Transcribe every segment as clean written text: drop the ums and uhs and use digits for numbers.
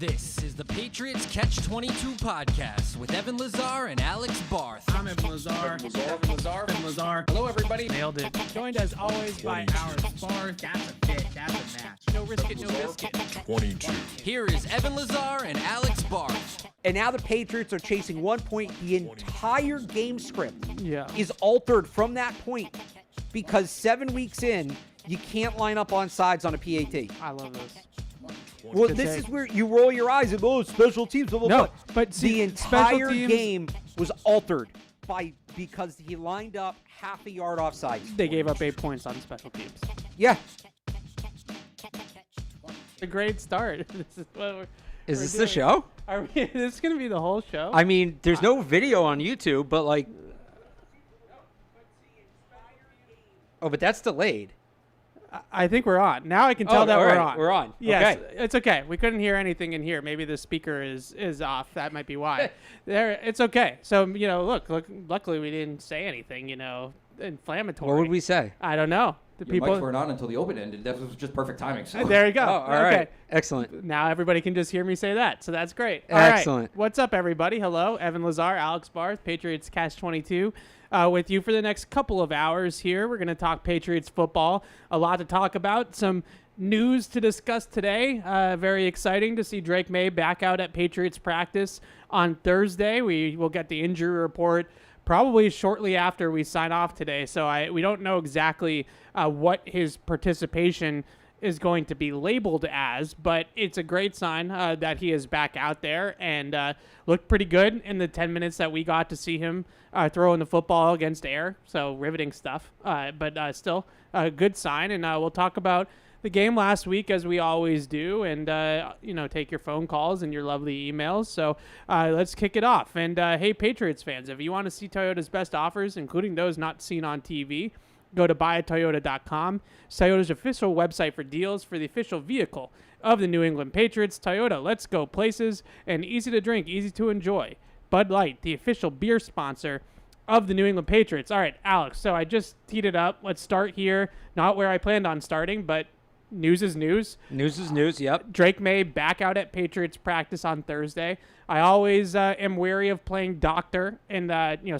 This is the Patriots Catch-22 podcast with Evan Lazar and Alex Barth. I'm Evan Lazar. Evan Lazar. Hello, everybody. Nailed it. Joined as always by Alex Barth. That's a fit. That's a match. No risk it, no biscuit. 22. Here is Evan Lazar and Alex Barth. And now the Patriots are chasing 1 point. The entire game script Yeah. is altered from that point because 7 weeks in, you can't line up on sides on a PAT. I love this. Well, Good this take. is where you roll your eyes and, oh, special teams, blah, blah, No, blah. but see, the special entire teams- game was altered because he lined up half a yard offside. They gave up 8 points on special teams. Yeah. A great start. This is what we're Is doing. show? Are we, this is going to be the whole show? I mean, there's no video on YouTube, but like... Oh, but that's delayed. I think we're on. Now I can tell that all we're right, on. we're on. Yes, Okay. it's okay. We couldn't hear anything in here. Maybe the speaker is off. That might be why. It's okay. So, look, luckily we didn't say anything, inflammatory. What would we say? I don't know. The Your mics weren't on until the open ended. That was just perfect timing. So. There you go. Oh, all right. Excellent. Now everybody can just hear me say that, so that's great. All Excellent. right. What's up, everybody? Hello, Evan Lazar, Alex Barth, Patriots Catch-22, with you for the next couple of hours here. We're going to talk Patriots football. A lot to talk about. Some news to discuss today. Very exciting to see Drake Maye back out at Patriots practice on Thursday. We will get the injury report probably shortly after we sign off today. So we don't know exactly what his participation is going to be labeled as, but it's a great sign that he is back out there and looked pretty good in the 10 minutes that we got to see him throwing the football against air. So riveting stuff, but still a good sign. And we'll talk about the game last week as we always do, and take your phone calls and your lovely emails. So let's kick it off. And hey, Patriots fans, if you want to see Toyota's best offers, including those not seen on TV, go to buyatoyota.com. It's Toyota's official website for deals for the official vehicle of the New England Patriots. Toyota, let's go places, and easy to drink, easy to enjoy. Bud Light, the official beer sponsor of the New England Patriots. All right, Alex, so I just teed it up. Let's start here. Not where I planned on starting, but news is news. News is news, yep. Drake Maye back out at Patriots practice on Thursday. I always am wary of playing doctor and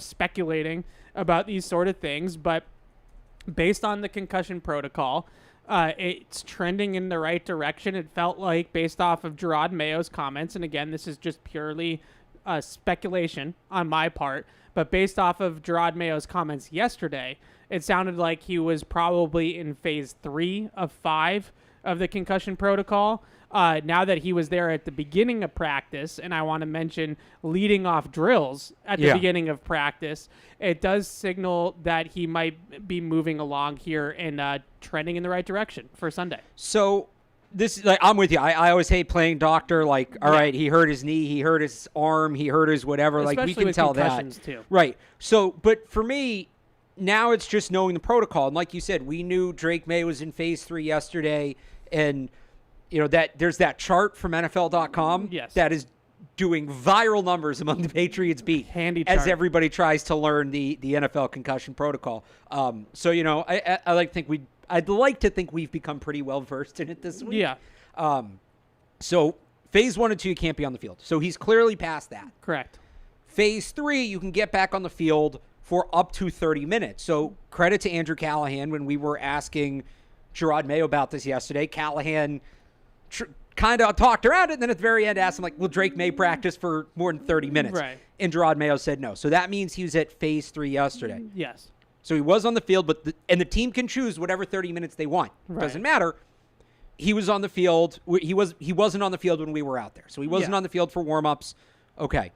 speculating about these sort of things, but based on the concussion protocol, it's trending in the right direction. It felt like, based off of Gerard Mayo's comments, and again, this is just purely speculation on my part, but based off of Gerard Mayo's comments yesterday, it sounded like he was probably in phase 3 of 5 of the concussion protocol. Now that he was there at the beginning of practice, and I want to mention leading off drills at the beginning of practice, it does signal that he might be moving along here and trending in the right direction for Sunday. So this, I'm with you. I always hate playing doctor. Like, all right, he hurt his knee, he hurt his arm, he hurt his whatever. Especially like, we can with tell that. concussions, too. Right. So, but for me, now it's just knowing the protocol. And like you said, we knew Drake Maye was in phase 3 yesterday, and that there's that chart from NFL.com that is doing viral numbers among the Patriots beat Handy as chart. everybody tries to learn the NFL concussion protocol. So I like to think I'd like to think we've become pretty well versed in it this week. Yeah. So phase 1 and 2 you can't be on the field. So he's clearly past that. Correct. Phase 3 you can get back on the field for up to 30 minutes. So credit to Andrew Callahan when we were asking Gerard Mayo about this yesterday. Callahan kind of talked around it, and then at the very end asked him, will Drake Maye practice for more than 30 minutes? Right. And Gerard Mayo said no. So that means he was at phase 3 yesterday. Yes. So he was on the field, but the team can choose whatever 30 minutes they want. Right. Doesn't matter. He was on the field. He wasn't on the field when we were out there. So he wasn't on the field for warm-ups. Okay.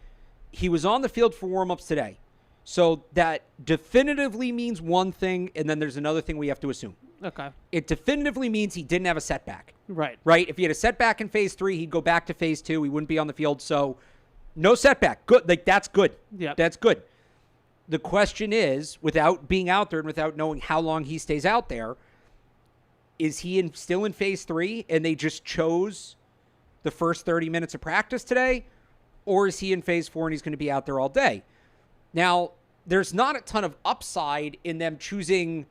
He was on the field for warm-ups today. So that definitively means one thing, and then there's another thing we have to assume. Okay. It definitively means he didn't have a setback. Right. Right? If he had a setback in phase 3, he'd go back to phase 2. He wouldn't be on the field. So no setback. Good. That's good. Yeah. That's good. The question is, without being out there and without knowing how long he stays out there, is he still in phase 3 and they just chose the first 30 minutes of practice today? Or is he in phase 4 and he's going to be out there all day? Now, there's not a ton of upside in them choosing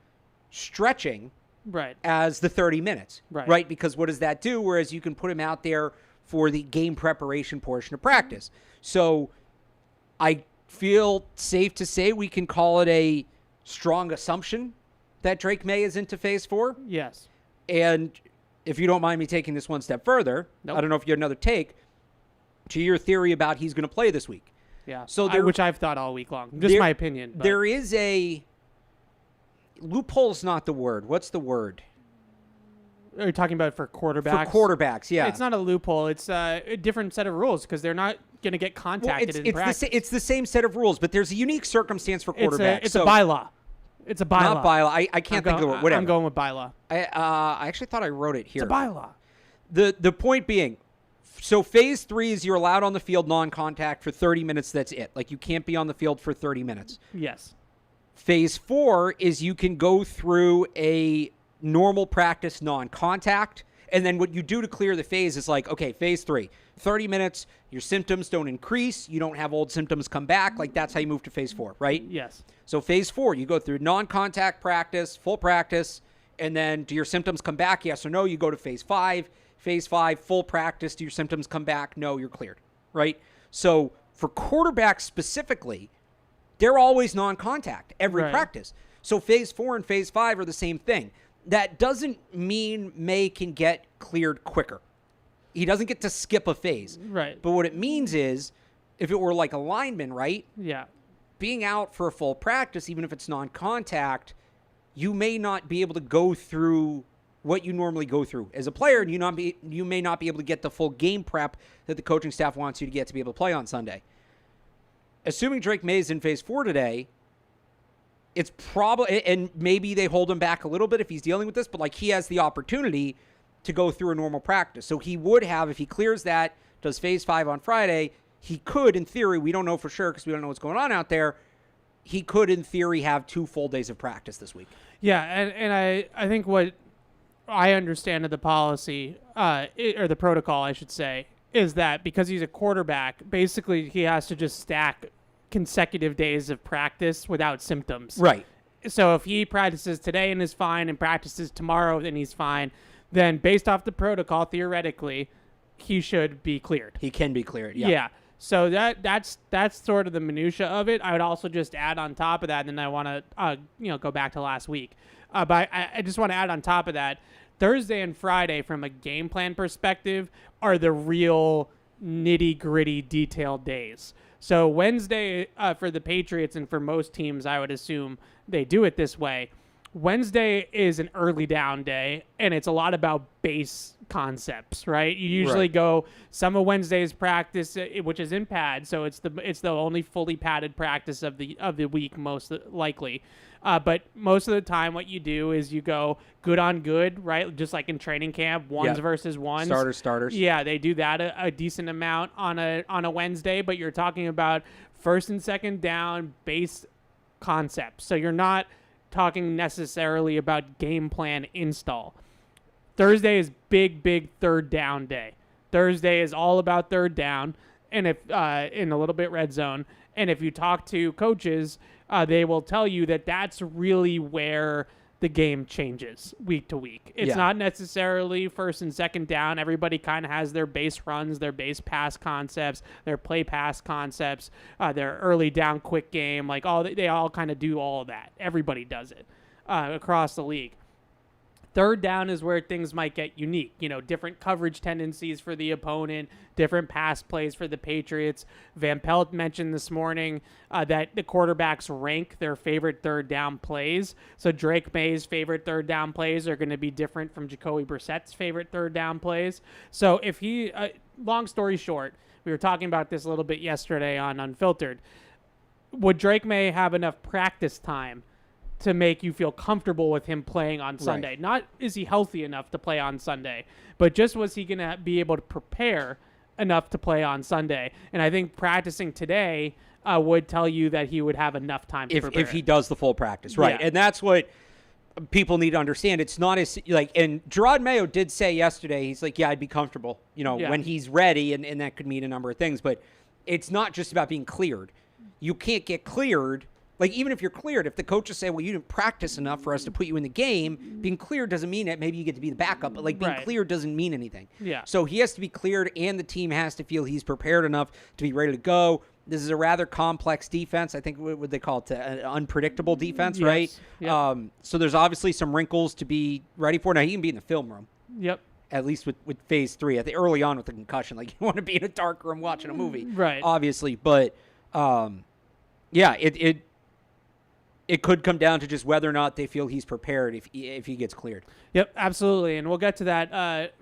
stretching Right. as the 30 minutes. Right. Right? Because what does that do? Whereas you can put him out there for the game preparation portion of practice. So I feel safe to say we can call it a strong assumption that Drake Maye is into phase 4. Yes. And if you don't mind me taking this one step further, Nope. I don't know if you had another take to your theory about he's going to play this week. Yeah. So which I've thought all week long. Just my opinion. But. There is a loophole's not the word. What's the word? Are you talking about for quarterbacks? For quarterbacks, yeah. It's not a loophole. It's a different set of rules because they're not going to get contacted in practice. It's the same set of rules, but there's a unique circumstance for quarterbacks. It's a bylaw. It's a bylaw. Not bylaw. I can't think of it. Whatever. I'm going with bylaw. I actually thought I wrote it here. It's a bylaw. The point being, so phase 3 is you're allowed on the field non-contact for 30 minutes. That's it. Like, you can't be on the field for 30 minutes. Yes. Phase 4 is you can go through a normal practice non-contact, and then what you do to clear the phase is like, okay, phase 3, 30 minutes, your symptoms don't increase, you don't have old symptoms come back. Like, that's how you move to phase 4, right? Yes. So phase 4, you go through non-contact practice, full practice, and then do your symptoms come back, yes or no? You go to phase 5. Phase 5, full practice, do your symptoms come back? No, you're cleared, right? So for quarterbacks specifically, they're always non-contact every practice. So phase 4 and phase 5 are the same thing. That doesn't mean Maye can get cleared quicker. He doesn't get to skip a phase. Right. But what it means is, if it were like a lineman, right? Yeah. Being out for a full practice, even if it's non-contact, you may not be able to go through what you normally go through as a player, and you may not be able to get the full game prep that the coaching staff wants you to get to be able to play on Sunday. Assuming Drake Maye is in phase 4 today, it's probably, and maybe they hold him back a little bit if he's dealing with this, but like, he has the opportunity to go through a normal practice. So he would have, if he clears that, does phase 5 on Friday, he could, in theory, we don't know for sure because we don't know what's going on out there, he could, in theory, have 2 full days of practice this week. Yeah, and I think what I understand of the policy, or the protocol, I should say, is that because he's a quarterback, basically he has to just stack consecutive days of practice without symptoms. Right. So if he practices today and is fine and practices tomorrow and he's fine, then based off the protocol, theoretically, he should be cleared. He can be cleared, yeah. Yeah. So that's sort of the minutia of it. I would also just add on top of that, and then I want to go back to last week. But I just want to add on top of that, Thursday and Friday, from a game plan perspective, are the real nitty-gritty detailed days. So Wednesday for the Patriots, and for most teams, I would assume they do it this way. Wednesday is an early down day, and it's a lot about base concepts, right? You usually go some of Wednesday's practice, which is in pad, so it's the only fully padded practice of the week, most likely. But most of the time, what you do is you go good on good, right? Just like in training camp, ones versus ones. Starters. Yeah, they do that a decent amount on a Wednesday, but you're talking about first and second down base concepts. So you're not talking necessarily about game plan install. Thursday is big third down day. Thursday is all about third down, and if in a little bit red zone. And if you talk to coaches, they will tell you that that's really where the game changes week to week. It's not necessarily first and second down. Everybody kind of has their base runs, their base pass concepts, their play pass concepts, their early down quick game. Like they all kind of do all of that. Everybody does it across the league. Third down is where things might get unique. Different coverage tendencies for the opponent, different pass plays for the Patriots. Van Pelt mentioned this morning that the quarterbacks rank their favorite third down plays. So Drake Maye's favorite third down plays are going to be different from Jacoby Brissett's favorite third down plays. So if he, long story short, we were talking about this a little bit yesterday on Unfiltered. Would Drake Maye have enough practice time to make you feel comfortable with him playing on Sunday? Right. Not is he healthy enough to play on Sunday, but just was he going to be able to prepare enough to play on Sunday? And I think practicing today would tell you that he would have enough time to prepare. If he does the full practice, right. Yeah. And that's what people need to understand. It's not as, and Gerard Mayo did say yesterday, he's like, yeah, I'd be comfortable, when he's ready, and that could mean a number of things, but it's not just about being cleared. You can't get cleared Like, even if you're cleared, if the coaches say, well, you didn't practice enough for us to put you in the game, being cleared doesn't mean that maybe you get to be the backup, but, like, being cleared doesn't mean anything. Yeah. So he has to be cleared, and the team has to feel he's prepared enough to be ready to go. This is a rather complex defense. I think what they call it, an unpredictable defense, right? Yep. So there's obviously some wrinkles to be ready for. Now, he can be in the film room. Yep. At least with phase 3. I think early on with the concussion, like, you want to be in a dark room watching a movie. Right. Obviously. But, yeah, it could come down to just whether or not they feel he's prepared if he gets cleared. Yep, absolutely. And we'll get to that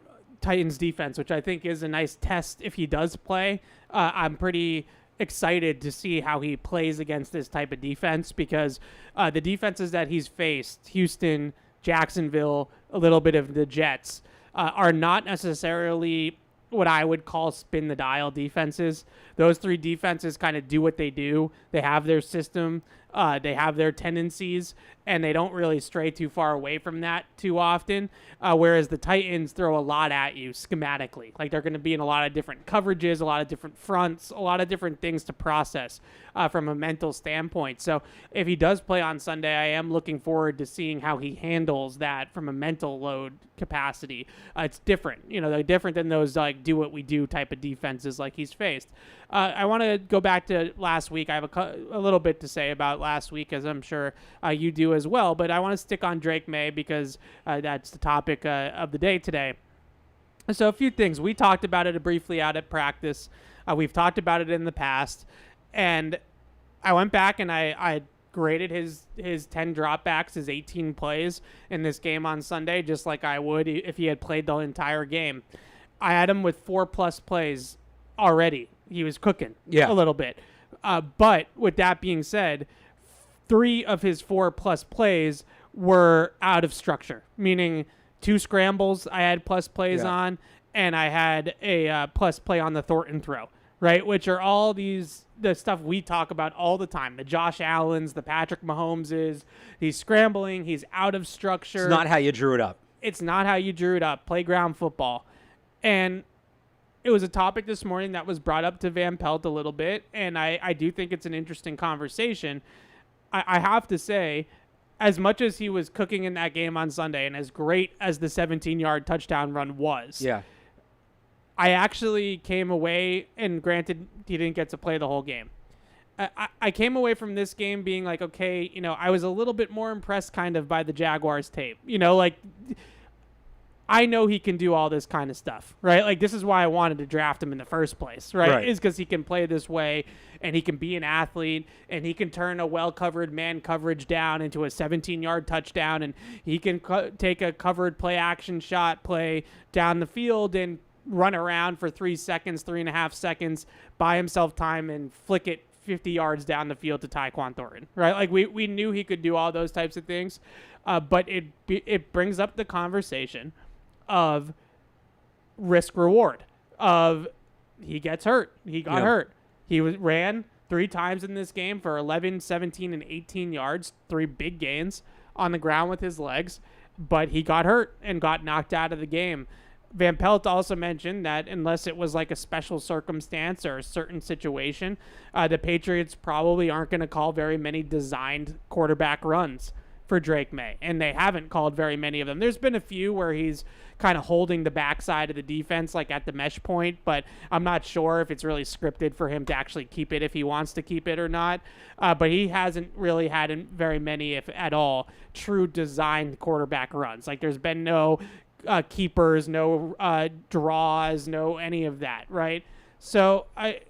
Titans defense, which I think is a nice test if he does play. I'm pretty excited to see how he plays against this type of defense because the defenses that he's faced, Houston, Jacksonville, a little bit of the Jets, are not necessarily what I would call spin the dial defenses. Those 3 defenses kind of do what they do. They have their system. They have their tendencies, and they don't really stray too far away from that too often, whereas the Titans throw a lot at you schematically. Like, they're going to be in a lot of different coverages, a lot of different fronts, a lot of different things to process from a mental standpoint. So if he does play on Sunday, I am looking forward to seeing how he handles that from a mental load capacity. It's different. They're different than those, like, do what we do type of defenses like he's faced. I want to go back to last week. I have a little bit to say about last week, as I'm sure you do as well, but I want to stick on Drake Maye because that's the topic of the day today. So a few things. We talked about it briefly out at practice. We've talked about it in the past, and I went back and I graded his 10 dropbacks, his 18 plays in this game on Sunday, just like I would if he had played the entire game. I had him with 4+ plays already. He was cooking a little bit. But with that being said, 3 of his 4+ plays were out of structure, meaning 2 scrambles I had plus plays on, and I had a plus play on the Thornton throw, right? Which are all the stuff we talk about all the time. The Josh Allens, the Patrick Mahomeses. He's scrambling. He's out of structure. It's not how you drew it up. It's not how you drew it up. Playground football. And it was a topic this morning that was brought up to Van Pelt a little bit, and I do think it's an interesting conversation. I have to say, as much as he was cooking in that game on Sunday and as great as the 17-yard touchdown run was, I actually came away, and granted, he didn't get to play the whole game. I came away from this game being like, okay, I was a little bit more impressed kind of by the Jaguars tape. Like, I know he can do all this kind of stuff, right? Like, this is why I wanted to draft him in the first place, right? Is because he can play this way, and he can be an athlete, and he can turn a well-covered man coverage down into a 17-yard touchdown, and he can take a covered play-action shot play down the field and run around for 3.5 seconds, buy himself time, and flick it 50 yards down the field to Tyquan Thornton, right? Like, we knew he could do all those types of things, but it brings up the conversation of risk reward, of he gets hurt. He got hurt. He ran 3 times in this game for 11, 17, and 18 yards, 3 big gains on the ground with his legs, but he got hurt and got knocked out of the game. Van Pelt also mentioned that unless it was like a special circumstance or a certain situation, the Patriots probably aren't going to call very many designed quarterback runs for Drake Maye, and they haven't called very many of them. There's been a few where he's kind of holding the backside of the defense, like at the mesh point, but I'm not sure if it's really scripted for him to actually keep it if he wants to keep it or not. But he hasn't really had very many, if at all, true designed quarterback runs. Like, there's been no keepers, no draws, no any of that, right? So I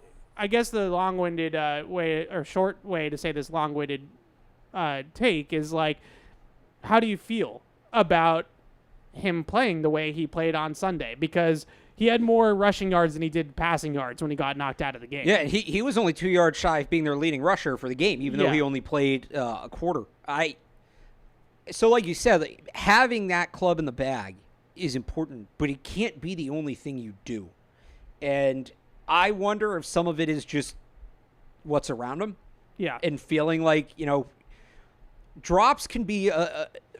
guess the long-winded way, or short way to say this long-winded take is, like, how do you feel about him playing the way he played on Sunday? Because he had more rushing yards than he did passing yards when he got knocked out of the game. Yeah, he was only 2 yards shy of being their leading rusher for the game, even though he only played a quarter. So like you said, like, having that club in the bag is important, but it can't be the only thing you do. And I wonder if some of it is just what's around him. Yeah. And feeling like, drops can be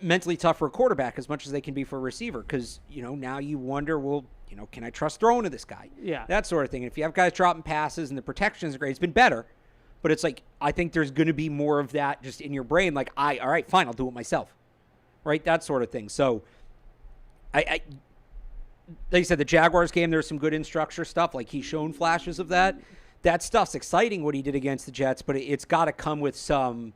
mentally tough for a quarterback as much as they can be for a receiver, because, now you wonder, well, can I trust throwing to this guy? Yeah. That sort of thing. And if you have guys dropping passes and the protection is great, it's been better. but it's like I think there's going to be more of that just in your brain. Like, all right, fine, I'll do it myself, right? That sort of thing. So, like you said, the Jaguars game, there's some good in-structure stuff. Like, he's shown flashes of that. That stuff's exciting, what he did against the Jets, but it's got to come with some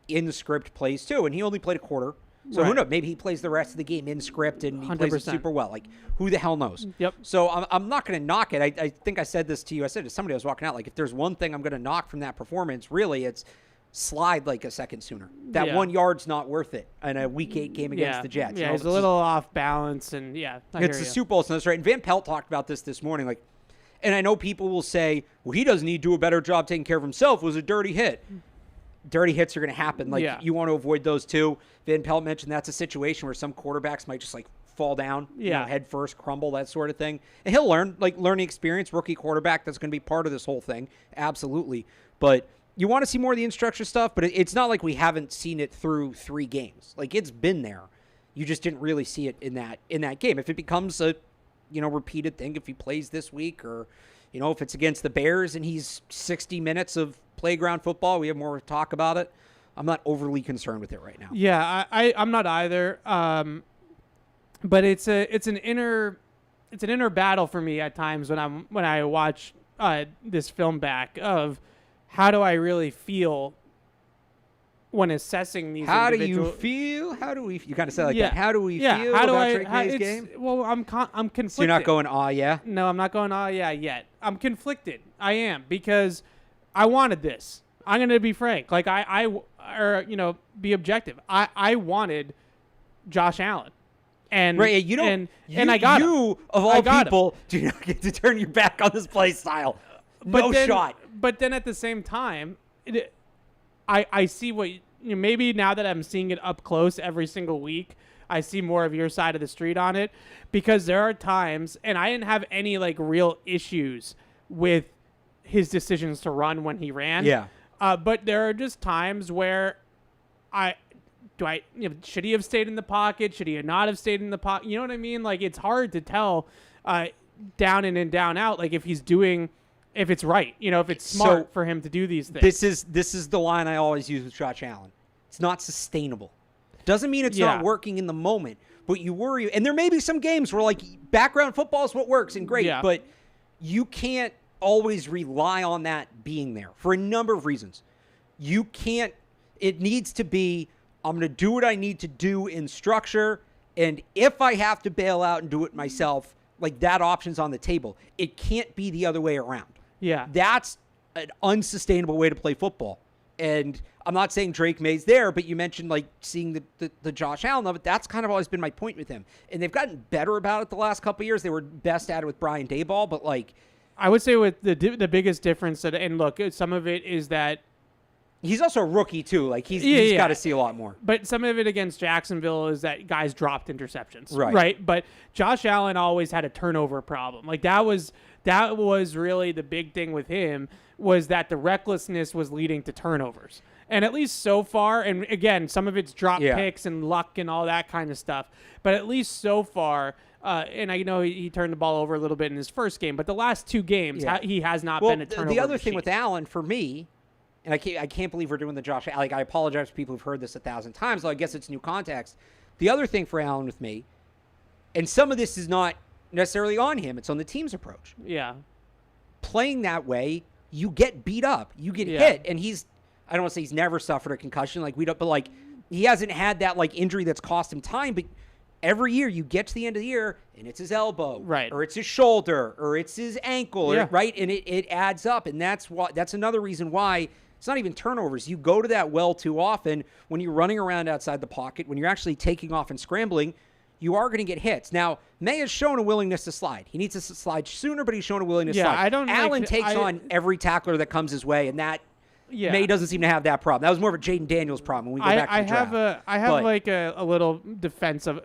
in-script plays, too. And he only played a quarter. So who knows? Maybe he plays the rest of the game in script and he 100%. plays it super well. Like, who the hell knows? Yep. So I'm not going to knock it. I think I said this to you. I said to somebody I was walking out, like, if there's one thing I'm going to knock from that performance, really, it's slide like a second sooner. That 1 yard's not worth it in a Week 8 game against the Jets. Yeah, You know, he's a little off balance, and it's the Super Bowl, so that's right. And Van Pelt talked about this morning, like, and I know people will say, well, he doesn't need to do a better job taking care of himself. It was a dirty hit. Dirty hits are going to happen. Like, you want to avoid those too. Van Pelt mentioned that's a situation where some quarterbacks might just like fall down, head first, crumble, that sort of thing. And he'll learn, like, learning experience, rookie quarterback, that's going to be part of this whole thing. Absolutely. But you want to see more of the in-structure stuff, but it's not like we haven't seen it through 3 games. Like, it's been there. You just didn't really see it in that game. If it becomes a, repeated thing, if he plays this week, or, if it's against the Bears and he's 60 minutes of playground football, we have more to talk about it. I'm not overly concerned with it right now. Yeah, I'm not either. But it's an inner battle for me at times when I watch this film back of how do I really feel when assessing these. How do you feel? How do we? You kind of say like that. How do we feel how do about Drake May's game? Well, I'm conflicted. So you're not going, oh yeah? No, I'm not going, oh yeah, yet. I'm conflicted. I am, because I wanted this. I'm going to be frank. Like, be objective. I wanted Josh Allen. And right, and I got you him. Of all people do not get to turn your back on this play style. Shot. But then at the same time, I see what maybe now that I'm seeing it up close every single week, I see more of your side of the street on it, because there are times, and I didn't have any like real issues with his decisions to run when he ran. Yeah. But there are just times where should he have stayed in the pocket? Should he not have stayed in the pocket? You know what I mean? Like, it's hard to tell down in and down out, like, if it's right, if it's smart for him to do these things. This is the line I always use with Josh Allen. It's not sustainable. Doesn't mean it's not working in the moment, but you worry. And there may be some games where, like, background football is what works and great, but you can't always rely on that being there for a number of reasons. It needs to be, I'm going to do what I need to do in structure, and if I have to bail out and do it myself, like, that option's on the table. It can't be the other way around. Yeah. That's an unsustainable way to play football. And I'm not saying Drake May's there, but you mentioned, like, seeing the Josh Allen of it. That's kind of always been my point with him. And they've gotten better about it the last couple of years. They were best at it with Brian Daboll, but, like, I would say with the biggest difference, and look, some of it is that he's also a rookie too. Like, he's got to see a lot more. But some of it against Jacksonville is that guys dropped interceptions. Right. But Josh Allen always had a turnover problem. Like, that was really the big thing with him, was that the recklessness was leading to turnovers. And at least so far, and again, some of it's drop picks and luck and all that kind of stuff, but at least so far, and I know he turned the ball over a little bit in his first game, but the last 2 games, he has not been a turnover the other machine. thing with Allen, for me, and I can't believe we're doing the Josh Allen. Like, I apologize to people who've heard this 1,000 times, though I guess it's new context. The other thing for Allen with me, and some of this is not necessarily on him, it's on the team's approach. Yeah. Playing that way, you get beat up. You get hit. And I don't want to say he's never suffered a concussion, but, like, he hasn't had that, like, injury that's cost him time. But every year you get to the end of the year and it's his elbow, right, or it's his shoulder, or it's his ankle, right? And it adds up. And that's another reason why it's not even turnovers. You go to that well too often when you're running around outside the pocket, when you're actually taking off and scrambling, you are going to get hits. Now, Maye has shown a willingness to slide. He needs to slide sooner, but he's shown a willingness to slide. Allen takes on every tackler that comes his way, and that Maye doesn't seem to have that problem. That was more of a Jaden Daniels problem when we go back to the draft. I have a little defense of.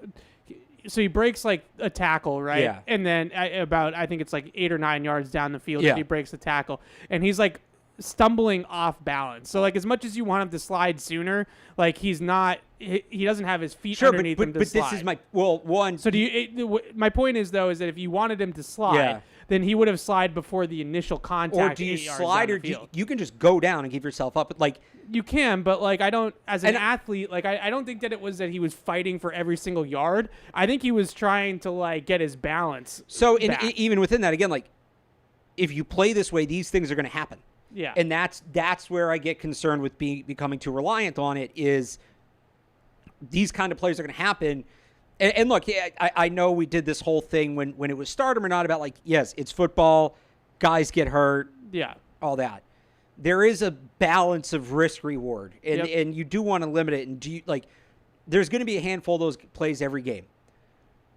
So he breaks like a tackle, right? Yeah. And then I think it's like 8 or 9 yards down the field that he breaks the tackle, and he's like stumbling off balance. So, like, as much as you want him to slide sooner, like, he's not. He doesn't have his feet underneath him to slide. But this is my So my point is, though, is that if you wanted him to slide, then he would have slid before the initial contact. Or do you slide, or you can just go down and give yourself up? Like, you can, but like, I don't, as an athlete, like, I don't think that it was that he was fighting for every single yard. I think he was trying to, like, get his balance. So even within that, again, like, if you play this way, these things are going to happen. Yeah. And that's where I get concerned with becoming too reliant on it, is these kind of plays are going to happen. And look, I know we did this whole thing when it was stardom or not about, like, yes, it's football, guys get hurt, all that. There is a balance of risk reward, and you do want to limit it. And there's going to be a handful of those plays every game.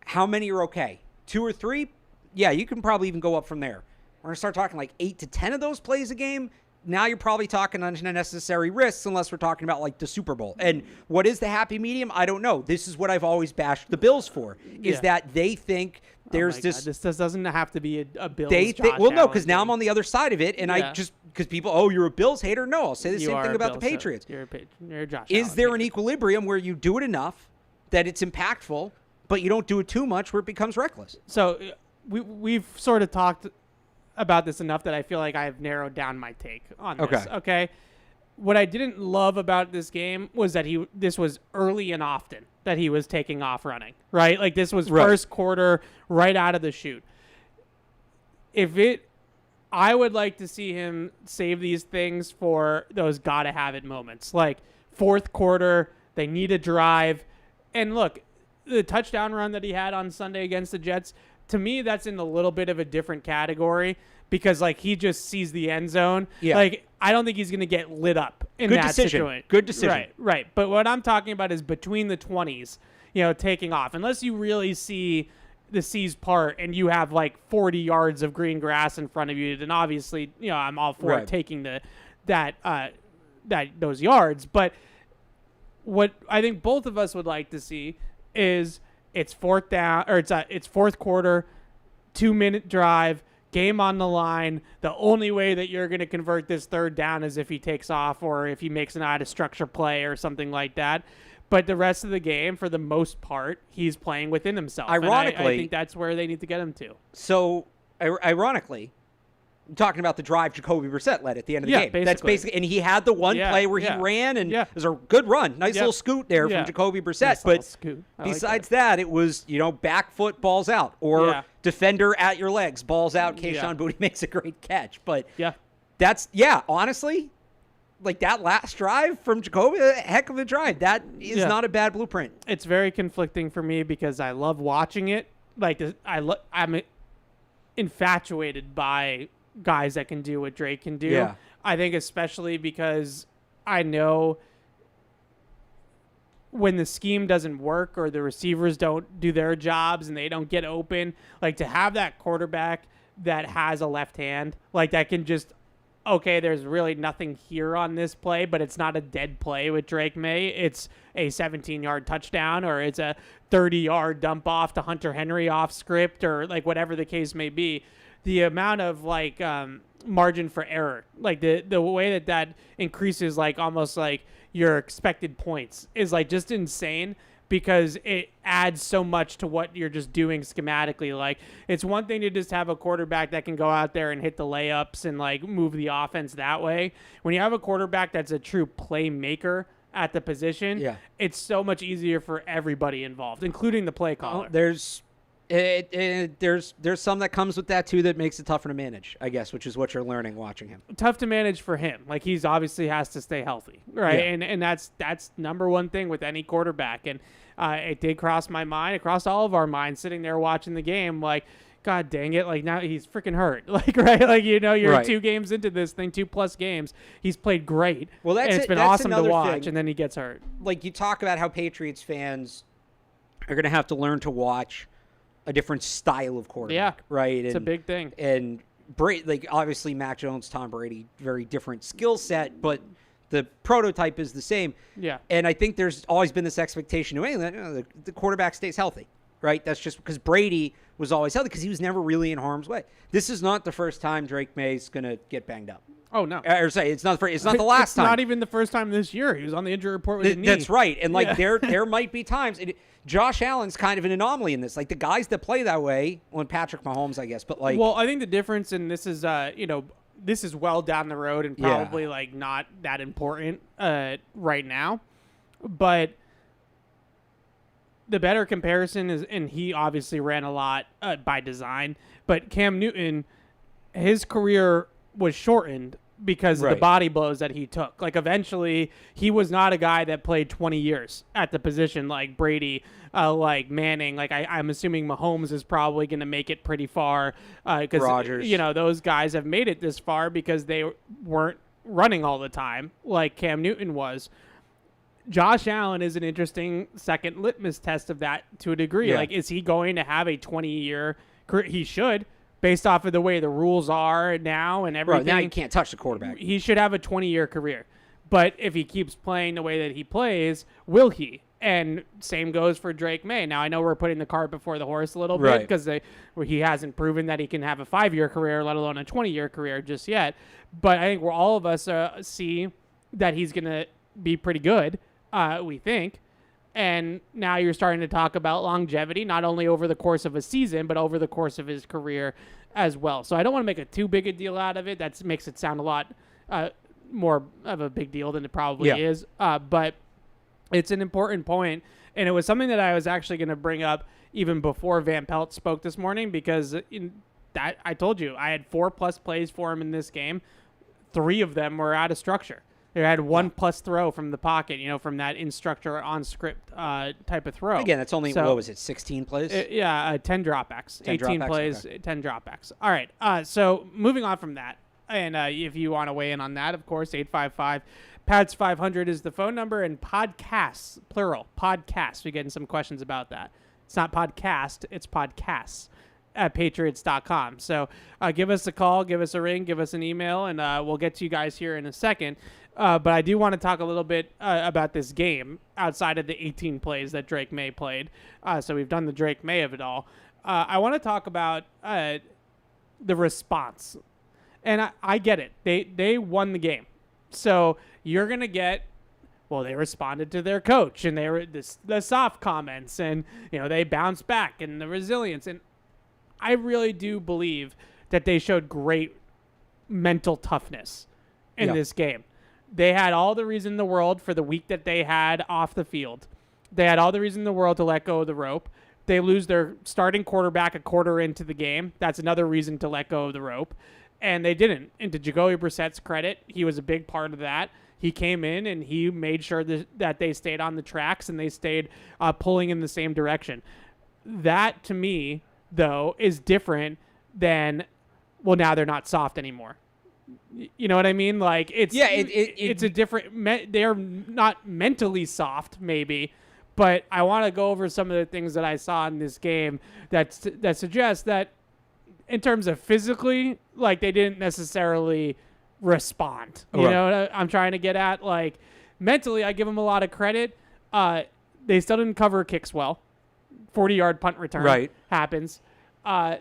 How many are okay? 2 or 3? Yeah, you can probably even go up from there. We're going to start talking like 8 to 10 of those plays a game. Now you're probably talking unnecessary risks, unless we're talking about, like, the Super Bowl. And what is the happy medium? I don't know. This is what I've always bashed the Bills for, is that they think there's this. God, this doesn't have to be a Bills. No, because now I'm on the other side of it, and I just, because people, you're a Bills hater. No, I'll say the same thing about the Patriots. You're a Josh Is Allen there hater. an equilibrium where you do it enough that it's impactful, but you don't do it too much where it becomes reckless? So we've sort of talked about this enough that I feel like I've narrowed down my take on this. Okay. What I didn't love about this game was that this was early and often that he was taking off running, right? Like, this was first quarter right out of the chute. I would like to see him save these things for those gotta have it moments. Like, fourth quarter, they need a drive. And look, the touchdown run that he had on Sunday against the Jets, to me, that's in a little bit of a different category, because, like, he just sees the end zone. Yeah. Like, I don't think he's going to get lit up in that situation. Good decision. Right. But what I'm talking about is between the 20s, taking off. Unless you really see the seas part and you have, like, 40 yards of green grass in front of you, then obviously, I'm all for taking those yards. But what I think both of us would like to see is it's fourth down, or it's fourth quarter, 2-minute drive, game on the line. The only way that you're going to convert this third down is if he takes off or if he makes an out of structure play or something like that. But the rest of the game, for the most part, he's playing within himself. Ironically, I think that's where they need to get him to. So, ironically, I'm talking about the drive Jacoby Brissett led at the end of the game. Basically. That's basically, and he had the one play where he ran, and it was a good run. Nice little scoot there from Jacoby Brissett. Nice but besides that, it was, back foot, balls out, or defender at your legs, balls out. Kayshon Boutte makes a great catch. But honestly, like, that last drive from Jacoby, a heck of a drive. That is not a bad blueprint. It's very conflicting for me because I love watching it. Like, I'm infatuated by guys that can do what Drake can do. Yeah. I think especially because I know when the scheme doesn't work or the receivers don't do their jobs and they don't get open, like, to have that quarterback that has a left hand, like, that can just, okay, there's really nothing here on this play, but it's not a dead play with Drake Maye. It's a 17-yard touchdown, or it's a 30-yard dump off to Hunter Henry off script, or, like, whatever the case may be. The amount of, like, margin for error, like the way that increases, like, almost like your expected points is, like, just insane, because it adds so much to what you're just doing schematically. Like, it's one thing to just have a quarterback that can go out there and hit the layups and, like, move the offense that way. When you have a quarterback that's a true playmaker at the position, it's so much easier for everybody involved, including the play caller. There's some that comes with that too that makes it tougher to manage, I guess, which is what you're learning watching him. Tough to manage for him. Like, he's obviously has to stay healthy, right? Yeah. And that's number one thing with any quarterback. And it did cross my mind, it crossed all of our minds sitting there watching the game, like, God dang it, like, now he's freaking hurt. Like, right? Like, you're 2 games into this thing, 2+ games. He's played great. Well, and it's been awesome to watch, thing. and then he gets hurt. Like, you talk about how Patriots fans are going to have to learn to watch a different style of quarterback, right? It's a big thing. And like, obviously, Mac Jones, Tom Brady, very different skill set, but the prototype is the same. Yeah. And I think there's always been this expectation that the quarterback stays healthy, right? That's just because Brady was always healthy because he was never really in harm's way. This is not the first time Drake Maye's going to get banged up. Oh, no. Or say it's not the last time. It's not even the first time this year. He was on the injury report with a knee. That's right. And there might be times. Josh Allen's kind of an anomaly in this. Like the guys that play that way, Patrick Mahomes, I guess, but like. Well, I think the difference, and this is, this is well down the road and probably like not that important right now, but the better comparison is, and he obviously ran a lot by design, but Cam Newton, his career was shortened because of the body blows that he took. Like eventually he was not a guy that played 20 years at the position like Brady, like Manning. Like I'm assuming Mahomes is probably going to make it pretty far because Rodgers. Those guys have made it this far because they weren't running all the time like Cam Newton was. Josh Allen is an interesting second litmus test of that to a degree. Yeah. Like, is he going to have a 20-year career? He should, based off of the way the rules are now and everything. Right, now you can't touch the quarterback. He should have a 20-year career. But if he keeps playing the way that he plays, will he? And same goes for Drake Maye. Now, I know we're putting the cart before the horse a little bit because he hasn't proven that he can have a 5-year career, let alone a 20-year career just yet. But I think all of us see that he's going to be pretty good, we think. And now you're starting to talk about longevity, not only over the course of a season, but over the course of his career as well. So I don't want to make a too big a deal out of it. That makes it sound a lot more of a big deal than it probably is. But it's an important point, and it was something that I was actually going to bring up even before Van Pelt spoke this morning because I told you I had 4+ plays for him in this game. 3 of them were out of structure. They had 1+ throw from the pocket, from that instructor on script type of throw. Again, that's only, what was it, 16 plays? 10 dropbacks. 18 dropbacks, plays, okay. 10 dropbacks. All right, so moving on from that, and if you want to weigh in on that, of course, 855-PADS-500 is the phone number, and podcasts, plural, podcasts. We're getting some questions about that. It's not podcast, it's podcasts at patriots.com. So give us a call, give us a ring, give us an email, and we'll get to you guys here in a second. But I do want to talk a little bit about this game outside of the 18 plays that Drake Maye played. So we've done the Drake Maye of it all. I want to talk about the response. And I get it. They won the game. So you're going to get, they responded to their coach, and they were the soft comments, and they bounced back, and the resilience. And I really do believe that they showed great mental toughness in this game. They had all the reason in the world for the week that they had off the field. They had all the reason in the world to let go of the rope. They lose their starting quarterback a quarter into the game. That's another reason to let go of the rope. And they didn't. And to Jacoby Brissett's credit, he was a big part of that. He came in and he made sure that they stayed on the tracks and they stayed pulling in the same direction. That, to me, though, is different than, now they're not soft anymore. You know what I mean? Like, it's it's a different, they're not mentally soft, maybe, but I want to go over some of the things that I saw in this game that suggest that in terms of physically, like, they didn't necessarily respond. You know what I'm trying to get at? Like, mentally, I give them a lot of credit. They still didn't cover kicks well. 40-yard punt return happens.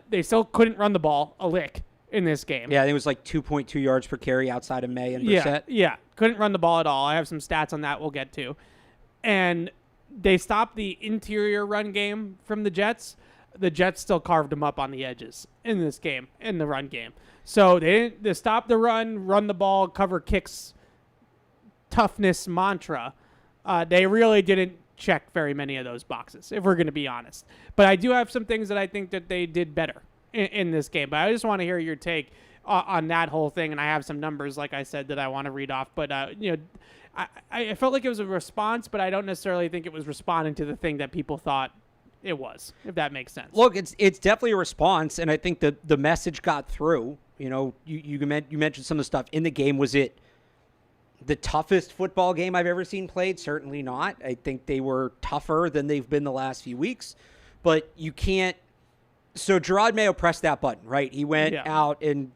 They still couldn't run the ball a lick in this game. Yeah, I think it was like 2.2 yards per carry outside of Maye and Brissett. Yeah, couldn't run the ball at all. I have some stats on that we'll get to. And they stopped the interior run game from the Jets. The Jets still carved them up on the edges in this game, in the run game. So they stop the run the ball, cover kicks, toughness mantra. They really didn't check very many of those boxes, if we're going to be honest. But I do have some things that I think that they did better in this game. But I just want to hear your take on that whole thing, and I have some numbers, like I said, that I want to read off. But I felt like it was a response, but I don't necessarily think it was responding to the thing that people thought it was, if that makes sense. Look, it's definitely a response, and I think the message got through. You mentioned some of the stuff in the game. Was it the toughest football game I've ever seen played? Certainly not. I think they were tougher than they've been the last few weeks, but you can't. So Gerard Mayo pressed that button, right? He went out and,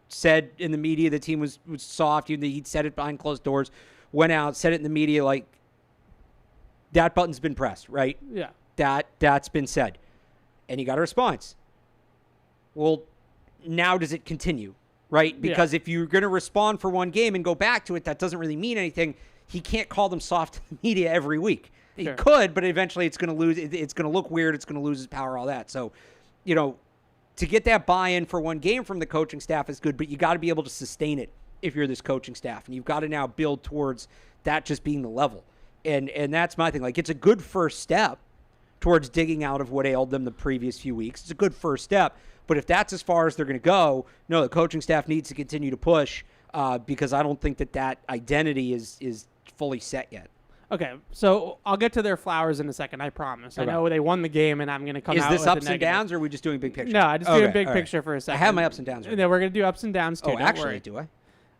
said in the media the team was soft. He'd said it behind closed doors, went out, said it in the media, like, that button's been pressed, right? Yeah. That's been said. and you got a response. Well, now does it continue, right? Because if you're going to respond for one game and go back to it, that doesn't really mean anything. He can't call them soft to the media every week. He could, but eventually it's going to lose. It's going to look weird. It's going to lose its power, all that. So, to get that buy-in for one game from the coaching staff is good, but you got to be able to sustain it if you're this coaching staff. And you've got to now build towards that just being the level. And that's my thing. Like, it's a good first step towards digging out of what ailed them the previous few weeks. It's a good first step. But if that's as far as they're going to go, no, the coaching staff needs to continue to push because I don't think that identity is fully set yet. Okay, so I'll get to their flowers in a second, I promise. Okay. I know they won the game, and I'm going to come out with with the ups and negative. downs, or are we just doing big picture? No, just doing big picture for a second. I have my ups and downs. And then we're going to do ups and downs, too. Oh, don't actually, worry. do I?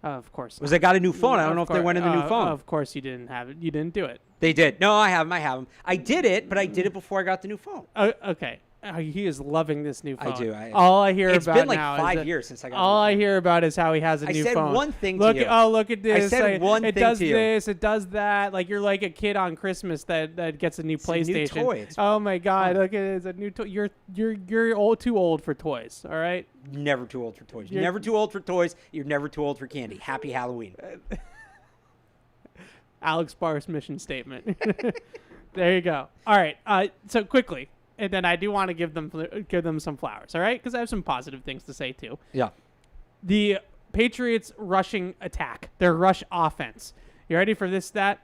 Of course. Because I got a new phone. I don't know if they went in the new phone. Of course you didn't have it. You didn't do it. They did. No, I have them. I did it, but I did it before I got the new phone. Okay. He is loving this new phone. I do. All I hear it's about been like now 5 is years since I got all the new I hear about is how he has a new phone. I said one thing look to you. Look at this. I said one it thing does to you. this. It does that. Like you're like a kid on Christmas that gets a new PlayStation. A new toy. Oh my God! Look at it. It's a new toy. You're too old for toys. All right. Never too old for toys. You're never too old for toys. You're never too old for candy. Happy Halloween. Alex Barth's mission statement. There you go. All right. So quickly. And then I do want to give them some flowers, all right? Because I have some positive things to say, too. Yeah. The Patriots' rushing attack, their rush offense. You ready for this stat?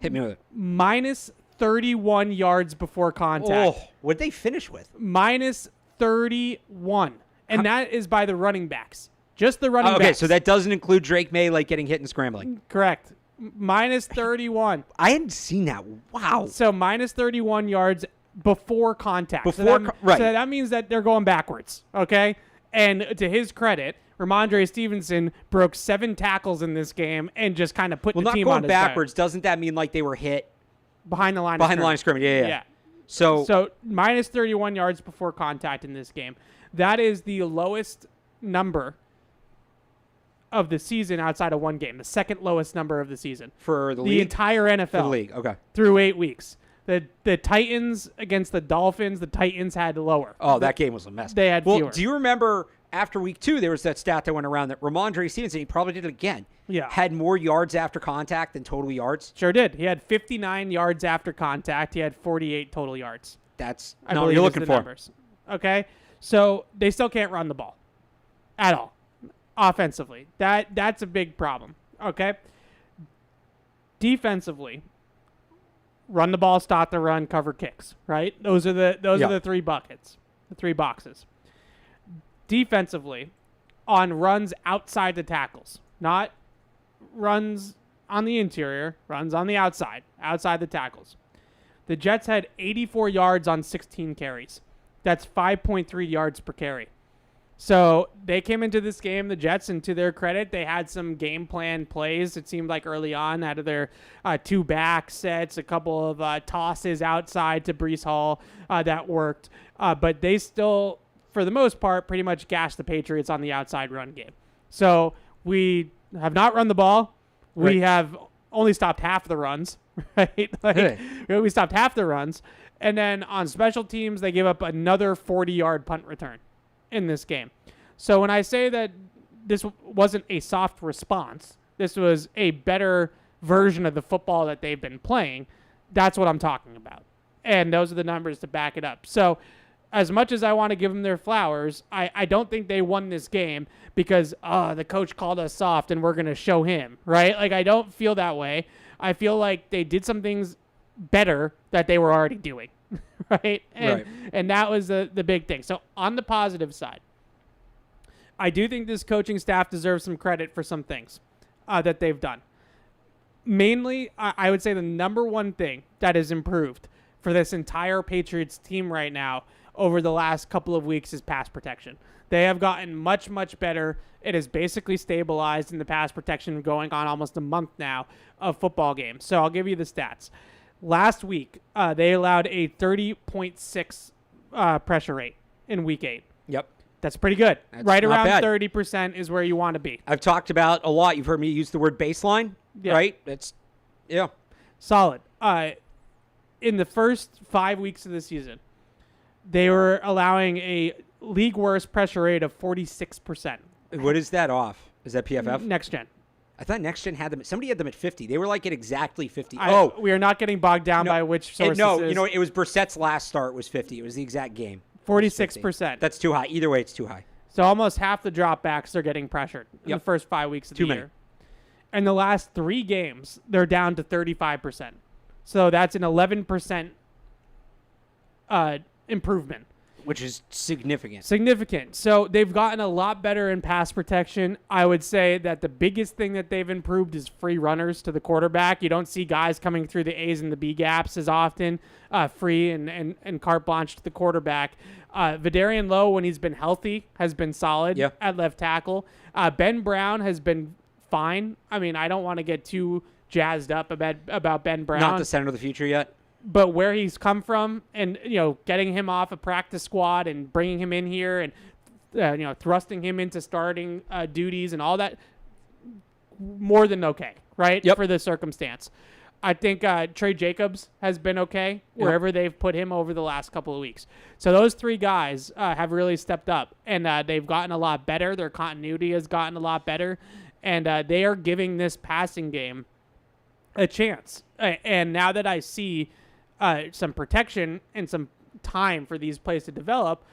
Hit me with it. Minus 31 yards before contact. Oh, what'd they finish with? Minus 31. And that is by the running backs. Just the running backs. Okay, so that doesn't include Drake Maye, like, getting hit and scrambling. Correct. Minus 31. I hadn't seen that. Wow. So minus 31 yards before contact. Right. So that means that they're going backwards, okay? And to his credit, Ramondre Stevenson broke 7 tackles in this game and just kind of put the team on his not going back. backwards. Doesn't that mean like they were hit? Behind the line of scrimmage, yeah. So minus 31 yards before contact in this game. That is the lowest number of the season outside of one game. The second lowest number of the season. For the league? The entire NFL. For the league, okay. Through 8 weeks. The Titans against the Dolphins, the Titans had lower. Oh, that game was a mess. They had fewer. Do you remember after week 2, there was that stat that went around that Ramondre Stevenson, he probably did it again, had more yards after contact than total yards? Sure did. He had 59 yards after contact. He had 48 total yards. That's I not what believe you're is looking the for. Numbers. Okay? So they still can't run the ball at all offensively. That's a big problem. Okay? Defensively, run the ball, stop the run, cover kicks, right? Those are the 3 buckets, the 3 boxes. Defensively, on runs outside the tackles, not runs on the interior, runs on the outside the tackles. The Jets had 84 yards on 16 carries. That's 5.3 yards per carry. So they came into this game, the Jets, and to their credit, they had some game plan plays, it seemed like early on, out of their 2 back sets, a couple of tosses outside to Breece Hall that worked. But they still, for the most part, pretty much gashed the Patriots on the outside run game. So we have not run the ball. We have only stopped half the runs, right? We stopped half the runs. And then on special teams, they gave up another 40-yard punt return in this game. So when I say that this wasn't a soft response, this was a better version of the football that they've been playing, that's what I'm talking about. And those are the numbers to back it up. So as much as I want to give them their flowers, I don't think they won this game because the coach called us soft and we're going to show him, right? Like, I don't feel that way. I feel like they did some things better that they were already doing. Right? And that was the big thing. So on the positive side, I do think this coaching staff deserves some credit for some things that they've done. Mainly, I would say the number one thing that has improved for this entire Patriots team right now over the last couple of weeks is pass protection. They have gotten much, much better. It is basically stabilized in the pass protection going on almost a month now of football games. So I'll give you the stats. Last week, they allowed a 30.6 pressure rate in week 8. Yep. That's pretty good. That's right not around bad. 30% is where you want to be. I've talked about a lot. You've heard me use the word baseline, right? That's, solid. In the first 5 weeks of the season, they were allowing a league worst pressure rate of 46%. What is that off? Is that PFF? Next gen. I thought Next Gen had them. Somebody had them at 50. They were like at exactly 50. We are not getting bogged down by which source no, this is. it was Brissett's last start was 50. It was the exact game. 46%. That's too high. Either way, it's too high. So almost half the dropbacks are getting pressured in the first 5 weeks of the year. In the last 3 games, they're down to 35%. So that's an 11% improvement. Which is significant. Significant. So they've gotten a lot better in pass protection. I would say that the biggest thing that they've improved is free runners to the quarterback. You don't see guys coming through the A's and the B gaps as often, free and carte blanche to the quarterback. Vidarian Lowe, when he's been healthy, has been solid at left tackle. Ben Brown has been fine. I mean, I don't want to get too jazzed up about Ben Brown. Not the center of the future yet. But where he's come from and, getting him off a practice squad and bringing him in here and, thrusting him into starting duties and all that, more than okay, right, for the circumstance. I think Trey Jacobs has been okay wherever they've put him over the last couple of weeks. So those 3 guys have really stepped up, and they've gotten a lot better. Their continuity has gotten a lot better, and they are giving this passing game a chance. And now that I see some protection and some time for these plays to develop,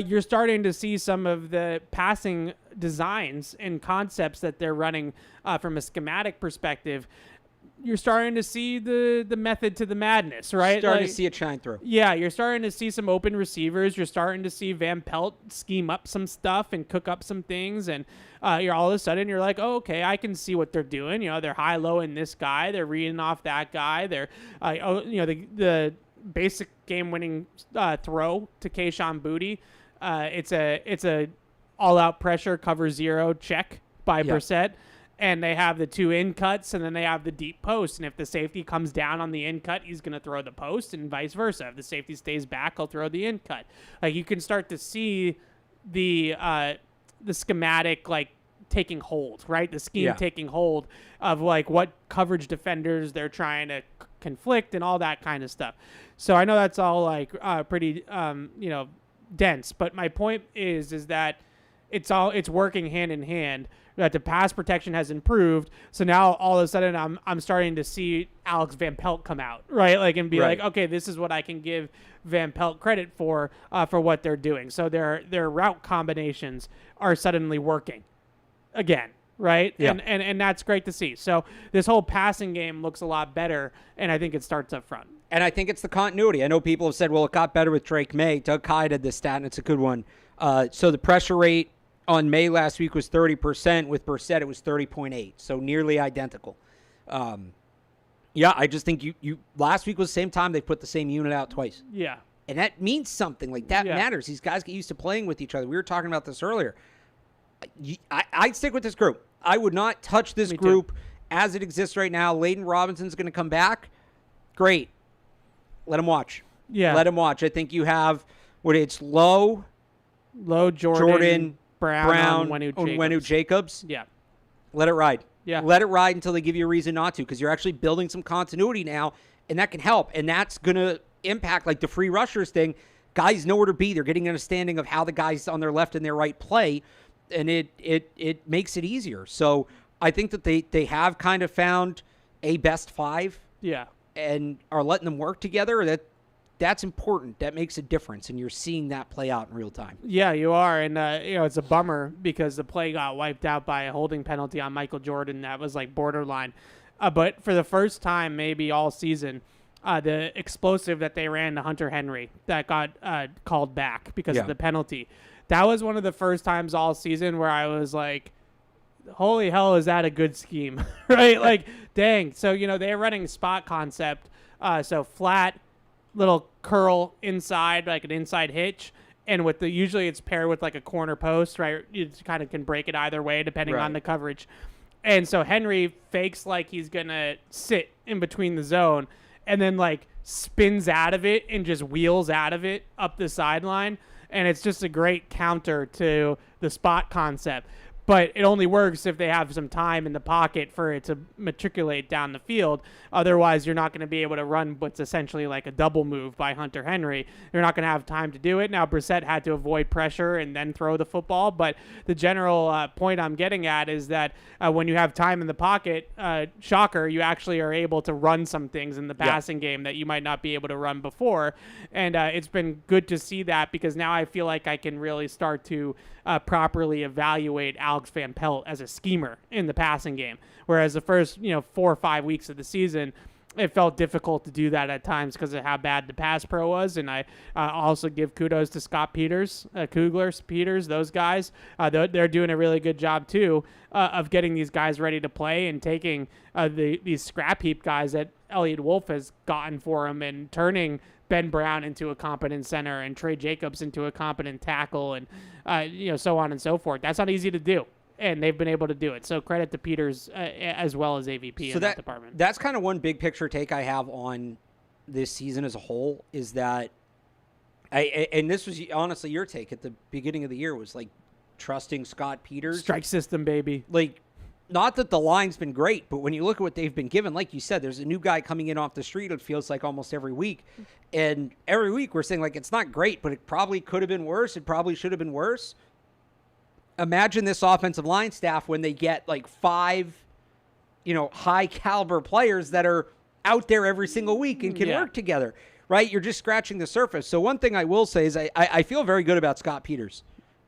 you're starting to see some of the passing designs and concepts that they're running from a schematic perspective. You're starting to see the method to the madness, right? Starting to see it shine through. Yeah, you're starting to see some open receivers. You're starting to see Van Pelt scheme up some stuff and cook up some things, and you're all of a sudden you're like, oh, okay, I can see what they're doing. They're high-low in this guy. They're reading off that guy. They're, the basic game-winning throw to Kayshon Boutte. It's a all-out pressure cover 0 check by Brissett. And they have the 2 in cuts, and then they have the deep post. And if the safety comes down on the in cut, he's going to throw the post, and vice versa. If the safety stays back, he'll throw the in cut. Like, you can start to see the schematic taking hold, right? The scheme taking hold of what coverage defenders they're trying to conflict and all that kind of stuff. So I know that's all pretty dense, but my point is that it's working hand in hand. That the pass protection has improved, so now all of a sudden I'm starting to see Alex Van Pelt come out, right? And be like, okay, this is what I can give Van Pelt credit for what they're doing. So their route combinations are suddenly working again, right? Yeah. And that's great to see. So this whole passing game looks a lot better, and I think it starts up front. And I think it's the continuity. I know people have said, well, it got better with Drake Maye. Doug Kai did this stat, and it's a good one. So the pressure rate on Maye last week was 30%. With Brissett, it was 30.8, so nearly identical. I just think you last week was the same time they put the same unit out twice. Yeah. And that means something. That matters. These guys get used to playing with each other. We were talking about this earlier. I'd stick with this group. I would not touch this group as it exists right now. Layden Robinson's going to come back. Great. Let him watch. Yeah. Let him watch. I think you have it's Lowe, Jordan, Brown, Onwenu Jacobs. Yeah. Let it ride. Yeah. Let it ride until they give you a reason not to, because you're actually building some continuity now, and that can help. And that's going to impact, the free rushers thing. Guys know where to be. They're getting an understanding of how the guys on their left and their right play, and it makes it easier. So I think that they have kind of found a best 5. Yeah. And are letting them work together. That's important. That makes a difference, and you're seeing that play out in real time. Yeah, you are, and it's a bummer because the play got wiped out by a holding penalty on Michael Jordan that was borderline. But for the first time, maybe all season, the explosive that they ran to Hunter Henry that got called back because of the penalty, that was one of the first times all season where I was like, holy hell, is that a good scheme, right? Dang. So, they're running spot concept, so flat, little curl inside, like an inside hitch, and usually it's paired with a corner post, right? You kind of can break it either way depending on the coverage. And so Henry fakes like he's going to sit in between the zone and then spins out of it and just wheels out of it up the sideline. And it's just a great counter to the spot concept. but it only works if they have some time in the pocket for it to matriculate down the field. Otherwise, you're not going to be able to run what's essentially like a double move by Hunter Henry. You're not going to have time to do it. Now, Brissett had to avoid pressure and then throw the football, but the general point I'm getting at is that when you have time in the pocket, shocker, you actually are able to run some things in the passing game that you might not be able to run before. And it's been good to see that, because now I feel like I can really start to properly evaluate Alex Van Pelt as a schemer in the passing game. Whereas the first 4 or 5 weeks of the season, it felt difficult to do that at times because of how bad the pass pro was. And I also give kudos to Scott Peters, Peters, those guys. They're doing a really good job too of getting these guys ready to play and taking these scrap heap guys that Elliott Wolf has gotten for him and turning Ben Brown into a competent center and Trey Jacobs into a competent tackle, and so on and so forth. That's not easy to do, and they've been able to do it. So credit to Peters as well as AVP in that department. That's kind of one big picture take I have on this season as a whole, is that and this was honestly your take at the beginning of the year, was like trusting Scott Peters. Strike system, baby. Like, not that the line's been great, but when you look at what they've been given, like you said, there's a new guy coming in off the street, it feels like almost every week. And every week we're saying, like, it's not great, but it probably could have been worse. It probably should have been worse. Imagine this offensive line staff when they get, like, 5, high-caliber players that are out there every single week and can work together, right? You're just scratching the surface. So one thing I will say is I feel very good about Scott Peters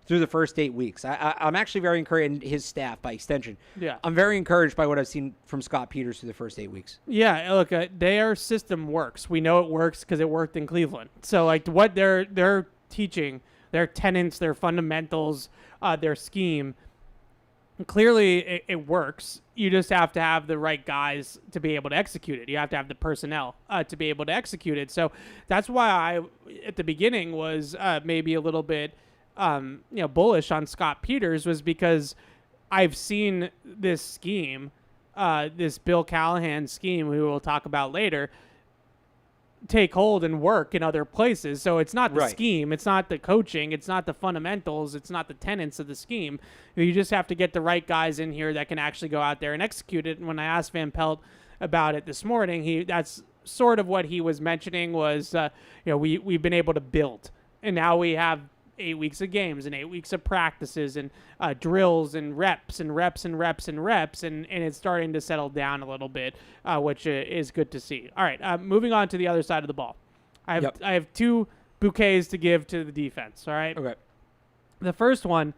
through the first 8 weeks. I'm actually very encouraged, and his staff by extension. Yeah. I'm very encouraged by what I've seen from Scott Peters through the first 8 weeks. Yeah, look, their system works. We know it works because it worked in Cleveland. So, like, what they're teaching, their tenets, their fundamentals, their scheme, clearly it works. You just have to have the right guys to be able to execute it. You have to have the personnel to be able to execute it. So that's why I, at the beginning, was maybe a little bit bullish on Scott Peters, was because I've seen this scheme, this Bill Callahan scheme, who we'll talk about later, take hold and work in other places. So it's not the scheme, it's not the coaching, it's not the fundamentals, it's not the tenets of the scheme. You just have to get the right guys in here that can actually go out there and execute it. And when I asked Van Pelt about it this morning, that's sort of what he was mentioning was, we've been able to build, and now we have 8 weeks of games and 8 weeks of practices and drills and reps, and it's starting to settle down a little bit, which is good to see. All right, moving on to the other side of the ball. I have 2 bouquets to give to the defense, all right? Okay. The first one,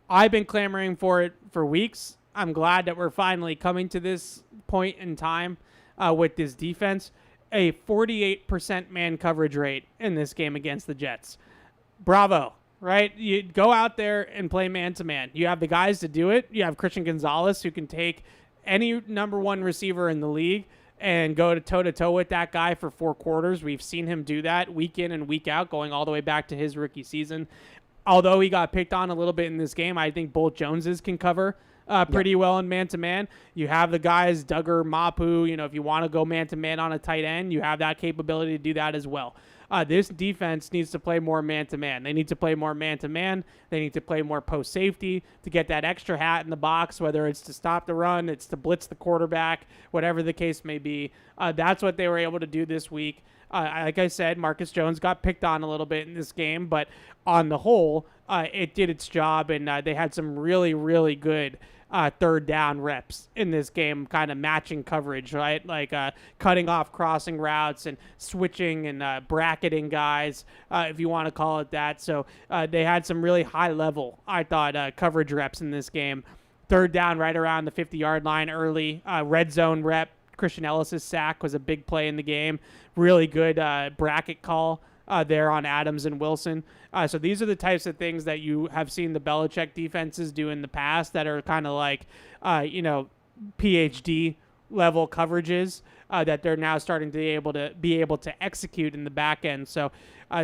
I've been clamoring for it for weeks. I'm glad that we're finally coming to this point in time with this defense. A 48% man coverage rate in this game against the Jets. Bravo, right? You go out there and play man-to-man. You have the guys to do it. You have Christian Gonzalez, who can take any number 1 receiver in the league and go to toe-to-toe with that guy for 4 quarters. We've seen him do that week in and week out, going all the way back to his rookie season. Although he got picked on a little bit in this game, I think both Joneses can cover pretty well in man-to-man. You have the guys, Duggar, Mapu, if you want to go man-to-man on a tight end, you have that capability to do that as well. This defense needs to play more man-to-man. They need to play more man-to-man. They need to play more post-safety to get that extra hat in the box, whether it's to stop the run, it's to blitz the quarterback, whatever the case may be. That's what they were able to do this week. Like I said, Marcus Jones got picked on a little bit in this game, but on the whole, it did its job, and they had some really, really good third down reps in this game, kind of matching coverage, right? Like cutting off crossing routes and switching and bracketing guys, if you want to call it that. So they had some really high level, I thought, coverage reps in this game. Third down right around the 50-yard line early. Red zone rep. Christian Ellis's sack was a big play in the game. Really good bracket call there on Adams and Wilson. So these are the types of things that you have seen the Belichick defenses do in the past that are kind of like, PhD level coverages that they're now starting to be able to execute in the back end. So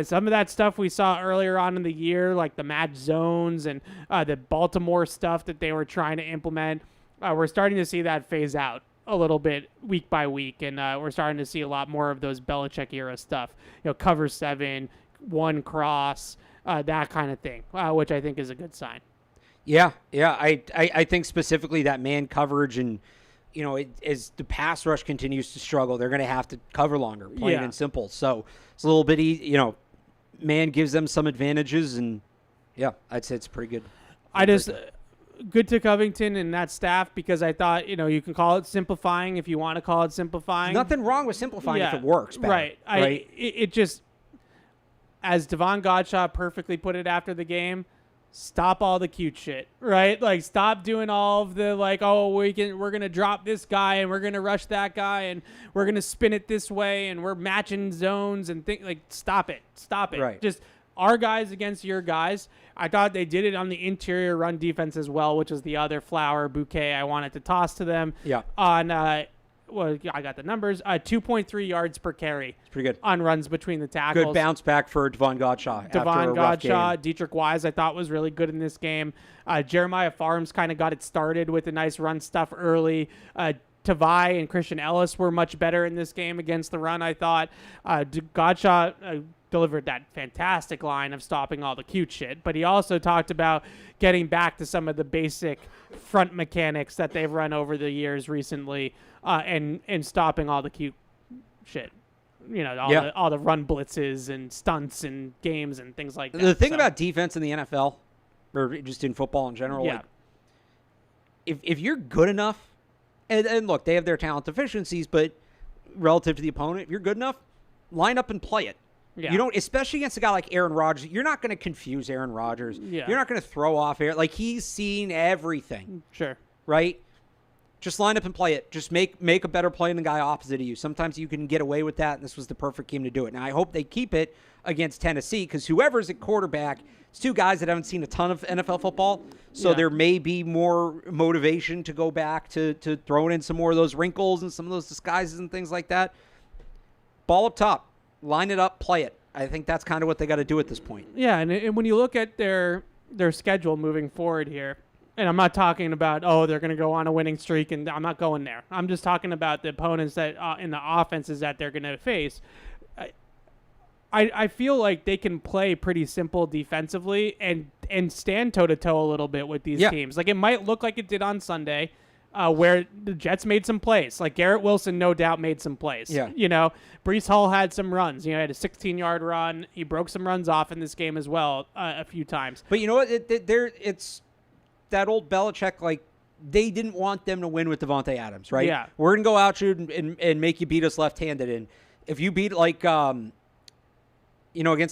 some of that stuff we saw earlier on in the year, like the match zones and the Baltimore stuff that they were trying to implement, we're starting to see that phase out a little bit week by week, and we're starting to see a lot more of those Belichick era stuff, cover 7, 1 cross, that kind of thing, which I think is a good sign. Yeah. I think specifically that man coverage and, as the pass rush continues to struggle, they're going to have to cover longer, plain and simple. So it's a little bit easy, man gives them some advantages, and, I'd say it's pretty good. Good to Covington and that staff, because I thought, you can call it simplifying if you want to call it simplifying. Nothing wrong with simplifying if it works better. Right. It just, as Devon Godshaw perfectly put it after the game, stop all the cute shit, right? Like, stop doing all of the, like, we're going to drop this guy and we're going to rush that guy and we're going to spin it this way and we're matching zones and stop it. Right. Just our guys against your guys. I thought they did it on the interior run defense as well, which is the other flower bouquet I wanted to toss to them. Yeah. On, I got the numbers. 2.3 yards per carry. It's pretty good. On runs between the tackles. Good bounce back for Devon Godshaw. Devon Godshaw, Dietrich Wise, I thought was really good in this game. Jeremiah Farms kind of got it started with the nice run stuff early. Tavai and Christian Ellis were much better in this game against the run, I thought. Godshaw delivered that fantastic line of stopping all the cute shit, but he also talked about getting back to some of the basic front mechanics that they've run over the years recently, and stopping all the cute shit. All the run blitzes and stunts and games and things like that. The thing about defense in the NFL, or just in football in general, like, if you're good enough, and look, they have their talent deficiencies, but relative to the opponent, if you're good enough, line up and play it. Yeah. You don't, especially against a guy like Aaron Rodgers. You're not going to confuse Aaron Rodgers. Yeah. You're not going to throw off Aaron. Like, he's seen everything. Sure. Right? Just line up and play it. Just make a better play than the guy opposite of you. Sometimes you can get away with that, and this was the perfect game to do it. Now, I hope they keep it against Tennessee, because whoever's at quarterback, it's two guys that haven't seen a ton of NFL football, so there may be more motivation to go back to throwing in some more of those wrinkles and some of those disguises and things like that. Ball up top. Line it up, play it. I think that's kind of what they got to do at this point. Yeah, and when you look at their schedule moving forward here, and I'm not talking about, they're going to go on a winning streak, and I'm not going there. I'm just talking about the opponents that in the offenses that they're going to face. I feel like they can play pretty simple defensively and stand toe-to-toe a little bit with these teams. Like, it might look like it did on Sunday, where the Jets made some plays. Like, Garrett Wilson, no doubt, made some plays. Yeah. Breece Hall had some runs. He had a 16-yard run. He broke some runs off in this game as well a few times. But you know what? It's that old Belichick, like, they didn't want them to win with Devontae Adams, right? Yeah. We're going to go out you and make you beat us left-handed. And if you beat, like, against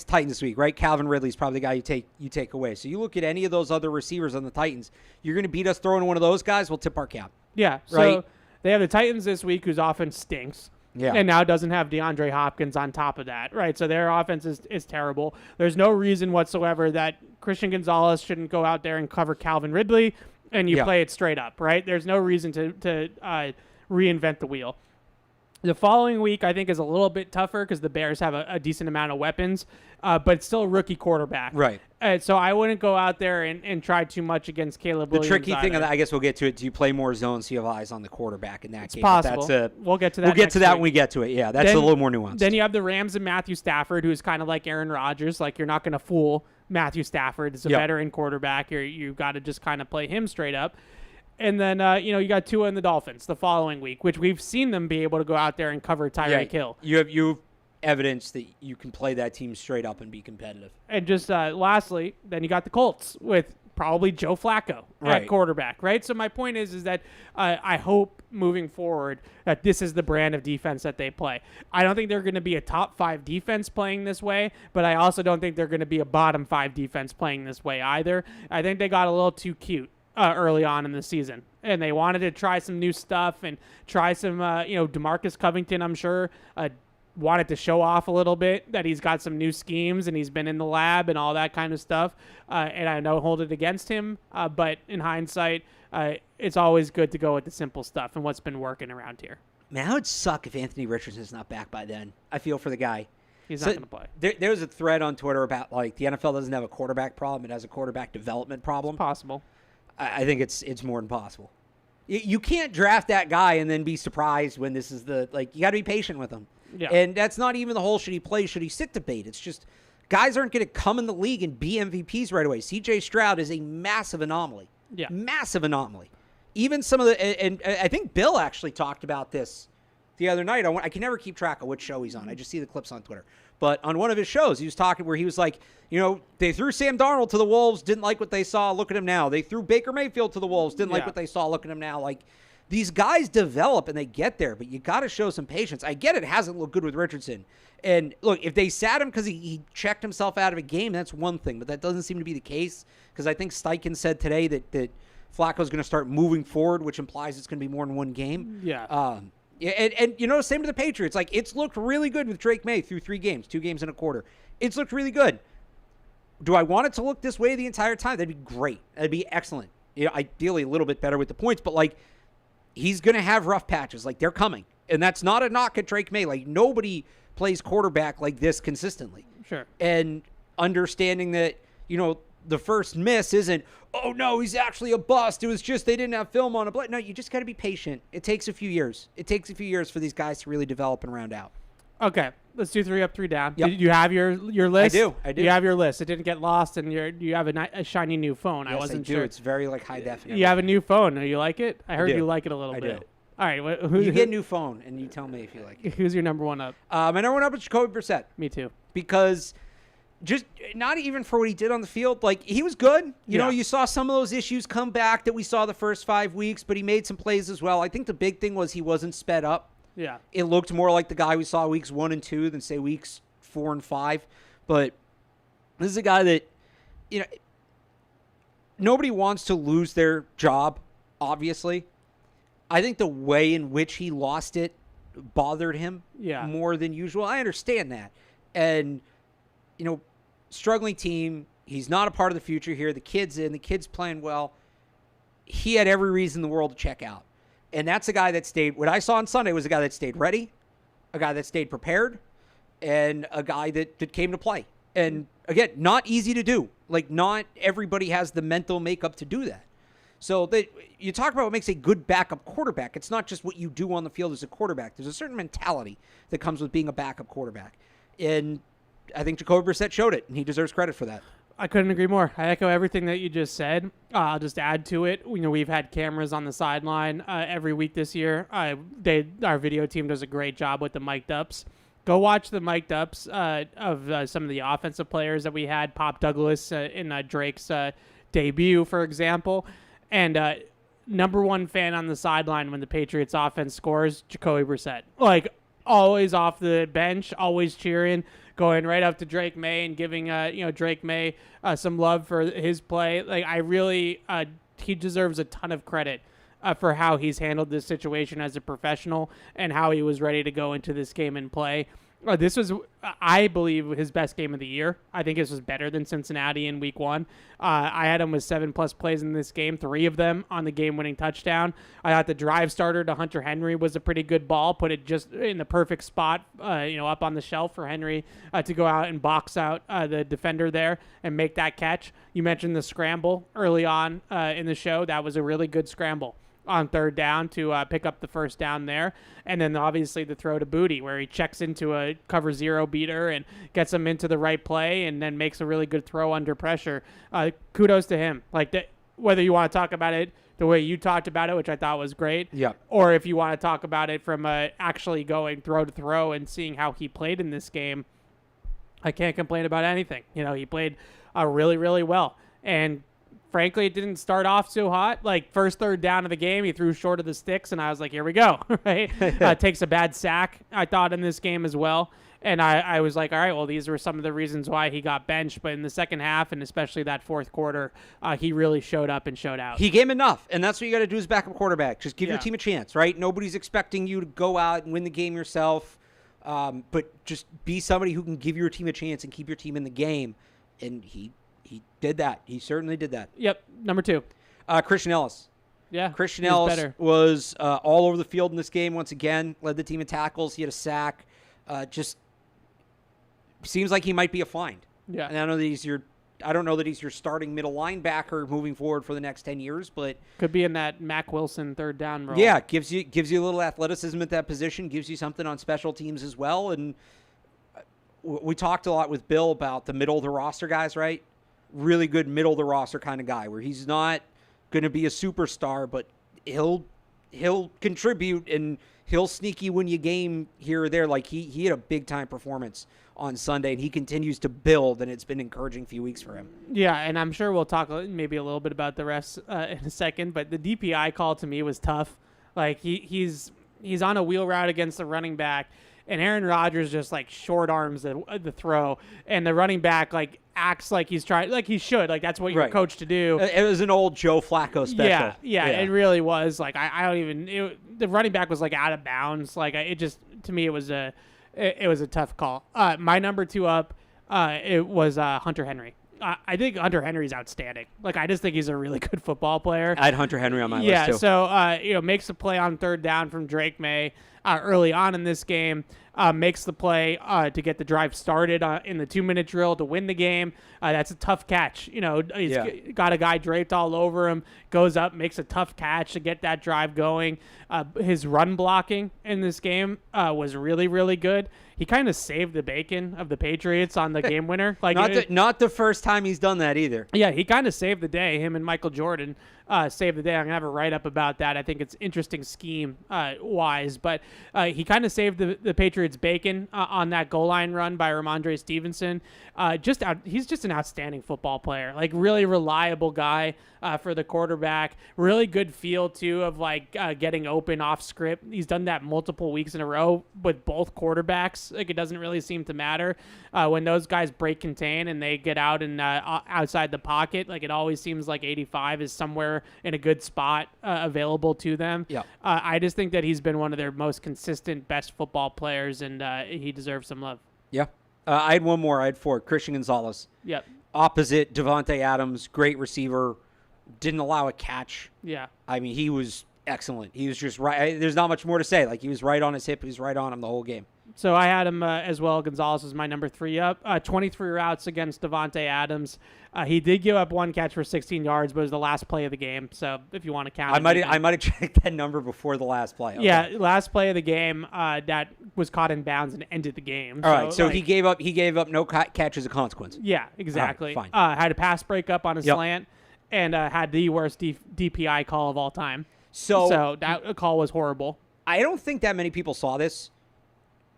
the Titans this week, right? Calvin Ridley's probably the guy you take away. So you look at any of those other receivers on the Titans, you're going to beat us throwing one of those guys, we'll tip our cap. Yeah. Right? So they have the Titans this week, whose offense stinks. Yeah. And now doesn't have DeAndre Hopkins on top of that, right? So their offense is terrible. There's no reason whatsoever that Christian Gonzalez shouldn't go out there and cover Calvin Ridley, and you play it straight up, right? There's no reason to reinvent the wheel. The following week, I think, is a little bit tougher because the Bears have a decent amount of weapons, but it's still a rookie quarterback. Right. So I wouldn't go out there and try too much against Caleb Williams. The tricky thing, either. I guess we'll get to it, do you play more zones so you have eyes on the quarterback in that game? Possible. We'll get to that. We'll get to that week. when we get to it. Yeah, that's a little more nuanced. Then you have the Rams and Matthew Stafford, who's kind of like Aaron Rodgers. Like, you're not going to fool Matthew Stafford. It's a veteran quarterback. You've got to just kind of play him straight up. And then, you got Tua and the Dolphins the following week, which we've seen them be able to go out there and cover Tyreek Hill. You have evidence that you can play that team straight up and be competitive. And just lastly, then you got the Colts with probably Joe Flacco at quarterback, right? So my point is that I hope moving forward that this is the brand of defense that they play. I don't think they're going to be a top 5 defense playing this way, but I also don't think they're going to be a bottom 5 defense playing this way either. I think they got a little too cute early on in the season, and they wanted to try some new stuff and try some, DeMarcus Covington, I'm sure, wanted to show off a little bit that he's got some new schemes and he's been in the lab and all that kind of stuff. And I don't hold it against him, but in hindsight, it's always good to go with the simple stuff and what's been working around here. Man, that would suck if Anthony Richardson's not back by then. I feel for the guy. He's not going to play. There's a thread on Twitter about, like, the NFL doesn't have a quarterback problem. It has a quarterback development problem. It's possible. I think it's more than possible. You can't draft that guy and then be surprised when this is you got to be patient with him. Yeah. And that's not even the whole should he play, should he sit debate. It's just guys aren't going to come in the league and be MVPs right away. C.J. Stroud is a massive anomaly. Yeah. Massive anomaly. Even some of the, and I think Bill actually talked about this the other night. I can never keep track of which show he's on. I just see the clips on Twitter. But on one of his shows, he was talking where he was like, they threw Sam Darnold to the Wolves, didn't like what they saw, look at him now. They threw Baker Mayfield to the Wolves, didn't like what they saw, look at him now. Like, these guys develop and they get there, but you got to show some patience. I get it hasn't looked good with Richardson. And look, if they sat him because he checked himself out of a game, that's one thing, but that doesn't seem to be the case, because I think Steichen said today that Flacco's going to start moving forward, which implies it's going to be more than one game. Yeah. And same to the Patriots. Like, it's looked really good with Drake Maye through 3 games, 2 games and a quarter. It's looked really good. Do I want it to look this way the entire time? That'd be great. That'd be excellent. Ideally a little bit better with the points, but like, he's going to have rough patches. Like, they're coming. And that's not a knock at Drake Maye. Like, nobody plays quarterback like this consistently. Sure. And understanding that, the first miss isn't, oh, no, he's actually a bust. It was just they didn't have film on it. No, you just got to be patient. It takes a few years. It takes a few years for these guys to really develop and round out. Okay, let's do 3 up, 3 down. Yep. Did you have your list? I do. You have your list. It didn't get lost, and you have a shiny new phone. Yes, I wasn't I do. sure. It's very high definition. You have a new phone. Do you like it? I heard do. you like it a little I bit. do. All right. You get a new phone, and you tell me if you like it. Who's your number 1 up? My number 1 up is Jacoby Brissett. Me too. Because just not even for what he did on the field. Like, he was good. You saw some of those issues come back that we saw the first 5 weeks, but he made some plays as well. I think the big thing was he wasn't sped up. Yeah. It looked more like the guy we saw weeks 1 and 2 than, say, weeks 4 and 5. But this is a guy that, nobody wants to lose their job, obviously. I think the way in which he lost it bothered him more than usual. I understand that. And, struggling team, he's not a part of the future here. The kid's playing well. He had every reason in the world to check out. And that's a guy that stayed, what I saw on Sunday was a guy that stayed ready, a guy that stayed prepared, and a guy that came to play. And again, not easy to do. Like, not everybody has the mental makeup to do that. So you talk about what makes a good backup quarterback. It's not just what you do on the field as a quarterback. There's a certain mentality that comes with being a backup quarterback. And I think Jacoby Brissett showed it, and he deserves credit for that. I couldn't agree more. I echo everything that you just said. I'll just add to it. We've had cameras on the sideline every week this year. Our video team does a great job with the mic'd ups. Go watch the mic'd ups of some of the offensive players that we had. Pop Douglas in Drake's debut, for example. And number 1 fan on the sideline when the Patriots offense scores, Jacoby Brissett. Like, always off the bench, always cheering, going right up to Drake Maye and giving Drake Maye some love for his play. Like, I really he deserves a ton of credit for how he's handled this situation as a professional and how he was ready to go into this game and play. This was, I believe, his best game of the year. I think this was better than Cincinnati in week 1. I had him with 7+ plays in this game, 3 of them on the game-winning touchdown. I thought the drive starter to Hunter Henry was a pretty good ball, put it just in the perfect spot, up on the shelf for Henry to go out and box out the defender there and make that catch. You mentioned the scramble early on in the show. That was a really good scramble on 3rd down to pick up the first down there. And then obviously the throw to Booty where he checks into a cover 0 beater and gets him into the right play and then makes a really good throw under pressure. Kudos to him. Like, whether you want to talk about it the way you talked about it, which I thought was great, or if you want to talk about it from actually going throw to throw and seeing how he played in this game, I can't complain about anything. He played really, really well. And frankly, it didn't start off so hot. Like, first 3rd down of the game, he threw short of the sticks, and I was like, here we go, right? Takes a bad sack, I thought, in this game as well. And I was like, all right, well, these were some of the reasons why he got benched. But in the second half, and especially that 4th quarter, he really showed up and showed out. He gave enough, and that's what you got to do as backup quarterback. Just give your team a chance, right? Nobody's expecting you to go out and win the game yourself, but just be somebody who can give your team a chance and keep your team in the game. And he did that. He certainly did that. Yep. Number 2. Christian Ellis. Yeah. Christian Ellis was all over the field in this game once again. Led the team in tackles. He had a sack. Just seems like he might be a find. Yeah. And I don't know that he's your starting middle linebacker moving forward for the next 10 years, but could be in that Mac Wilson 3rd down role. Yeah, gives you a little athleticism at that position, gives you something on special teams as well, and we talked a lot with Bill about the middle of the roster guys, right? Really good middle of the roster kind of guy where he's not going to be a superstar, but he'll contribute and he'll sneaky win you game here or there. Like he had a big time performance on Sunday, and he continues to build, and it's been an encouraging few weeks for him. Yeah, and I'm sure we'll talk maybe a little bit about the refs in a second, but the DPI call to me was tough. Like he's on a wheel route against the running back, and Aaron Rodgers just like short arms the throw, and the running back like acts like he's trying, like he should, like that's what you're coached to do. It was an old Joe Flacco special. Yeah, it really was. Like I don't even. The running back was like out of bounds. Like it just, to me, it was a tough call. My number 2 up, it was Hunter Henry. I think Hunter Henry's outstanding. Like I just think he's a really good football player. I had Hunter Henry on my list too. Yeah, so makes a play on 3rd down from Drake Maye early on in this game. Makes the play to get the drive started in the 2-minute drill to win the game. That's a tough catch. He's got a guy draped all over him, goes up, makes a tough catch to get that drive going. His run blocking in this game was really, really good. He kind of saved the bacon of the Patriots on the game winner. Like not the first time he's done that either. Yeah, he kind of saved the day. Him and Michael Jordan saved the day. I'm going to have a write-up about that. I think it's interesting scheme-wise. But he kind of saved the Patriots' bacon on that goal line run by Ramondre Stevenson. He's just an outstanding football player. Like, really reliable guy for the quarterback. Really good feel, too, of, like, getting open off script. He's done that multiple weeks in a row with both quarterbacks. Like, it doesn't really seem to matter. When those guys break contain and they get out and outside the pocket, like, it always seems like 85 is somewhere in a good spot available to them. Yeah. I just think that he's been one of their most consistent, best football players, and he deserves some love. Yeah. I had one more. I had 4. Christian Gonzalez. Yep. Opposite Devontae Adams, great receiver. Didn't allow a catch. Yeah. I mean, he was excellent. He was just right. There's not much more to say. Like, he was right on his hip. He was right on him the whole game. So I had him as well. Gonzalez was my number 3 up. 23 routes against Devontae Adams. He did give up 1 catch for 16 yards, but it was the last play of the game. So if you want to count, I might have checked that number before the last play. Okay. Yeah, last play of the game that was caught in bounds and ended the game. All right, so he gave up no catch as a consequence. Yeah, exactly. Right, fine. Had a pass breakup on a slant, and had the worst DPI call of all time. So that call was horrible. I don't think that many people saw this.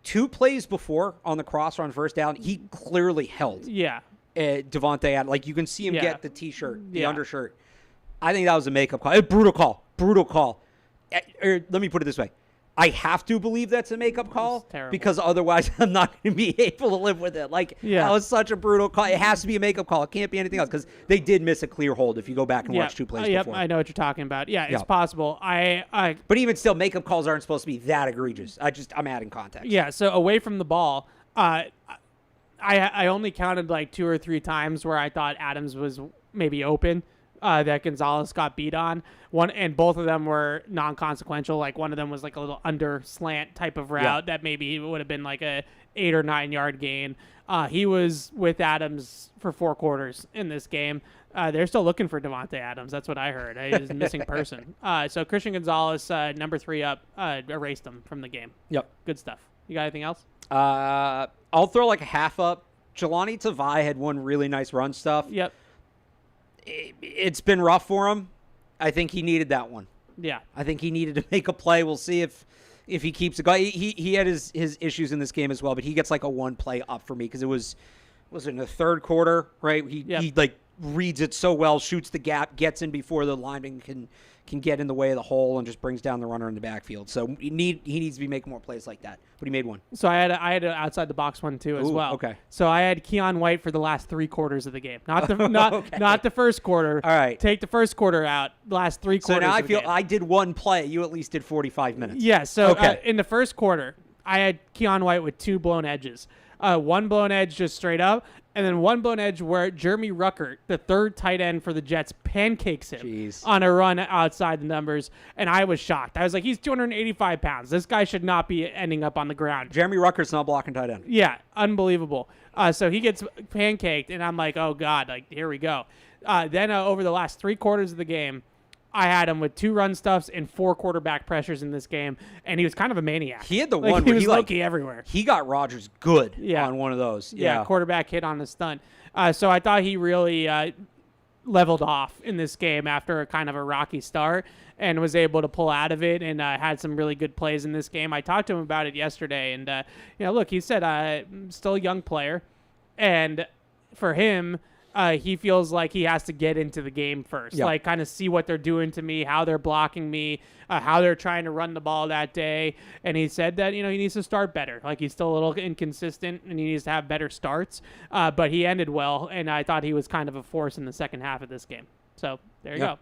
2 plays before on the crosser on 1st down, he clearly held. Yeah. Devontae Adams. Like, you can see him get the T-shirt, the undershirt. I think that was a makeup call. A brutal call. Let me put it this way. I have to believe that's a makeup call because otherwise I'm not going to be able to live with it. Like, that was such a brutal call. It has to be a makeup call. It can't be anything else because they did miss a clear hold if you go back and watch 2 plays before. I know what you're talking about. Yeah, it's possible. But even still, makeup calls aren't supposed to be that egregious. I'm adding context. Yeah, so away from the ball, I only counted like 2 or 3 times where I thought Adams was maybe open. That Gonzalez got beat on. And both of them were non-consequential. Like, one of them was like a little under slant type of route that maybe would have been like a 8 or 9 yard gain. He was with Adams for 4 quarters in this game. They're still looking for Devontae Adams. That's what I heard. He's a missing person. So Christian Gonzalez, number 3 up, erased him from the game. Yep. Good stuff. You got anything else? I'll throw like a half up. Jelani Tavai had one really nice run stuff. Yep. It's been rough for him. I think he needed that one. Yeah. I think he needed to make a play. We'll see if he keeps it going. He had his issues in this game as well, but he gets like a 1 play up for me because it was in the 3rd quarter, right? He like reads it so well, shoots the gap, gets in before the lineman can get in the way of the hole and just brings down the runner in the backfield. So he needs to be making more plays like that. But he made one. So I had an outside the box one too as well. Okay. So I had Keon White for the last 3 quarters of the game, not the not the first quarter. All right. Take the first quarter out. The last 3 quarters. So now I of feel the game. I did 1 play. You at least did 45 minutes. Yeah. So okay. In the first quarter, I had Keon White with 2 blown edges. 1 blown edge just straight up, and then 1 blown edge where Jeremy Ruckert, the 3rd tight end for the Jets, pancakes him on a run outside the numbers, and I was shocked. I was like, he's 285 pounds. This guy should not be ending up on the ground. Jeremy Ruckert's not blocking tight end. Yeah, unbelievable. So he gets pancaked, and I'm like, oh, God, like here we go. Then over the last 3 quarters of the game, I had him with 2 run stuffs and 4 quarterback pressures in this game, and he was kind of a maniac. He had the like, one he where was low-key everywhere. He got Rodgers good Yeah. on one of those. Yeah, quarterback hit on a stunt. So I thought he really leveled off in this game after a kind of a rocky start and was able to pull out of it and had some really good plays in this game. I talked to him about it yesterday, and look, he said still a young player, and for him, he feels like he has to get into the game first, like kind of see what they're doing to me, how they're blocking me, how they're trying to run the ball that day. And he said that, he needs to start better. Like, he's still a little inconsistent and he needs to have better starts. But he ended well, and I thought he was kind of a force in the second half of this game. So there you go.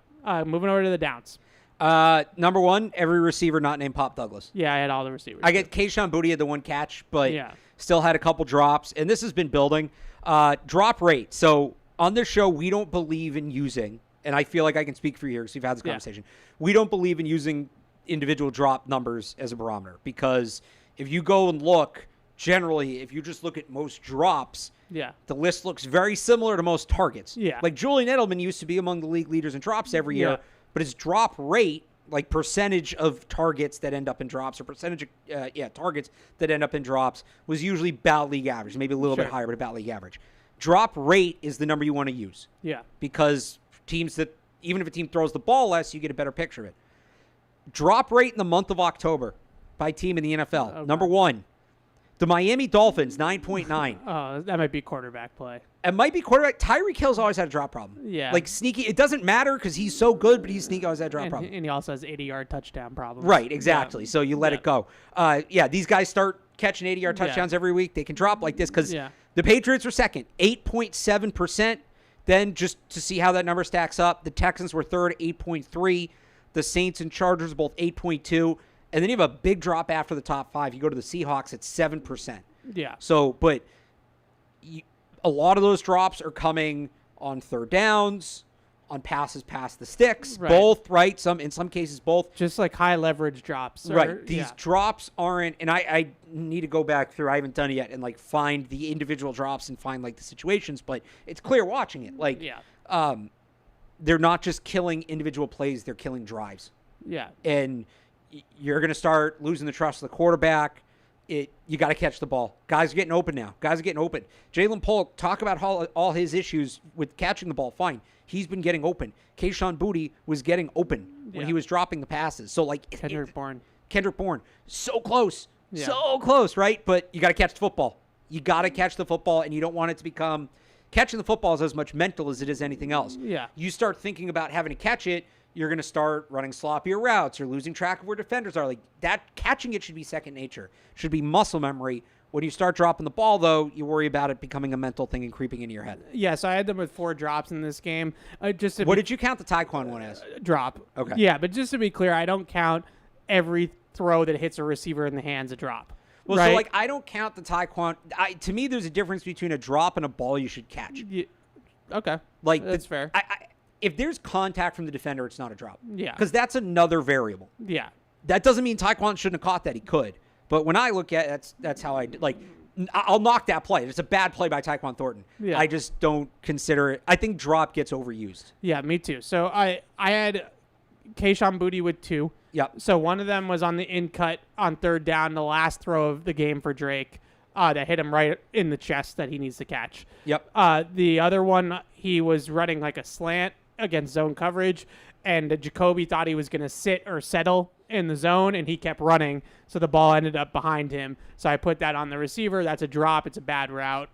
Moving over to the downs. Number 1, every receiver not named Pop Douglas. Yeah, I had all the receivers. I get Keyshawn Boutte had the 1 catch, but Yeah. still had a couple drops. And this has been building. Drop rate. So on this show, we don't believe in using, and I feel like I can speak for you here because we've had this conversation. We don't believe in using individual drop numbers as a barometer, because if you go and look, generally, if you just look at most drops, the list looks very similar to most targets. Yeah. Like Julian Edelman used to be among the league leaders in drops every year, but his drop rate, like percentage of targets that end up in drops or percentage of targets that end up in drops, was usually about league average, maybe a little bit higher, but about league average. Drop rate is the number you want to use. Yeah. Because teams that, even if a team throws the ball less, you get a better picture of it. Drop rate in the month of October by team in the NFL. Okay. Number 1, the Miami Dolphins, 9.9. Oh, that might be quarterback play. It might be quarterback. Tyreek Hill's always had a drop problem. Yeah. Like sneaky. It doesn't matter because he's so good, but he's sneaky always had a drop problem. And he also has 80-yard touchdown problems. Right, exactly. So you let it go. These guys start catching 80-yard touchdowns every week. They can drop like this because the Patriots were second, 8.7%. Then just to see how that number stacks up, the Texans were third, 8.3%. The Saints and Chargers are both 8.2%. And then you have a big drop after the top 5. You go to the Seahawks at 7%. Yeah. So, but a lot of those drops are coming on third downs, on passes past the sticks, both, right? In some cases, both. Just like high leverage drops. Right. These drops aren't, and I need to go back through, I haven't done it yet, and like find the individual drops and find like the situations, but it's clear watching it. Like, they're not just killing individual plays, they're killing drives. Yeah. And you're going to start losing the trust of the quarterback. You got to catch the ball. Guys are getting open now. Jalen Polk, talk about all his issues with catching the ball. Fine. He's been getting open. Keyshawn Boutte was getting open when he was dropping the passes. So, like, Kendrick Bourne. So close. Yeah. So close, right? But you got to catch the football. You got to catch the football, and you don't want it to become – catching the football is as much mental as it is anything else. Yeah. You start thinking about having to catch it, you're going to start running sloppier routes or losing track of where defenders are. Like that, catching it should be second nature, should be muscle memory. When you start dropping the ball, though, you worry about it becoming a mental thing and creeping into your head. Yeah, so I had them with 4 drops in this game. What did you count the Taekwon one as? Drop. Okay. Yeah, but just to be clear, I don't count every throw that hits a receiver in the hands a drop. Well, right? so like I don't count the Taekwon. To me, there's a difference between a drop and a ball you should catch. Okay. Like that's fair. If there's contact from the defender, it's not a drop. Yeah. Because that's another variable. Yeah. That doesn't mean Taekwon shouldn't have caught that. He could. But when I look at it, that's how I like. I'll knock that play. It's a bad play by Taekwon Thornton. Yeah. I just don't consider it. I think drop gets overused. Yeah, me too. So I had Keyshawn Boutte with 2. Yep. So one of them was on the in cut on third down, the last throw of the game for Drake. That hit him right in the chest that he needs to catch. Yep. The other one, he was running like a slant against zone coverage, and Jacoby thought he was going to sit or settle in the zone, and he kept running, so the ball ended up behind him. So I put that on the receiver. That's a drop. It's a bad route,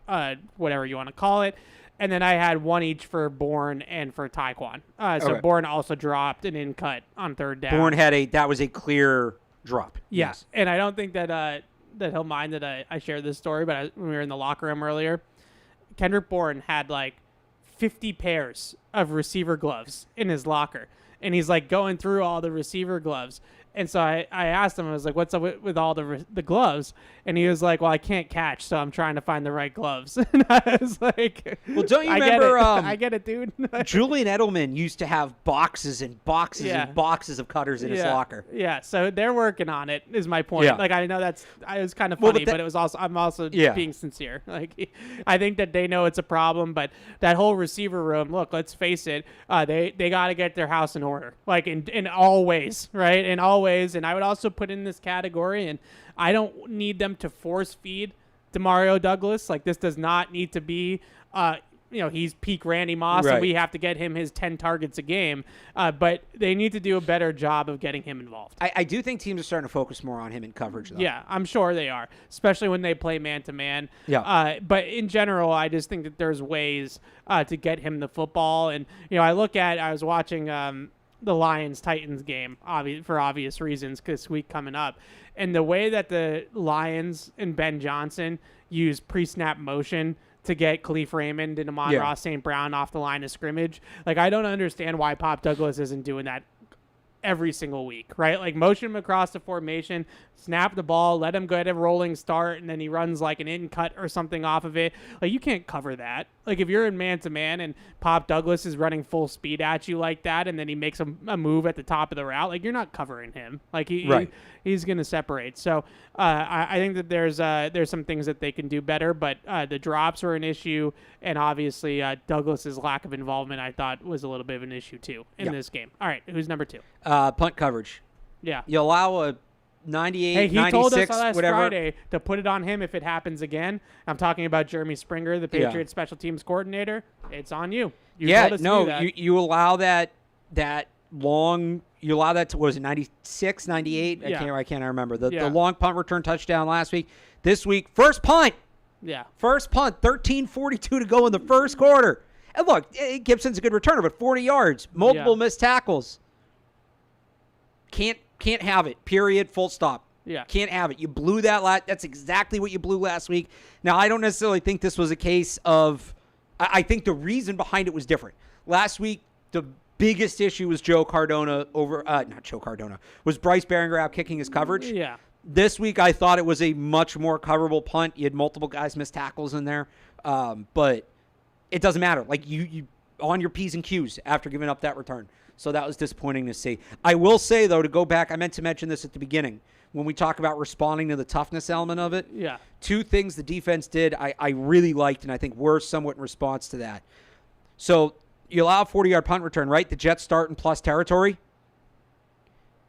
whatever you want to call it. And then I had one each for Bourne and for Taekwon. So Okay. Bourne also dropped an in cut on third down. Bourne that was a clear drop. Yes. And I don't think that he'll mind that I shared this story, but when we were in the locker room earlier, Kendrick Bourne had like 50 pairs of receiver gloves in his locker. And he's like going through all the receiver gloves. And so I asked him, I was like, what's up with all the gloves? And he was like, well, I can't catch, so I'm trying to find the right gloves. And I was like, Well, don't you I remember? Get it. I get it, dude. Julian Edelman used to have boxes and boxes Yeah. and boxes of cutters in his locker. Yeah, so they're working on it, is my point. Yeah. Like, I know it was kind of Well, funny, but but it was also, I'm also Yeah. being sincere. Like, I think that they know it's a problem, but that whole receiver room, look, let's face it, they got to get their house in order, like in all ways, right? In all ways. And I would also put in this category, and I don't need them to force feed Demario Douglas. Like, this does not need to be, he's peak Randy Moss, Right. and we have to get him his 10 targets a game. But they need to do a better job of getting him involved. I do think teams are starting to focus more on him in coverage, though. Yeah, I'm sure they are, especially when they play man-to-man. Yeah. But in general, I just think that there's ways to get him the football. And, I was watching the Lions-Titans game, for obvious reasons, this week coming up. And the way that the Lions and Ben Johnson use pre-snap motion to get Khalif Raymond and Amon Ross St. Brown off the line of scrimmage, like, I don't understand why Pop Douglas isn't doing that every single week, right? Like, motion him across the formation, snap the ball, let him get a rolling start, and then he runs like an in cut or something off of it. Like, you can't cover that. Like, if you're in man-to-man and Pop Douglas is running full speed at you like that, and then he makes a move at the top of the route, like, you're not covering him. Like, he's going to separate. So I think that there's some things that they can do better, but the drops are an issue, and obviously Douglas's lack of involvement, I thought, was a little bit of an issue too in this game. All right, who's number 2? Punt coverage. Yeah. You allow a 98, Hey, he 96, told us last whatever. Friday to put it on him if it happens again. I'm talking about Jeremy Springer, the Patriots special teams coordinator. It's on you. You told us to do that. you allow that long. You allow that to, what was it, 96, 98? Yeah. I can't remember. The long punt return touchdown last week. This week, first punt. Yeah. First punt, 13:42 to go in the first quarter. And look, Gibson's a good returner, but 40 yards, multiple missed tackles. Can't have it. Period. Full stop. Yeah. Can't have it. You blew that. That's exactly what you blew last week. Now, I don't necessarily think this was a case of. I think the reason behind it was different. Last week, the biggest issue was was Bryce Behringer out kicking his coverage. Yeah. This week, I thought it was a much more coverable punt. You had multiple guys miss tackles in there, but it doesn't matter. Like you on your P's and Q's after giving up that return. So that was disappointing to see. I will say, though, to go back, I meant to mention this at the beginning when we talk about responding to the toughness element of it. Yeah. 2 things the defense did I really liked, and I think were somewhat in response to that. So you allow a 40-yard punt return, right? The Jets start in plus territory.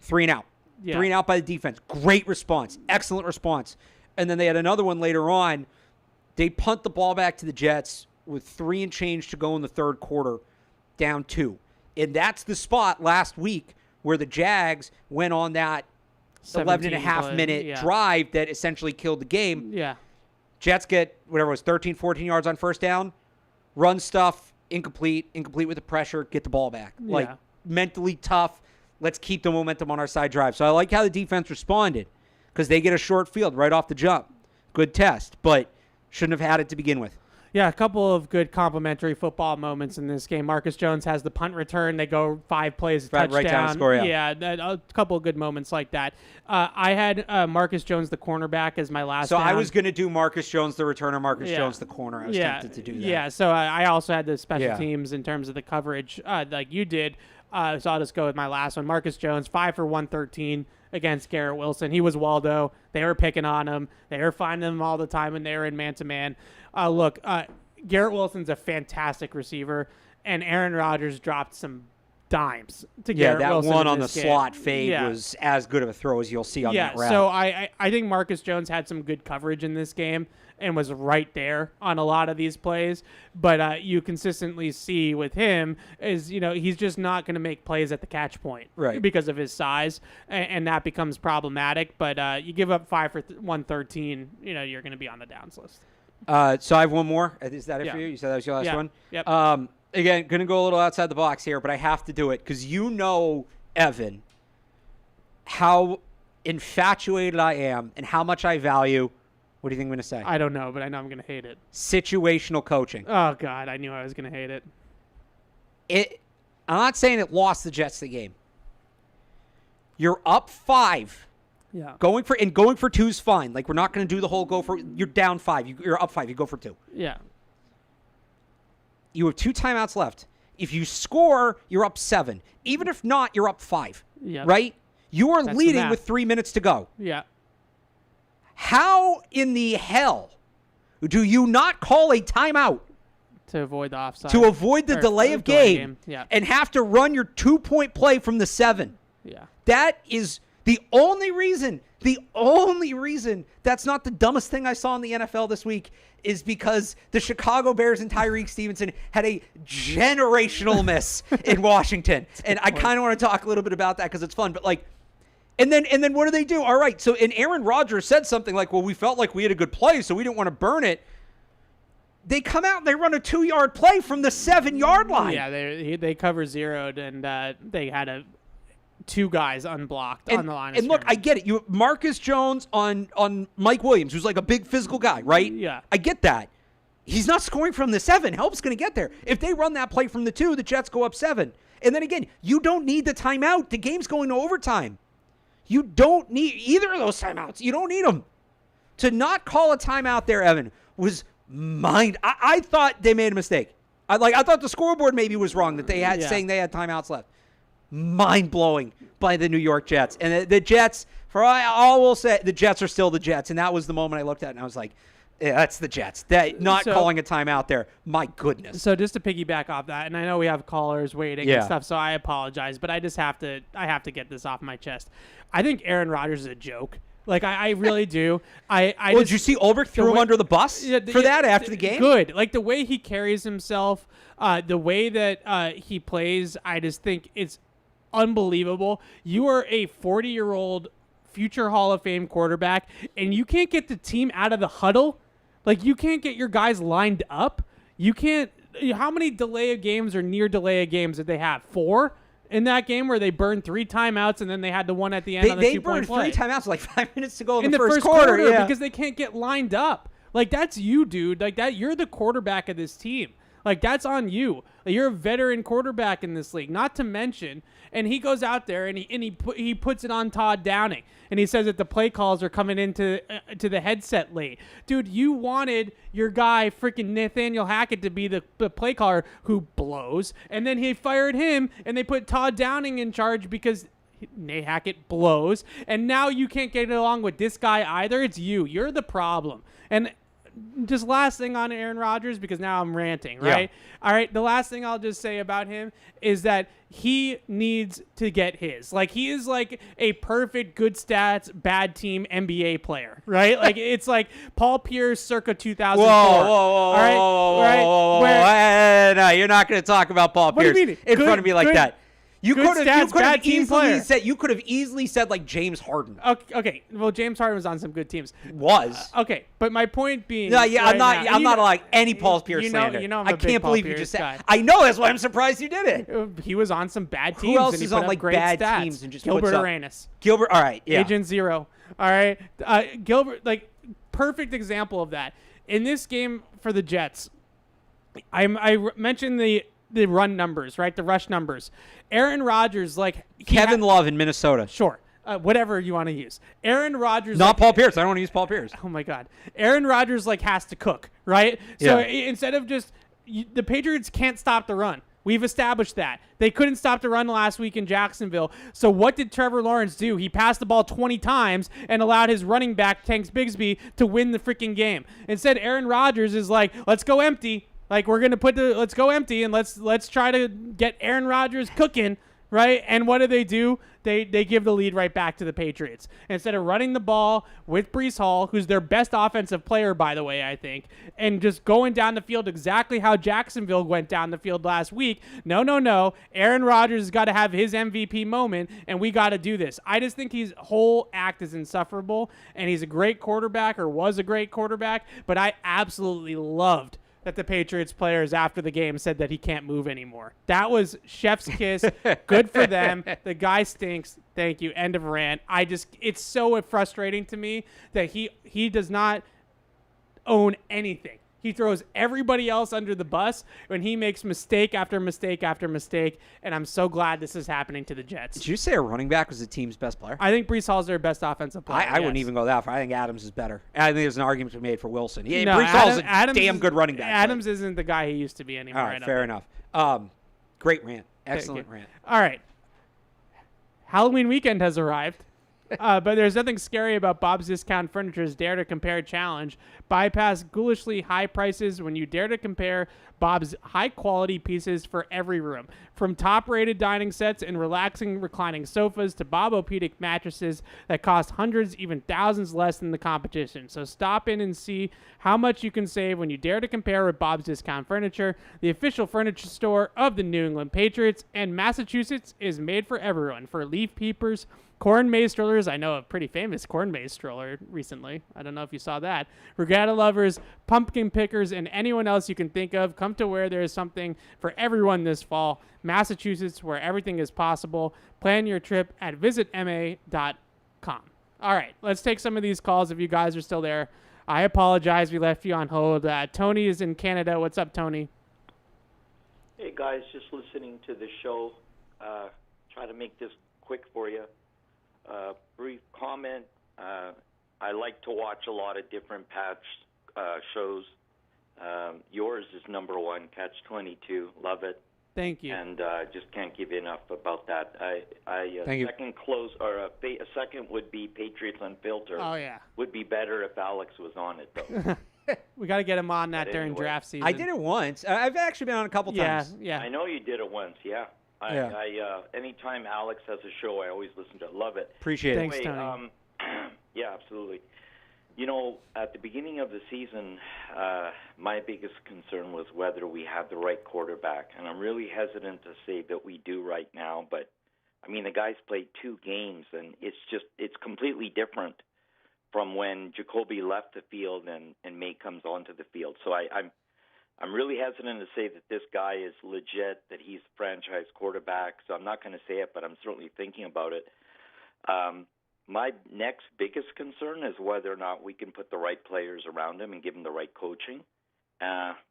3 and out. Yeah. 3 and out by the defense. Great response. Excellent response. And then they had another one later on. They punt the ball back to the Jets with 3 and change to go in the third quarter, down 2. And that's the spot last week where the Jags went on that 11.5-minute drive that essentially killed the game. Yeah. Jets get, whatever it was, 13, 14 yards on first down, run stuff, incomplete with the pressure, get the ball back. Yeah. Like, mentally tough. Let's keep the momentum on our side drive. So I like how the defense responded because they get a short field right off the jump. Good test, but shouldn't have had it to begin with. Yeah, a couple of good complimentary football moments in this game. Marcus Jones has the punt return. They go 5 plays, touchdown. Right down to score, a couple of good moments like that. I had Marcus Jones, the cornerback, as my last So down. I was going to do Marcus Jones, the returner, Marcus Jones, the corner. I was tempted to do that. Yeah, so I also had the special teams in terms of the coverage like you did. So I'll just go with my last one. Marcus Jones, 5 for 113 against Garrett Wilson. He was Waldo. They were picking on him. They were finding him all the time when they were in man-to-man. Look, Garrett Wilson's a fantastic receiver, and Aaron Rodgers dropped some dimes to Garrett Wilson. Yeah, that one in on the this game. slot fade was as good of a throw as you'll see on that route. So I think Marcus Jones had some good coverage in this game and was right there on a lot of these plays. But you consistently see with him is, he's just not going to make plays at the catch point because of his size, and that becomes problematic. But you give up 5 for 113, you're going to be on the downs list. So I have one more. Is that it for you? You said that was your last one? Yep. Again, going to go a little outside the box here, but I have to do it because Evan, how infatuated I am and how much I value. What do you think I'm going to say? I don't know, but I know I'm going to hate it. Situational coaching. Oh, God. I knew I was going to hate it. I'm not saying it lost the Jets the game. You're up 5. Yeah. Going for 2 is fine. Like, we're not going to do the whole go for. You're down 5. You're up 5. You go for 2. Yeah. You have 2 timeouts left. If you score, you're up 7. Even if not, you're up 5. Yeah. Right? You are That's the leading math. with 3 minutes to go. Yeah. How in the hell do you not call a timeout To avoid the offside. to avoid the delay of game, Yeah. and have to run your 2-point play from the 7? Yeah. That is the only reason that's not the dumbest thing I saw in the NFL this week is because the Chicago Bears and Tyreek Stevenson had a generational miss in Washington. And I kind of want to talk a little bit about that because it's fun. But like, and then what do? All right. So, and Aaron Rodgers said something like, well, we felt like we had a good play, so we didn't want to burn it. They come out and they run a 2-yard play from the 7-yard line. Yeah, they cover zeroed, and they had 2 guys unblocked on the line. And look, I get it. You have Marcus Jones on Mike Williams, who's like a big physical guy, right? Yeah. I get that. He's not scoring from the 7. Help's going to get there. If they run that play from the 2, the Jets go up 7. And then again, you don't need the timeout. The game's going to overtime. You don't need either of those timeouts. You don't need them. To not call a timeout there, Evan, was I thought they made a mistake. I thought the scoreboard maybe was wrong that they had saying they had timeouts left. Mind-blowing by the New York Jets. And the Jets, for all we'll say, the Jets are still the Jets. And that was the moment I looked at and I was like, yeah, that's the Jets. Not calling a timeout there. My goodness. So just to piggyback off that, and I know we have callers waiting and stuff, so I apologize, but I just have to get this off my chest. I think Aaron Rodgers is a joke. Like, I really do. Did you see Ulbrich threw him under the bus for that after the game? Good. Like, the way he carries himself, the way that he plays, I just think it's unbelievable. You are a 40-year-old future Hall of Fame quarterback, and you can't get the team out of the huddle. Like, you can't get your guys lined up. You can't. How many delay of games or near delay of games did they have? 4 in that game where they burned 3 timeouts and then they had the one at the end on the 2-point play. They burned 3 timeouts, like 5 minutes to go in the first quarter. Yeah. Because they can't get lined up. Like, that's you, dude. Like, that you're the quarterback of this team. Like, that's on you. Like, you're a veteran quarterback in this league. Not to mention, and he goes out there and he puts it on Todd Downing, and he says that the play calls are coming into to the headset late. Dude, you wanted your guy freaking Nathaniel Hackett to be the play caller who blows, and then he fired him, and they put Todd Downing in charge because Nate Hackett blows, and now you can't get along with this guy either. It's you. You're the problem. And just last thing on Aaron Rodgers, because now I'm ranting, right? Yeah. All right, the last thing I'll just say about him is that he needs to get his. Like, he is like a perfect good stats, bad team NBA player, right? Like, it's like Paul Pierce circa 2004. Whoa. No, you're not going to talk about Paul Pierce in front of me like that. You could have easily said like James Harden. Okay. Well, James Harden was on some good teams. Okay, but my point being, I'm not like any Paul Pierce slander. I can't believe you just said. I know, that's why I'm surprised you did it. He was on some bad teams. Who else and he is put on up like great bad stats. teams and just Gilbert puts up? Arenas. Gilbert, all right, yeah. Agent Zero. All right, Gilbert, like, perfect example of that in this game for the Jets. I mentioned the run numbers, right? The rush numbers. Aaron Rodgers, like Kevin Love in Minnesota. Sure. Whatever you want to use. Aaron Rodgers. Not Paul Pierce. I don't want to use Paul Pierce. Oh, my God. Aaron Rodgers, like, has to cook, right? So instead of just the Patriots can't stop the run. We've established that. They couldn't stop the run last week in Jacksonville. So what did Trevor Lawrence do? He passed the ball 20 times and allowed his running back, Tanks Bigsby, to win the freaking game. Instead, Aaron Rodgers is like, let's go empty. Like, we're going to let's go empty and let's try to get Aaron Rodgers cooking, right? And what do? They give the lead right back to the Patriots. Instead of running the ball with Breece Hall, who's their best offensive player, by the way, I think, and just going down the field exactly how Jacksonville went down the field last week. No. Aaron Rodgers has got to have his MVP moment, and we got to do this. I just think his whole act is insufferable, and he's a great quarterback, or was a great quarterback, but I absolutely loved that the Patriots players after the game said that he can't move anymore. That was chef's kiss. Good for them. The guy stinks. Thank you. End of rant. It's so frustrating to me that he does not own anything. He throws everybody else under the bus when he makes mistake after mistake after mistake, and I'm so glad this is happening to the Jets. Did you say a running back was the team's best player? I think Breece Hall's their best offensive player. I wouldn't even go that far. I think Adams is better. I think there's an argument to be made for Wilson. Yeah, No, Breece Hall's a Adams damn good running back. Adams isn't the guy he used to be anymore. All right, fair enough. Great rant. Excellent rant. All right. Halloween weekend has arrived. But there's nothing scary about Bob's Discount Furniture's Dare to Compare challenge. Bypass ghoulishly high prices when you dare to compare Bob's high-quality pieces for every room. From top-rated dining sets and relaxing reclining sofas to Bob-O-Pedic mattresses that cost hundreds, even thousands less than the competition. So stop in and see how much you can save when you dare to compare with Bob's Discount Furniture, the official furniture store of the New England Patriots, and Massachusetts is made for everyone. For leaf peepers, corn maze strollers, I know a pretty famous corn maze stroller recently. I don't know if you saw that. Regatta lovers, pumpkin pickers, and anyone else you can think of, come to where there is something for everyone this fall. Massachusetts, where everything is possible. Plan your trip at visitma.com. All right, let's take some of these calls if you guys are still there. I apologize we left you on hold. Tony is in Canada. What's up, Tony? Hey, guys, just listening to the show. Try to make this quick for you. Brief comment. I like to watch a lot of different Patch shows. Yours is number one, Catch-22. Love it. Thank you. And just can't give you enough about that. Thank you. A second would be Patriots Unfiltered. Oh, yeah. Would be better if Alex was on it, though. We got to get him on that But during anyway. draft season. I did it once. I've actually been on a couple times. Yeah. I know you did it once, yeah. Anytime Alex has a show, I always listen to it. Love it. Appreciate Thanks, it. Tony. Yeah, absolutely. You know, at the beginning of the season, my biggest concern was whether we had the right quarterback. And I'm really hesitant to say that we do right now. But, I mean, the guy's played 2 games, and it's completely different from when Jacoby left the field and Maye comes onto the field. So I'm really hesitant to say that this guy is legit, that he's a franchise quarterback. So I'm not going to say it, but I'm certainly thinking about it. My next biggest concern is whether or not we can put the right players around him and give him the right coaching.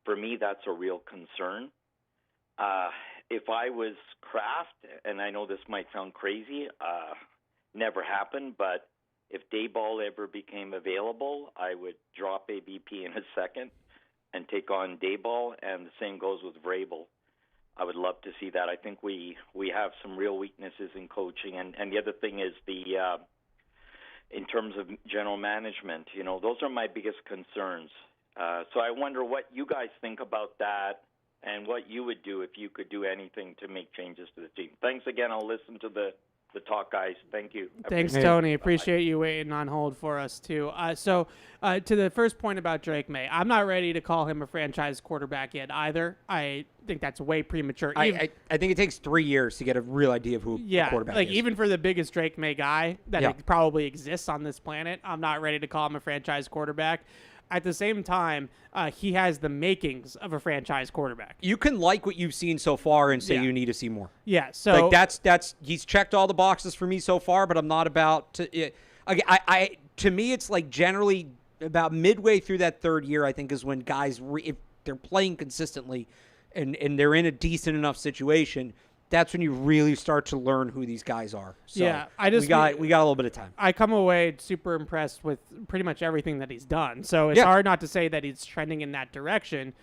For me, that's a real concern. If I was Kraft, and I know this might sound crazy, never happened, but if Dayball ever became available, I would drop ABP in a second and take on Dayball, and the same goes with Vrabel. I would love to see that. I think we have some real weaknesses in coaching, and the other thing is in terms of general management, you know, those are my biggest concerns. So I wonder what you guys think about that and what you would do if you could do anything to make changes to the team. Thanks again. I'll listen to the talk, guys. Thank you. Thanks, Tony. Appreciate you waiting on hold for us, too. So to the first point about Drake Maye, I'm not ready to call him a franchise quarterback yet either. I think that's way premature. I think it takes 3 years to get a real idea of who a quarterback is. Even for the biggest Drake Maye guy that probably exists on this planet, I'm not ready to call him a franchise quarterback. At the same time, he has the makings of a franchise quarterback. You can like what you've seen so far and say you need to see more. Yeah, so like that's he's checked all the boxes for me so far, but I'm not about to. To me, it's like generally about midway through that third year, I think, is when guys, if they're playing consistently and they're in a decent enough situation, that's when you really start to learn who these guys are. So we got a little bit of time. I come away super impressed with pretty much everything that he's done. So it's hard not to say that he's trending in that direction.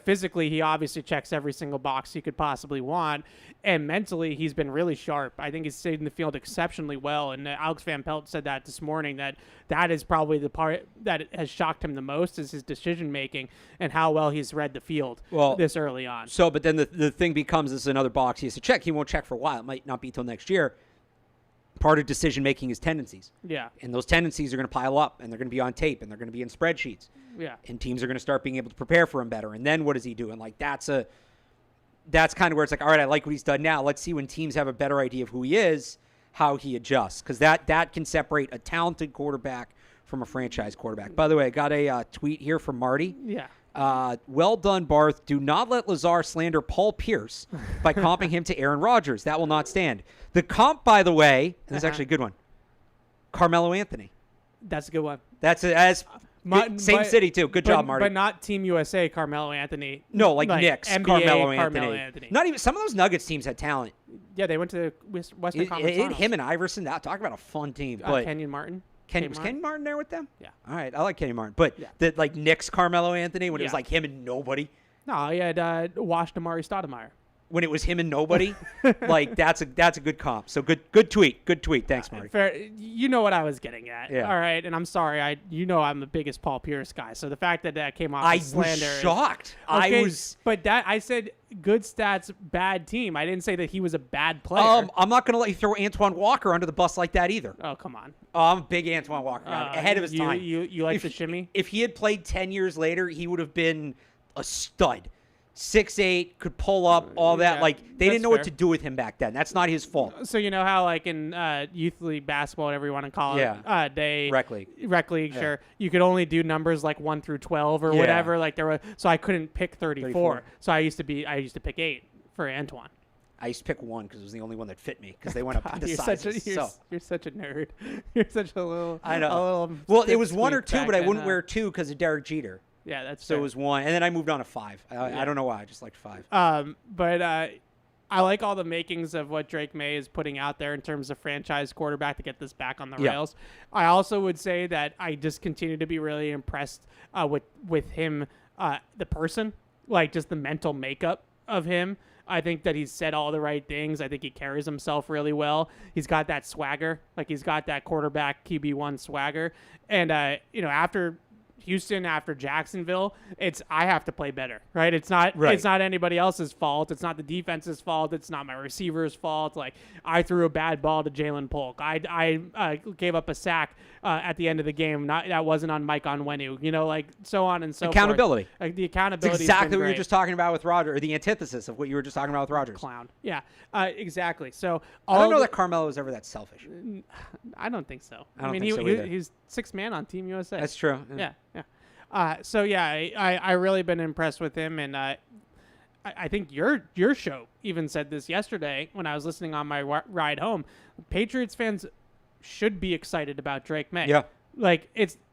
Physically, he obviously checks every single box he could possibly want. And mentally, he's been really sharp. I think he's stayed in the field exceptionally well. And Alex Van Pelt said that this morning, that is probably the part that has shocked him the most is his decision-making and how well he's read the field this early on. So, but then the thing becomes, this is another box he has to check. He won't check for a while. It might not be till next year. Part of decision-making is tendencies. Yeah. And those tendencies are going to pile up, and they're going to be on tape, and they're going to be in spreadsheets. Yeah. And teams are going to start being able to prepare for him better. And then what does he do? And, like, that's kind of where it's like, all right, I like what he's done now. Let's see when teams have a better idea of who he is, how he adjusts. Because that can separate a talented quarterback from a franchise quarterback. By the way, I got a tweet here from Marty. Yeah. Well done, Barth. Do not let Lazar slander Paul Pierce by comping him to Aaron Rodgers. That will not stand. The comp, by the way, and this is actually a good one, Carmelo Anthony. That's a good one. That's as Same city, too. Good job, Marty. But not Team USA, Carmelo Anthony. No, like Knicks, NBA, Carmelo Anthony. Anthony. Not even some of those Nuggets teams had talent. Yeah, they went to Western Conference Finals. Him and Iverson, talk about a fun team. But Kenyon Martin. was Kenyon Martin there with them? Yeah. All right, I like Kenyon Martin. But the Knicks, Carmelo Anthony, when it was like him and nobody. No, he had washed Amari Stoudemire. When it was him and nobody, like that's a good comp. So good tweet. Thanks, Marty. Fair. You know what I was getting at. Yeah. All right, and I'm sorry. I'm the biggest Paul Pierce guy. So the fact that came off as slander. I was shocked. Okay, But I said good stats, bad team. I didn't say that he was a bad player. I'm not going to let you throw Antoine Walker under the bus like that either. Oh, come on. I'm a big Antoine Walker guy, ahead of his time. You like the shimmy? If he had played 10 years later, he would have been a stud. 6'8", could pull up, all that. Yeah, like, they didn't know fair. what to do with him back then. That's not his fault. So you know how, like, in youth league basketball, whatever you want to call it, Rec league. Sure, you could only do numbers like 1 through 12 or whatever. Like so I couldn't pick 34. So I used to pick 8 for Antoine. I used to pick 1 because it was the only one that fit me because they went up into You're sizes. you're such a nerd. You're such a little. I know. A little well, it was 1 or 2, back but I then, wouldn't wear 2 because of Derek Jeter. Yeah, that's so fair. it was 1, and then I moved on to 5. I don't know why. I just liked 5. But I like all the makings of what Drake Maye is putting out there in terms of franchise quarterback to get this back on the rails. I also would say that I just continue to be really impressed with him, the person, like just the mental makeup of him. I think that he's said all the right things. I think he carries himself really well. He's got that swagger, like he's got that quarterback QB1 swagger. And after Houston, after Jacksonville, I have to play better, right? It's not anybody else's fault. It's not the defense's fault. It's not my receiver's fault. Like I threw a bad ball to Jalen Polk. I gave up a sack at the end of the game. That wasn't on Mike Onwenu. Like so on and so accountability. forth. Like the accountability. It's exactly what you were just talking about with Roger, or the antithesis of what you were just talking about with Rodgers. Clown. Yeah, exactly. So I don't know that Carmelo was ever that selfish. I don't think so. I don't think so either. He's sixth man on Team USA. That's true. Yeah. I really been impressed with him, and I think your show even said this yesterday when I was listening on my ride home. Patriots fans should be excited about Drake Maye. Yeah, like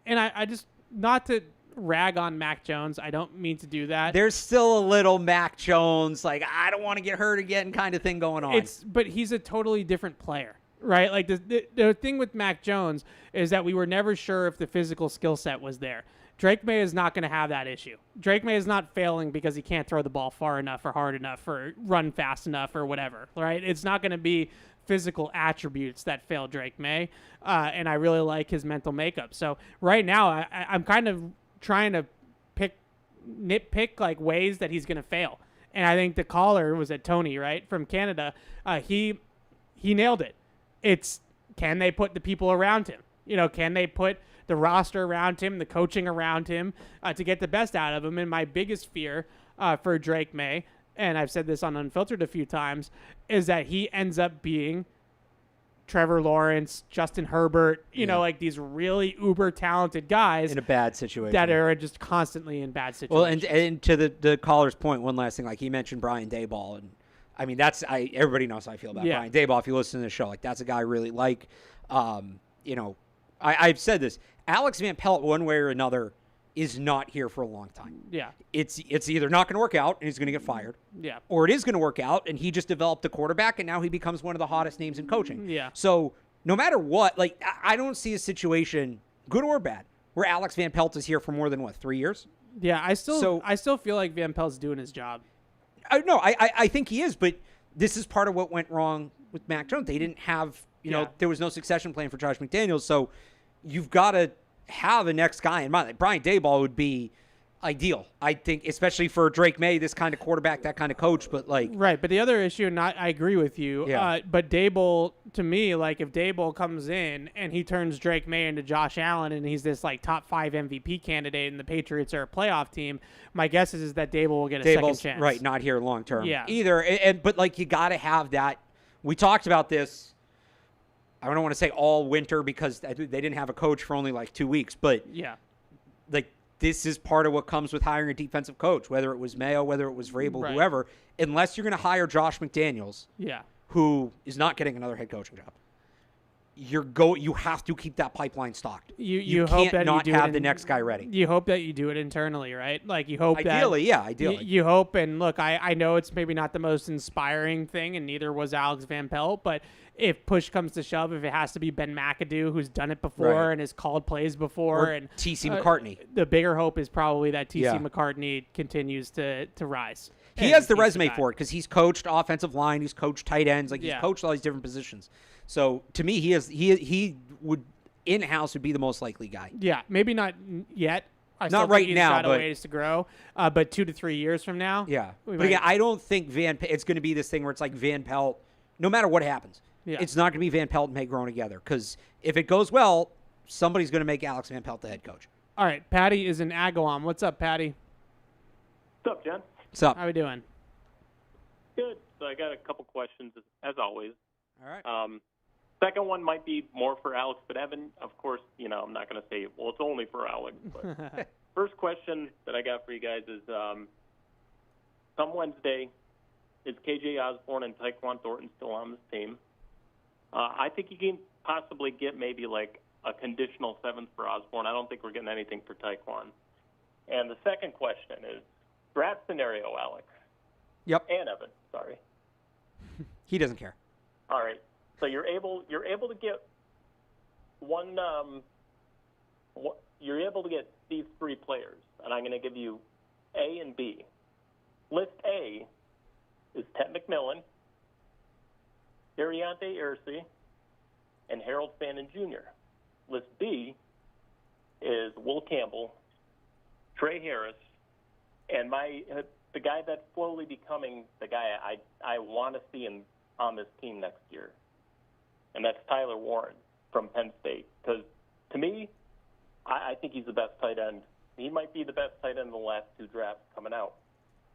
I just, not to rag on Mac Jones. I don't mean to do that. There's still a little Mac Jones, like I don't want to get hurt again kind of thing going on. But he's a totally different player. Right? Like the thing with Mac Jones is that we were never sure if the physical skill set was there. Drake Maye is not going to have that issue. Drake Maye is not failing because he can't throw the ball far enough or hard enough or run fast enough or whatever, right? It's not going to be physical attributes that fail Drake Maye, and I really like his mental makeup. So right now I'm kind of trying to nitpick like ways that he's going to fail. And I think the caller was at Tony, right, from Canada. He nailed it. It's, can they put the people around him? Can they put the roster around him, the coaching around him to get the best out of him? And my biggest fear for Drake Maye, and I've said this on Unfiltered a few times, is that he ends up being Trevor Lawrence, Justin Herbert, like these really uber talented guys in a bad situation that are just constantly in bad situations. Well, and to the caller's point, one last thing, like he mentioned Brian Daboll, and I mean everybody knows how I feel about Brian Daboll. If you listen to the show, like that's a guy I really like. I've said this. Alex Van Pelt, one way or another, is not here for a long time. Yeah. It's either not going to work out and he's going to get fired. Yeah. Or it is going to work out and he just developed a quarterback and now he becomes one of the hottest names in coaching. Yeah. So no matter what, like I don't see a situation, good or bad, where Alex Van Pelt is here for more than 3 years. Yeah. I still feel like Van Pelt's doing his job. No, I think he is, but this is part of what went wrong with Mac Jones. They didn't have, there was no succession plan for Josh McDaniels, so you've got to have a next guy in mind. Like Brian Daboll would be ideal, I think, especially for Drake Maye, this kind of quarterback, that kind of coach. But right. But the other issue, and I agree with you. Yeah. But Daboll, to me, like if Daboll comes in and he turns Drake Maye into Josh Allen, and he's this like top 5 MVP candidate, and the Patriots are a playoff team, my guess is that Daboll will get a second chance. Right, not here long term. Yeah. Either. But like you got to have that. We talked about this. I don't want to say all winter because they didn't have a coach for only like 2 weeks, but yeah, like this is part of what comes with hiring a defensive coach, whether it was Mayo, whether it was Vrabel, whoever, unless you're going to hire Josh McDaniels, yeah, who is not getting another head coaching job. you have to keep that pipeline stocked. You can't hope that not you do have the next guy ready. You hope that you do it internally, right? Like you hope Ideally. You hope, and look, I know it's maybe not the most inspiring thing, and neither was Alex Van Pelt, but if push comes to shove, if it has to be Ben McAdoo, who's done it before and has called plays before, Or and T.C. McCartney. The bigger hope is probably that T.C. Yeah. McCartney continues to rise. He And has the he's resume guy. for it because he's coached offensive line, he's coached tight ends, like he's coached all these different positions. So to me, he would in-house would be the most likely guy. Yeah, maybe not yet. I still Not think right he's now, got a but- ways to grow. But 2 to 3 years from now, Yeah, we but again, might- I don't think it's going to be this thing where it's like Van Pelt. No matter what happens, it's not going to be Van Pelt and Maye growing together. Because if it goes well, somebody's going to make Alex Van Pelt the head coach. All right, Patty is in Agawam. What's up, Patty? What's up, Jen? What's up? How we doing? Good. So I got a couple questions, as always. All right. Second one might be more for Alex, but Evan, of course, I'm not going to say, well, it's only for Alex. But first question that I got for you guys is, come Wednesday, is KJ Osborne and Tyquan Thornton still on this team? I think you can possibly get maybe like a conditional seventh for Osborne. I don't think we're getting anything for Tyquan. And the second question is, draft scenario, Alex. Yep. And Evan, sorry. He doesn't care. All right. So you're able to get one. You're able to get these three players, and I'm going to give you A and B. List A is Ted McMillan, Ariante Irsay, and Harold Fannin Jr. List B is Will Campbell, Trey Harris, and the guy that's slowly becoming the guy I want to see on this team next year. And that's Tyler Warren from Penn State. Because to me, I think he's the best tight end. He might be the best tight end in the last two drafts coming out.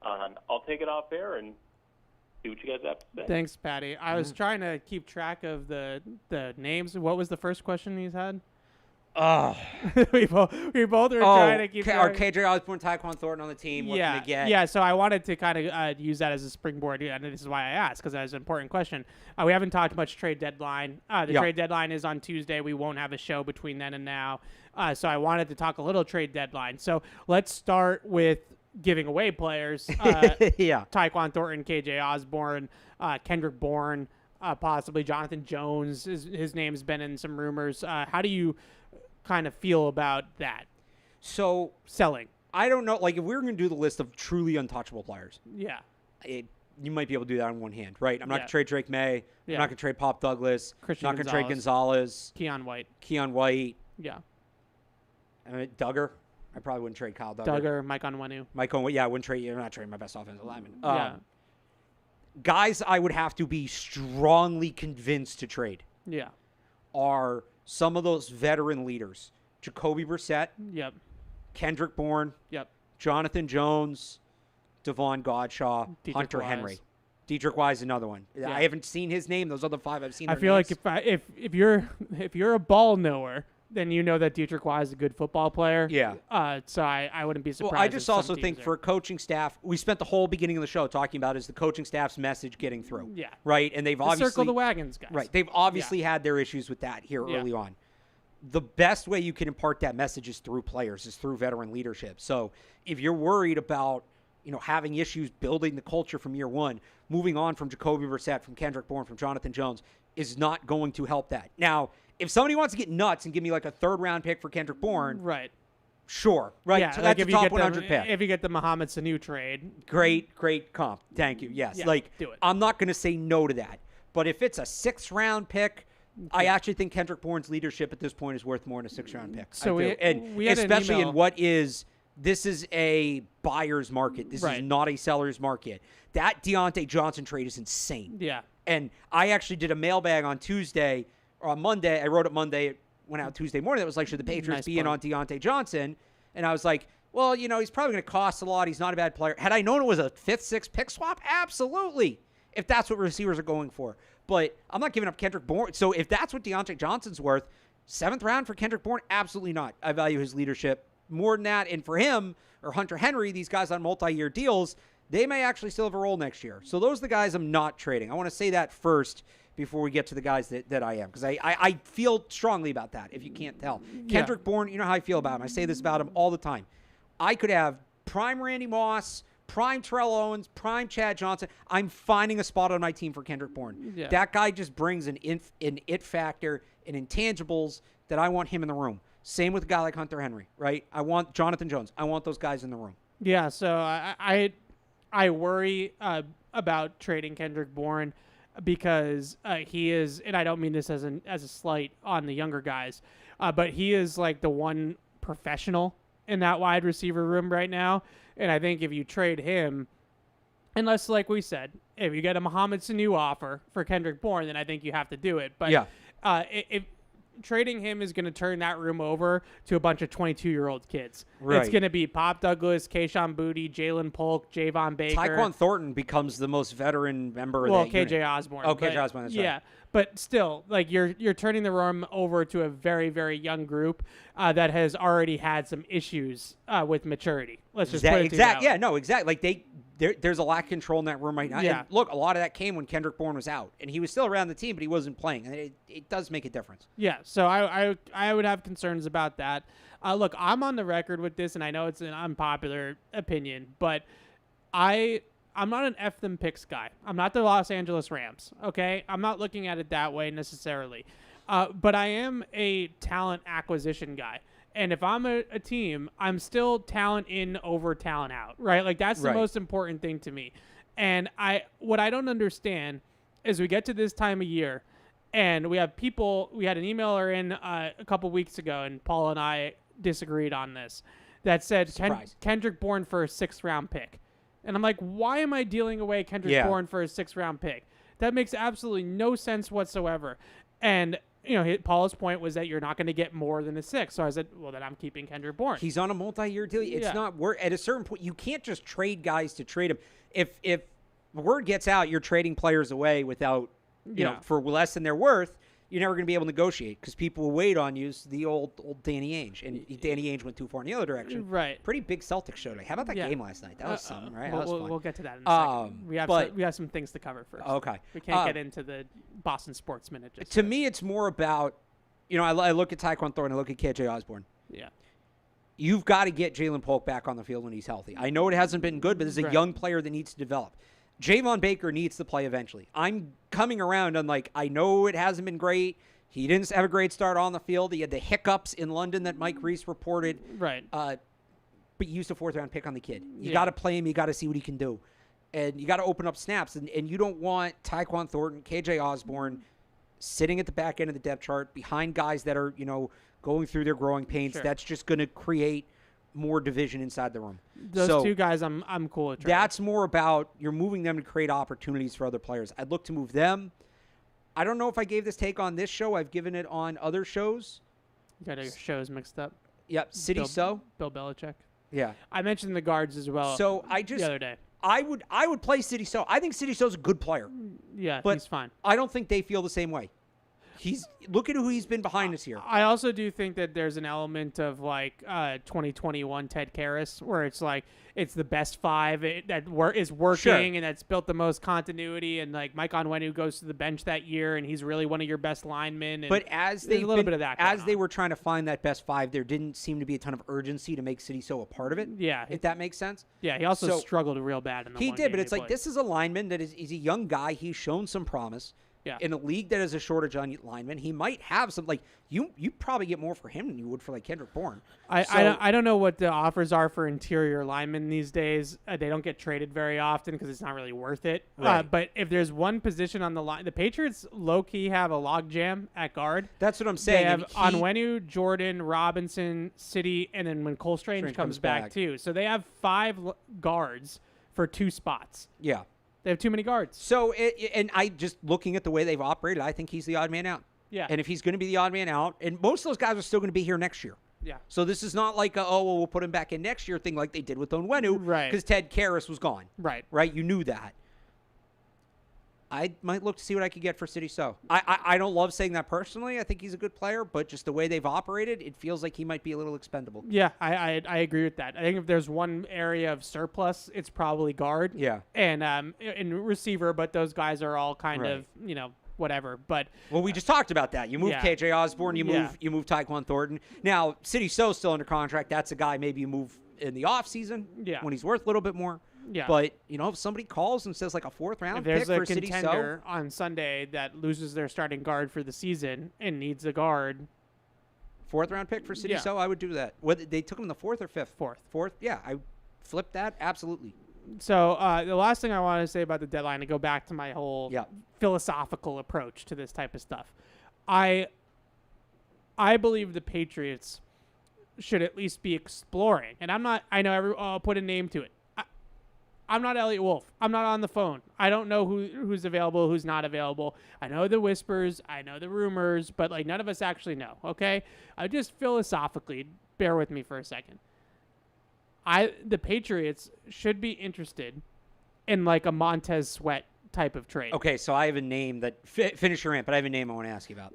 I'll take it off air and see what you guys have to say. Thanks, Patty. I was trying to keep track of the names. What was the first question he's had? Oh, we both are trying to keep Are track. KJ Osborne, Tyquan Thornton on the team? What can they get? Yeah, so I wanted to kind of use that as a springboard, and this is why I asked, because that was an important question. We haven't talked much trade deadline. The trade deadline is on Tuesday. We won't have a show between then and now. So I wanted to talk a little trade deadline. So let's start with giving away players. Yeah. Tyquan Thornton, KJ Osborne, Kendrick Bourne, possibly Jonathan Jones. His name's been in some rumors. How do you kind of feel about that? So Selling. I don't know. Like, if we were going to do the list of truly untouchable players, Yeah. you might be able to do that on one hand, right? I'm not Yeah. going to trade Drake Maye. Yeah. I'm not going to trade Pop Douglas. Christian I'm not going to trade Gonzalez. Keon White. Keon White. Yeah. Duggar. I probably wouldn't trade Kyle Duggar. Duggar, Mike Onwenu. Mike Owen. Yeah, I wouldn't trade you. I'm not trading my best offensive lineman. Yeah. Guys I would have to be strongly convinced to trade Yeah. are some of those veteran leaders. Jacoby Brissett, Yep. Kendrick Bourne, Yep. Jonathan Jones, Devon Godshaw, Dietrich Hunter Wise. Henry. Dietrich Wise, another one. Yeah. I haven't seen his name. Those other five I've seen. I their feel names. like if you're a ball knower, then you know that Dietrich Wise is a good football player. Yeah. So I wouldn't be surprised. Well, I if just some also teams think are- for a coaching staff, we spent the whole beginning of the show talking about is the coaching staff's message getting through. Yeah. Right, and they've the obviously circle the wagons, guys. Right, they've obviously had their issues with that here Yeah. early on. The best way you can impart that message is through players, is through veteran leadership. So if you're worried about having issues building the culture from year one, moving on from Jacoby Brissett, from Kendrick Bourne, from Jonathan Jones is not going to help that. Now, if somebody wants to get nuts and give me like a third-round pick for Kendrick Bourne, Right. sure. Right, Yeah. so like that's if a you top get 100 pick. If you get the Mohamed Sanu trade, Great comp. Thank you. Yes. Yeah, do it. I'm not going to say no to that. But if it's a 6th-round pick, I actually think Kendrick Bourne's leadership at this point is worth more than a 6th-round pick. So I do. And we had an especially email- in what is this is a buyer's market. This Right. is not a seller's market. That Deontay Johnson trade is insane. yeah. And I actually did a mailbag on Tuesday or on Monday. I wrote it Monday. It went out Tuesday morning. That was like, should the Patriots Nice be in play. on Deontay Johnson? And I was like, well, he's probably going to cost a lot. He's not a bad player. Had I known it was a 5th, 6th pick swap, absolutely. If that's what receivers are going for. But I'm not giving up Kendrick Bourne. So if that's what Deontay Johnson's worth, 7th round for Kendrick Bourne, absolutely not. I value his leadership more than that. And for him or Hunter Henry, these guys on multi-year deals, they may actually still have a role next year. So those are the guys I'm not trading. I want to say that first before we get to the guys that I am, because I feel strongly about that, if you can't tell. Kendrick Bourne, you know how I feel about him. I say this about him all the time. I could have prime Randy Moss, prime Terrell Owens, prime Chad Johnson. I'm finding a spot on my team for Kendrick Bourne. Yeah. That guy just brings an it factor and intangibles that I want him in the room. Same with a guy like Hunter Henry, right? I want Jonathan Jones. I want those guys in the room. Yeah, so I worry about trading Kendrick Bourne because he is, and I don't mean this as a slight on the younger guys, but he is like the one professional in that wide receiver room right now. And I think if you trade him, unless, like we said, if you get a Mohamed Sanu offer for Kendrick Bourne, then I think you have to do it. But if trading him is going to turn that room over to a bunch of 22-year-old kids. Right. It's going to be Pop Douglas, Kayshon Boutte, Jalen Polk, Javon Baker. Tyquan Thornton becomes the most veteran member of that KJ unit. Osborne. Oh, KJ Osborne, that's right. Yeah, but still, like you're turning the room over to a very, very young group that has already had some issues with maturity. Let's just put it exactly. Yeah, no, exactly. Like there's a lack of control in that room right now. Yeah. And look, a lot of that came when Kendrick Bourne was out, and he was still around the team, but he wasn't playing, and it does make a difference. Yeah, so I would have concerns about that. Look, I'm on the record with this, and I know it's an unpopular opinion, but I'm not an F them picks guy. I'm not the Los Angeles Rams, okay? I'm not looking at it that way necessarily. But I am a talent acquisition guy. And if I'm a team, I'm still talent in over talent out, right? Like that's the most important thing to me. And what I don't understand is we get to this time of year and we had an emailer in a couple weeks ago, and Paul and I disagreed on this, that said Kendrick Bourne for a 6th-round pick. And I'm like, why am I dealing away Kendrick Bourne for a 6th-round pick? That makes absolutely no sense whatsoever. And Paul's point was that you're not going to get more than a 6. So I said, well, then I'm keeping Kendrick Bourne. He's on a multi-year deal. It's not worth. At a certain point, you can't just trade guys to trade them. If word gets out, you're trading players away without, for less than they're worth. You're never going to be able to negotiate because people will wait on you. The old Danny Ainge, and Danny Ainge went too far in the other direction. Right. Pretty big Celtics show today. How about that game last night? That was something, right? That was fun. We'll get to that in a second. We have some things to cover first. Okay. We can't get into the Boston sports minute. To me, it's more about, I look at Tyquan Thornton, I look at KJ Osborne. Yeah. You've got to get Jalen Polk back on the field when he's healthy. I know it hasn't been good, but there's a young player that needs to develop. Javon Baker needs to play eventually. I'm coming around on I know it hasn't been great. He didn't have a great start on the field. He had the hiccups in London that Mike Reese reported. Right. But you used a 4th-round pick on the kid. You got to play him. You got to see what he can do. And you got to open up snaps. And you don't want Tyquan Thornton, KJ Osborne sitting at the back end of the depth chart behind guys that are, going through their growing pains. Sure. That's just going to create more division inside the room. Those two guys I'm cool with. That's more about you're moving them to create opportunities for other players. I'd look to move them. I don't know if I gave this take on this show. I've given it on other shows. You got your shows mixed up. Yep. Bill Belichick. Yeah. I mentioned the guards as well. So the other day. I would play City So. I think City So's a good player. Yeah, but he's fine. I don't think they feel the same way. Look at who he's been behind this year. I also do think that there's an element of 2021 Ted Karras, where it's it's the best 5 that is working and that's built the most continuity, and Mike Onwenu goes to the bench that year and he's really one of your best linemen. And but as there's a little bit of that as they were trying to find that best 5, there didn't seem to be a ton of urgency to make City So a part of it. Yeah, if that makes sense. Yeah, he also struggled real bad in the He one did, game but it's played. this is a lineman that he's a young guy. He's shown some promise. Yeah. In a league that has a shortage on linemen, he might have some you probably get more for him than you would for Kendrick Bourne. I don't know what the offers are for interior linemen these days. They don't get traded very often because it's not really worth it. Right. But if there's one position on the line, the Patriots low key have a logjam at guard. That's what I'm saying. They have Onwenu, Jordan, Robinson, City, and then when Cole Strange comes back too. So they have 5 guards for 2 spots. Yeah. They have too many guards. So, and I just looking at the way they've operated, I think he's the odd man out. Yeah. And if he's going to be the odd man out, and most of those guys are still going to be here next year. Yeah. So this is not like we'll put him back in next year thing like they did with Onwenu. Right. Because Ted Karras was gone. Right. Right? You knew that. I might look to see what I could get for City So. I don't love saying that personally. I think he's a good player, but just the way they've operated, it feels like he might be a little expendable. Yeah, I agree with that. I think if there's one area of surplus, it's probably guard. Yeah. And receiver, but those guys are all kind of, whatever. But Well, we just talked about that. You move Yeah. KJ Osborne, you Yeah. move Tyquan Thornton. Now, City So's still under contract. That's a guy maybe you move in the offseason Yeah. when he's worth a little bit more. Yeah. But, if somebody calls and says like a 4th round if pick there's a for City So, contender on Sunday that loses their starting guard for the season and needs a guard, 4th round pick for City Yeah. So, I would do that. Whether they took him in the 4th or 5th? Fourth. 4th? Yeah, I flipped that. Absolutely. So the last thing I want to say about the deadline, to go back to my whole Yeah. philosophical approach to this type of stuff, I believe the Patriots should at least be exploring. And I'm not. I know I'll put a name to it. I'm not Elliot Wolf. I'm not on the phone. I don't know who's available, who's not available. I know the whispers. I know the rumors, but like none of us actually know. Okay, I just philosophically bear with me for a second. The Patriots should be interested in like a Montez Sweat type of trade. Okay, so I have a name that finish your rant, but I have a name I want to ask you about.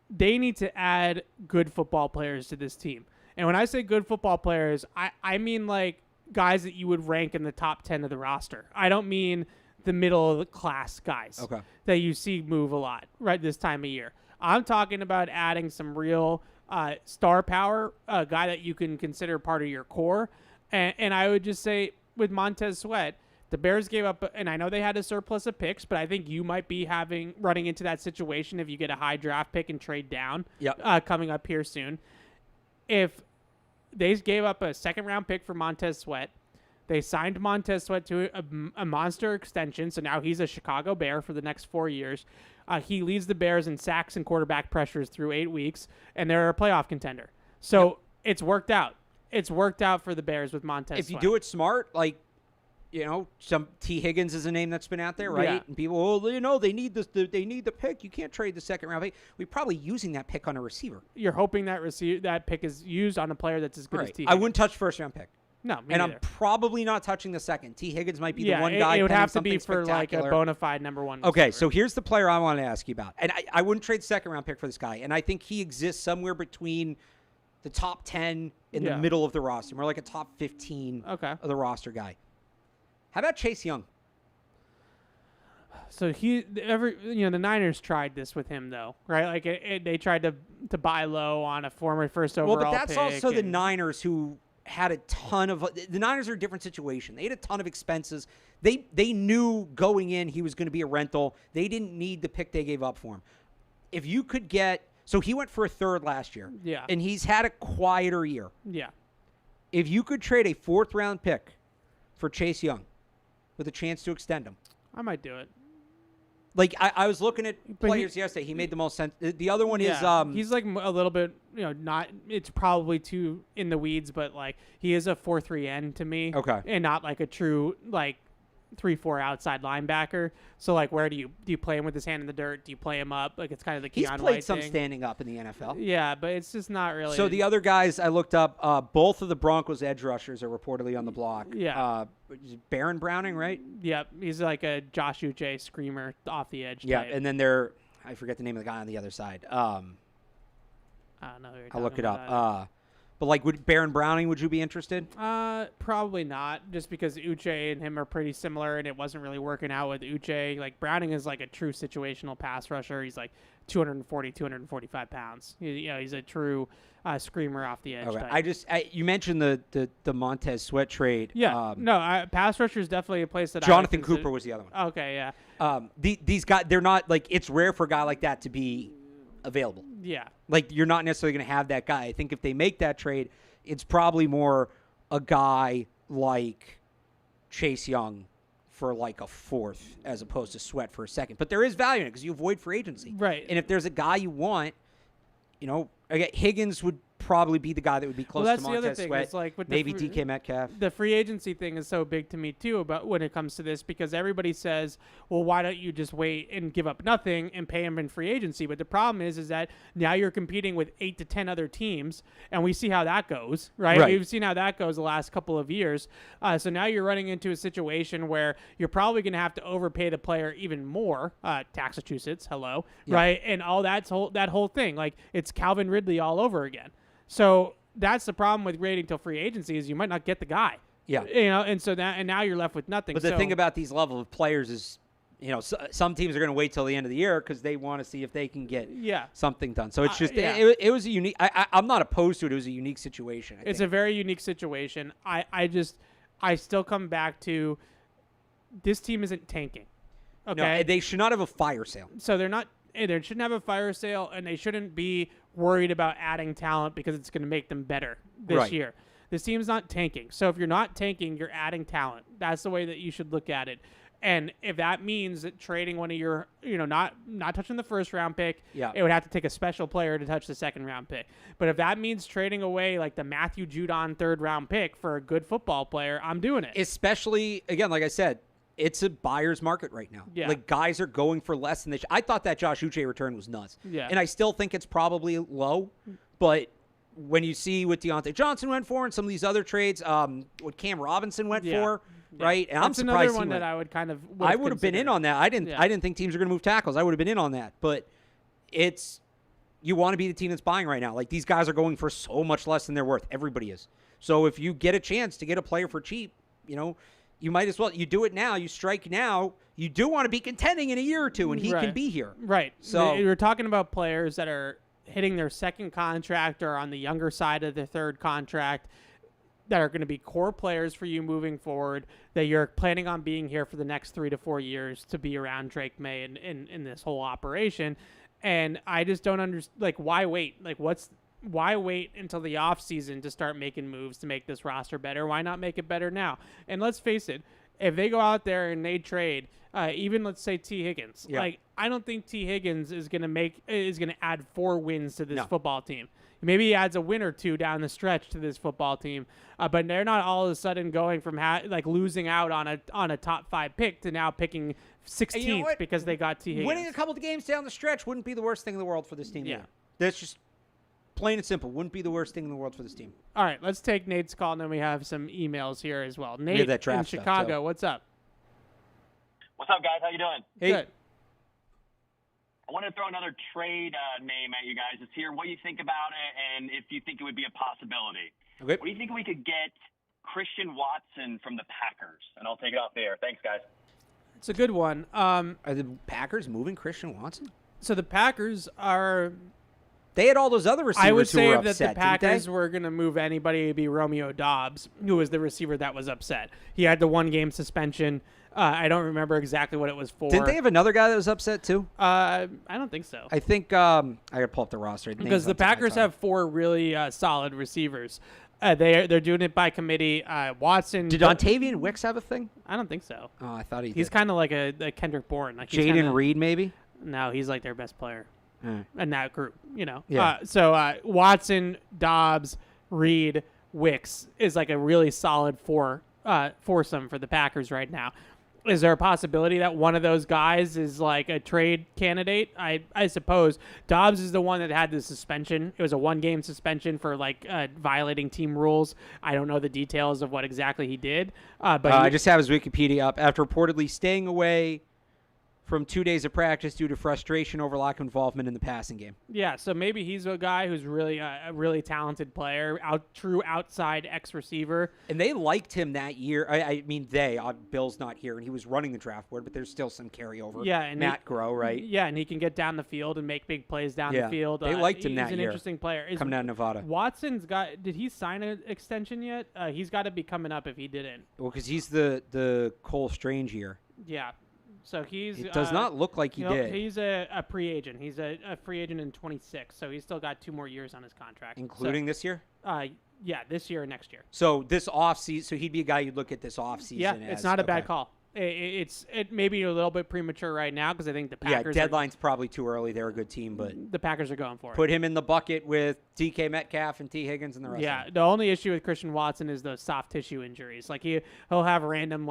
They need to add good football players to this team. And when I say good football players, I mean like guys that you would rank in the top 10 of the roster. I don't mean the middle of the class guys that you see move a lot right this time of year. I'm talking about adding some real star power, a guy that you can consider part of your core. And I would just say with Montez Sweat, the Bears gave up, and I know they had a surplus of picks, but I think you might be running into that situation if you get a high draft pick and trade down coming up here soon. If they gave up a second-round pick for Montez Sweat, they signed Montez Sweat to a monster extension, so now he's a Chicago Bear for the next 4 years. He leads the Bears in sacks and quarterback pressures through 8 weeks, and they're a playoff contender. So It's worked out. It's worked out for the Bears with Montez Sweat. If you do it smart, like, some T. Higgins is a name that's been out there, right? Yeah. And people, they need this. They need the pick. You can't trade the 2nd round pick. We're probably using that pick on a receiver. You're hoping that pick is used on a player that's as good as T. Higgins. I wouldn't touch 1st round pick. No, me and neither. I'm probably not touching the 2nd. T. Higgins might be the one it, guy. It would have to be for like a bona fide number one. Okay, receiver. so here's the player I want to ask you about. And I wouldn't trade 2nd round pick for this guy. And I think he exists somewhere between the top 10 in the middle of the roster. More like a top 15 of the roster guy. How about Chase Young? So the Niners tried this with him though, right? Like they tried to buy low on a former first overall pick. Well, but that's also the Niners who had a ton of the Niners are a different situation. They had a ton of expenses. They knew going in he was going to be a rental. They didn't need the pick they gave up for him. If you could so he went for a 3rd last year. Yeah. And he's had a quieter year. Yeah. If you could trade a 4th round pick for Chase Young with a chance to extend him, I might do it. Like I was looking at players yesterday. He made the most sense. The other one is he's like a little bit, not. It's probably too in the weeds, but like he is a 4-3 end to me. Okay. And not like a true like 3-4 outside linebacker. So like, where do you play him with his hand in the dirt? Do you play him up? Like it's kind of the Keon he's played White some thing. standing up in the NFL. Yeah, but it's just not really. So the other guys I looked up, both of the Broncos edge rushers are reportedly on the block. Yeah. Baron Browning, right? Yep, he's like a Josh Uche screamer off the edge. Yeah, type. and then I forget the name of the guy on the other side. I don't know. Who you're I'll look talking it about up. But like, would Baron Browning? Would you be interested? Probably not, just because Uche and him are pretty similar, and it wasn't really working out with Uche. Like Browning is like a true situational pass rusher. He's like 240, 245 pounds. He's a true screamer off the edge. Okay. Type. You mentioned the Montez Sweat trade. Yeah. Pass rusher is definitely a place that Jonathan Cooper was the other one. Okay. Yeah. These guys, they're not like, it's rare for a guy like that to be available. Yeah. Like, you're not necessarily going to have that guy. I think if they make that trade, it's probably more a guy like Chase Young for like a 4th as opposed to Sweat for a 2nd. But there is value in it because you avoid free agency. Right. And if there's a guy you want, again, Higgins would probably be the guy that would be close to Montez Sweat. It's like with maybe DK Metcalf. The free agency thing is so big to me too about when it comes to this, because everybody says, well, why don't you just wait and give up nothing and pay him in free agency? But the problem is that now you're competing with 8 to 10 other teams, and we see how that goes, right? We've seen how that goes the last couple of years. So now you're running into a situation where you're probably going to have to overpay the player even more. Massachusetts, hello, right? And all that whole thing, like it's Calvin Ridley all over again. So that's the problem with waiting till free agency is you might not get the guy. Yeah. And so now you're left with nothing. But the thing about these level of players is some teams are going to wait till the end of the year because they want to see if they can get something done. So it's just it was a unique. I'm not opposed to it. It was a unique situation. It's a very unique situation. I still come back to this team isn't tanking. Okay, no, they should not have a fire sale. So they're not. They shouldn't have a fire sale, and they shouldn't be worried about adding talent because it's going to make them better this year. This team's not tanking. So if you're not tanking, you're adding talent. That's the way that you should look at it. And if that means that trading one of your, not touching the first round pick, it would have to take a special player to touch the second round pick. But if that means trading away like the Matthew Judon third round pick for a good football player, I'm doing it. Especially, again, like I said, it's a buyer's market right now. Yeah. Like, guys are going for less than they should. I thought that Josh Uche return was nuts. Yeah. And I still think it's probably low. But when you see what Deontay Johnson went for and some of these other trades, what Cam Robinson went for, right? And I'm That's surprised another one that I would kind of I would have been in on that. I didn't think teams are going to move tackles. I would have been in on that. But you want to be the team that's buying right now. Like, these guys are going for so much less than they're worth. Everybody is. So if you get a chance to get a player for cheap, you might as well. You do it now. You strike now. You do want to be contending in a year or two, and he can be here. Right. So we're talking about players that are hitting their second contract or on the younger side of their third contract that are going to be core players for you moving forward, that you're planning on being here for the next 3 to 4 years to be around Drake Maye in this whole operation. And I just don't understand, like, why wait? Like, why wait until the offseason to start making moves to make this roster better? Why not make it better now? And let's face it, if they go out there and they trade, even let's say T. Higgins, like, I don't think T. Higgins is going to add 4 wins to this football team. Maybe he adds a win or 2 down the stretch to this football team, but they're not all of a sudden going from losing out on a top 5 pick to now picking 16th because they got T. Higgins. Winning a couple of games down the stretch wouldn't be the worst thing in the world for this team. Yeah, that's just plain and simple. Wouldn't be the worst thing in the world for this team. All right, let's take Nate's call, and then we have some emails here as well. Nate have that draft in stuff, Chicago, too. what's up? What's up, guys? How you doing? Hey. Good. I want to throw another trade name at you guys. It's here. What do you think about it, and if you think it would be a possibility? Okay. What do you think we could get Christian Watson from the Packers? And I'll take it off the air. Thanks, guys. It's a good one. Are the Packers moving Christian Watson? So the Packers are. They had all those other receivers I would who say were that upset, the Packers didn't they? were going to move anybody, it'd be Romeo Doubs, who was the receiver that was upset. He had the 1-game suspension. I don't remember exactly what it was for. Didn't they have another guy that was upset too? I don't think so. I think I got to pull up the roster Because the Packers have 4 really solid receivers. They're doing it by committee. Watson. Did Ontavian Wicks have a thing? I don't think so. Oh, I thought he did. He's kind of like a Kendrick Bourne. Like Jaden Reed, maybe? No, he's like their best player Mm. in that group, Yeah. So Watson, Dobbs, Reed, Wicks is like a really solid foursome for the Packers right now. Is there a possibility that one of those guys is like a trade candidate? I suppose. Dobbs is the one that had the suspension. It was a 1-game suspension for violating team rules. I don't know the details of what exactly he did. But I just have his Wikipedia up. After reportedly staying away from 2 days of practice due to frustration over lack of involvement in the passing game. Yeah, so maybe he's a guy who's really a really talented player, true outside X receiver. And they liked him that year. I mean, Bill's not here, and he was running the draft board, but there's still some carryover. Yeah, and Matt Groh, right? Yeah, and he can get down the field and make big plays down the field. They liked him that year. He's an interesting player. Coming out of Nevada. Watson's got. Did he sign an extension yet? He's got to be coming up if he didn't. Well, because he's the Cole Strange year. Yeah. So he's. It does not look like he did. He's a free agent. He's a free agent in 26, so he's still got 2 more years on his contract. Including this year? Yeah, this year and next year. So this offseason, so he'd be a guy you'd look at this offseason Yeah, as. it's not a bad call. It may be a little bit premature right now because I think the Packers. Yeah, deadline's probably too early. They're a good team, but the Packers are going for it. Put him in the bucket with DK Metcalf and T. Higgins and the rest. Yeah, of them. the only issue with Christian Watson is those soft tissue injuries. Like he'll have random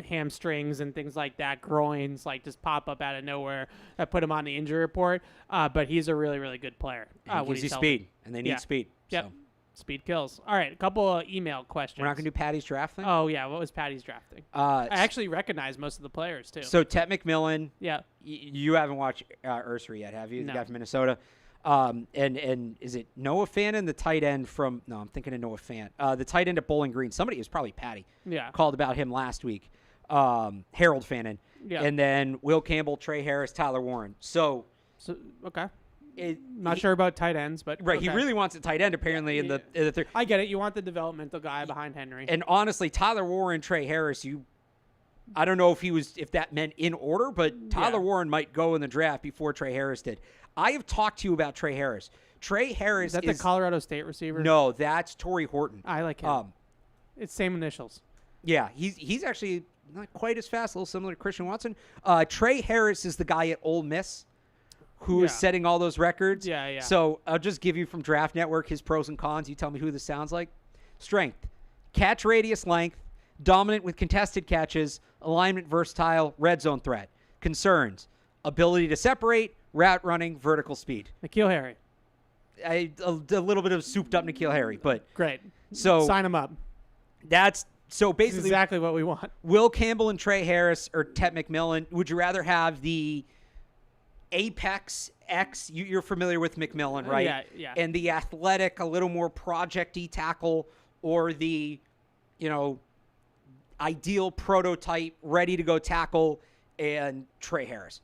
hamstrings and things like that, groins just pop up out of nowhere that put him on the injury report. But he's a really really good player. And gives you speed, and they need speed. Yep. So. Speed kills. All right, a couple of email questions. We're not going to do Patty's draft thing? Oh, yeah. What was Patty's draft thing? I actually recognize most of the players, too. So, Tet McMillan. Yeah. You haven't watched Ursery yet, have you? No. The guy from Minnesota. And is it Noah Fant and the tight end from – no, I'm thinking of Noah Fant. The tight end at Bowling Green. Somebody – it was probably Patty. Yeah. Called about him last week. Harold Fannin, Yeah. and then Will Campbell, Trey Harris, Tyler Warren. So okay. Not sure about tight ends, but right, okay. he really wants a tight end apparently in the third. I get it. You want the developmental guy behind Henry. And honestly, Tyler Warren, Trey Harris, I don't know if that meant in order, but Tyler Warren might go in the draft before Trey Harris did. I have talked to you about Trey Harris. Trey Harris is that the Colorado State receiver? No, that's Torrey Horton. I like him. It's same initials. Yeah, he's actually not quite as fast, a little similar to Christian Watson. Trey Harris is the guy at Ole Miss who is setting all those records. Yeah. So I'll just give you from Draft Network his pros and cons. You tell me who this sounds like. Strength, catch radius length, dominant with contested catches, alignment versatile, red zone threat. Concerns, ability to separate, route running, vertical speed. N'Keal Harry. A little bit of souped up N'Keal Harry, but great. So sign him up. So basically That's exactly what we want. Will Campbell and Trey Harris or Tet McMillan. Would you rather have the Apex X? You're familiar with McMillan, right? Yeah. And the athletic, a little more project-y tackle, or the, ideal prototype, ready to go tackle, and Trey Harris.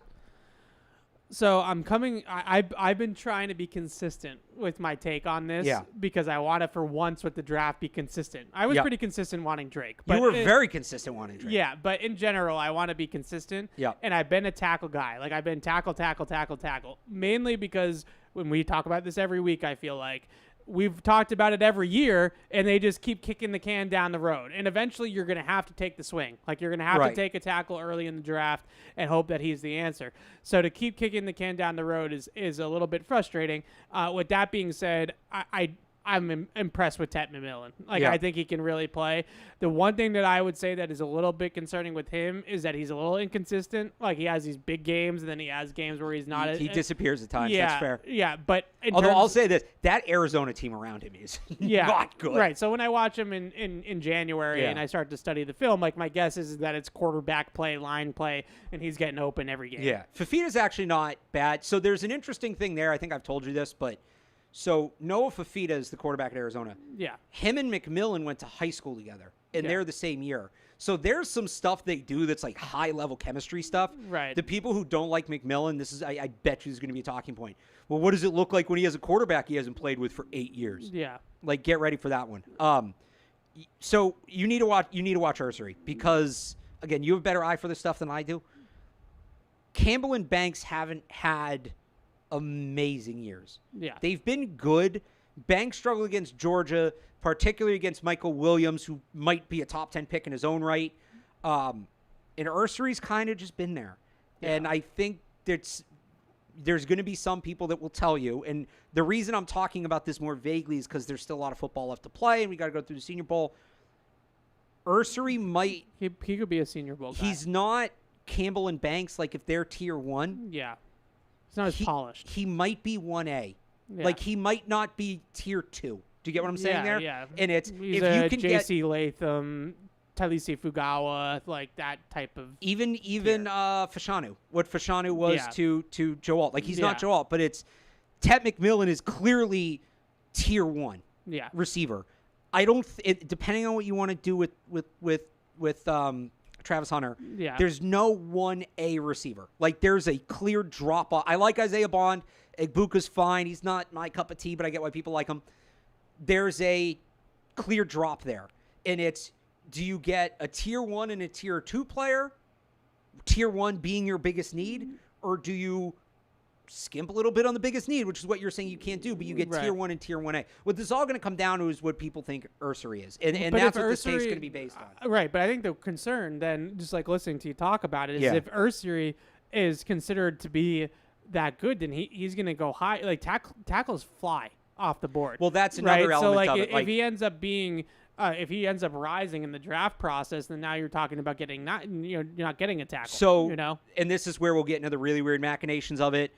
So I've been trying to be consistent with my take on this because I want to, for once with the draft, be consistent. I was pretty consistent wanting Drake. But you were very consistent wanting Drake. Yeah, but in general, I want to be consistent. Yeah. And I've been a tackle guy. Like, I've been tackle. Mainly because when we talk about this every week, I feel like we've talked about it every year, and they just keep kicking the can down the road. And eventually you're going to have to take the swing. Like, you're going to have to take a tackle early in the draft and hope that he's the answer. So to keep kicking the can down the road is a little bit frustrating. With that being said, I'm impressed with Tet McMillan. I think he can really play. The one thing that I would say that is a little bit concerning with him is that he's a little inconsistent. Like, he has these big games, and then he has games where he's not. He disappears at times. Yeah, that's fair. Yeah, but although I'll say this, that Arizona team around him is not good. Right. So when I watch him in January and I start to study the film, like, my guess is that it's quarterback play, line play, and he's getting open every game. Yeah. Fafita's actually not bad. So there's an interesting thing there. I think I've told you this, but. So Noah Fafita is the quarterback at Arizona. Yeah. Him and McMillan went to high school together, and they're the same year. So there's some stuff they do that's like high-level chemistry stuff. Right. The people who don't like McMillan, I bet you this is going to be a talking point. Well, what does it look like when he has a quarterback he hasn't played with for 8 years? Yeah. Like, get ready for that one. So you need to watch Ursery because, again, you have a better eye for this stuff than I do. Campbell and Banks haven't had amazing years. Yeah. They've been good. Banks struggled against Georgia, particularly against Michael Williams, who might be a top 10 pick in his own right. And Ursery's kind of just been there. Yeah. And I think there's going to be some people that will tell you, and the reason I'm talking about this more vaguely is because there's still a lot of football left to play, and we got to go through the Senior Bowl. Ursery might... He could be a Senior Bowl guy. He's not Campbell and Banks, like if they're tier 1. Yeah. He's not as polished. He might be 1A. Yeah. Like, he might not be tier 2. Do you get what I'm saying there? Yeah. And it's he's if you can J.C. Latham, Talisi Fugawa, like that type of even Fashanu. What Fashanu was to Joe Alt. Like, he's not Joe Alt, but it's Tet McMillan is clearly tier 1 receiver. I don't depending on what you want to do with Travis Hunter, there's no 1A receiver. Like, there's a clear drop off. I like Isaiah Bond. Egbuka's fine. He's not my cup of tea, but I get why people like him. There's a clear drop there. And it's, do you get a tier 1 and a tier 2 player? Tier 1 being your biggest need? Or do you skimp a little bit on the biggest need, which is what you're saying you can't do, but you get tier 1 and tier 1A. What this is all going to come down to is what people think Ursery is. And that's what this space is going to be based on. Right, but I think the concern then, just like listening to you talk about it, is if Ursery is considered to be that good, then he's going to go high. Like, tackles fly off the board. Well, that's another element of it. If he ends up being... if he ends up rising in the draft process, then now you're talking about you're not getting a tackle. So, and this is where we'll get into the really weird machinations of it.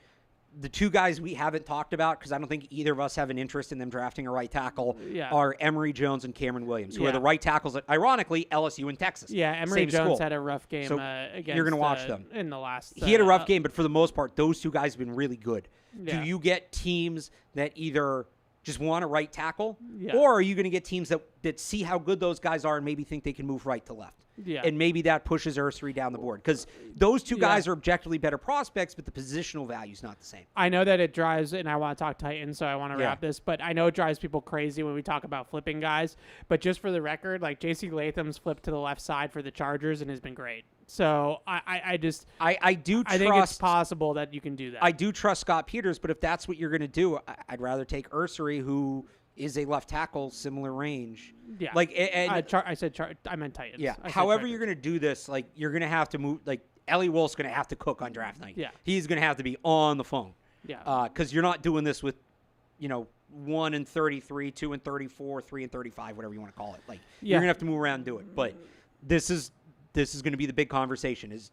The two guys we haven't talked about, because I don't think either of us have an interest in them drafting a right tackle, are Emory Jones and Cameron Williams, who are the right tackles at, ironically, LSU and Texas. Yeah, Emory Jones had a rough game against... You're going to watch them. In the last... he had a rough game, but for the most part, those two guys have been really good. Yeah. Do you get teams that either just want a right tackle, or are you going to get teams that that see how good those guys are and maybe think they can move right to left. Yeah. And maybe that pushes Ursary down the board because those two guys are objectively better prospects, but the positional value is not the same. I know that it drives, and I want to talk Titans, so I want to wrap this, but I know it drives people crazy when we talk about flipping guys. But just for the record, like J.C. Latham's flipped to the left side for the Chargers and has been great. So I think it's possible that you can do that. I do trust Scott Peters, but if that's what you're going to do, I'd rather take Ursary, who is a left tackle, similar range. Yeah. Like, I meant Titans. Yeah. However you're going to do this, like, you're going to have to move. Like, Ellie Wolf's going to have to cook on draft night. Yeah. He's going to have to be on the phone. Yeah. Because you're not doing this with, 1 and 33, 2 and 34, 3 and 35, whatever you want to call it. Like, you're going to have to move around and do it. But this is going to be the big conversation. Is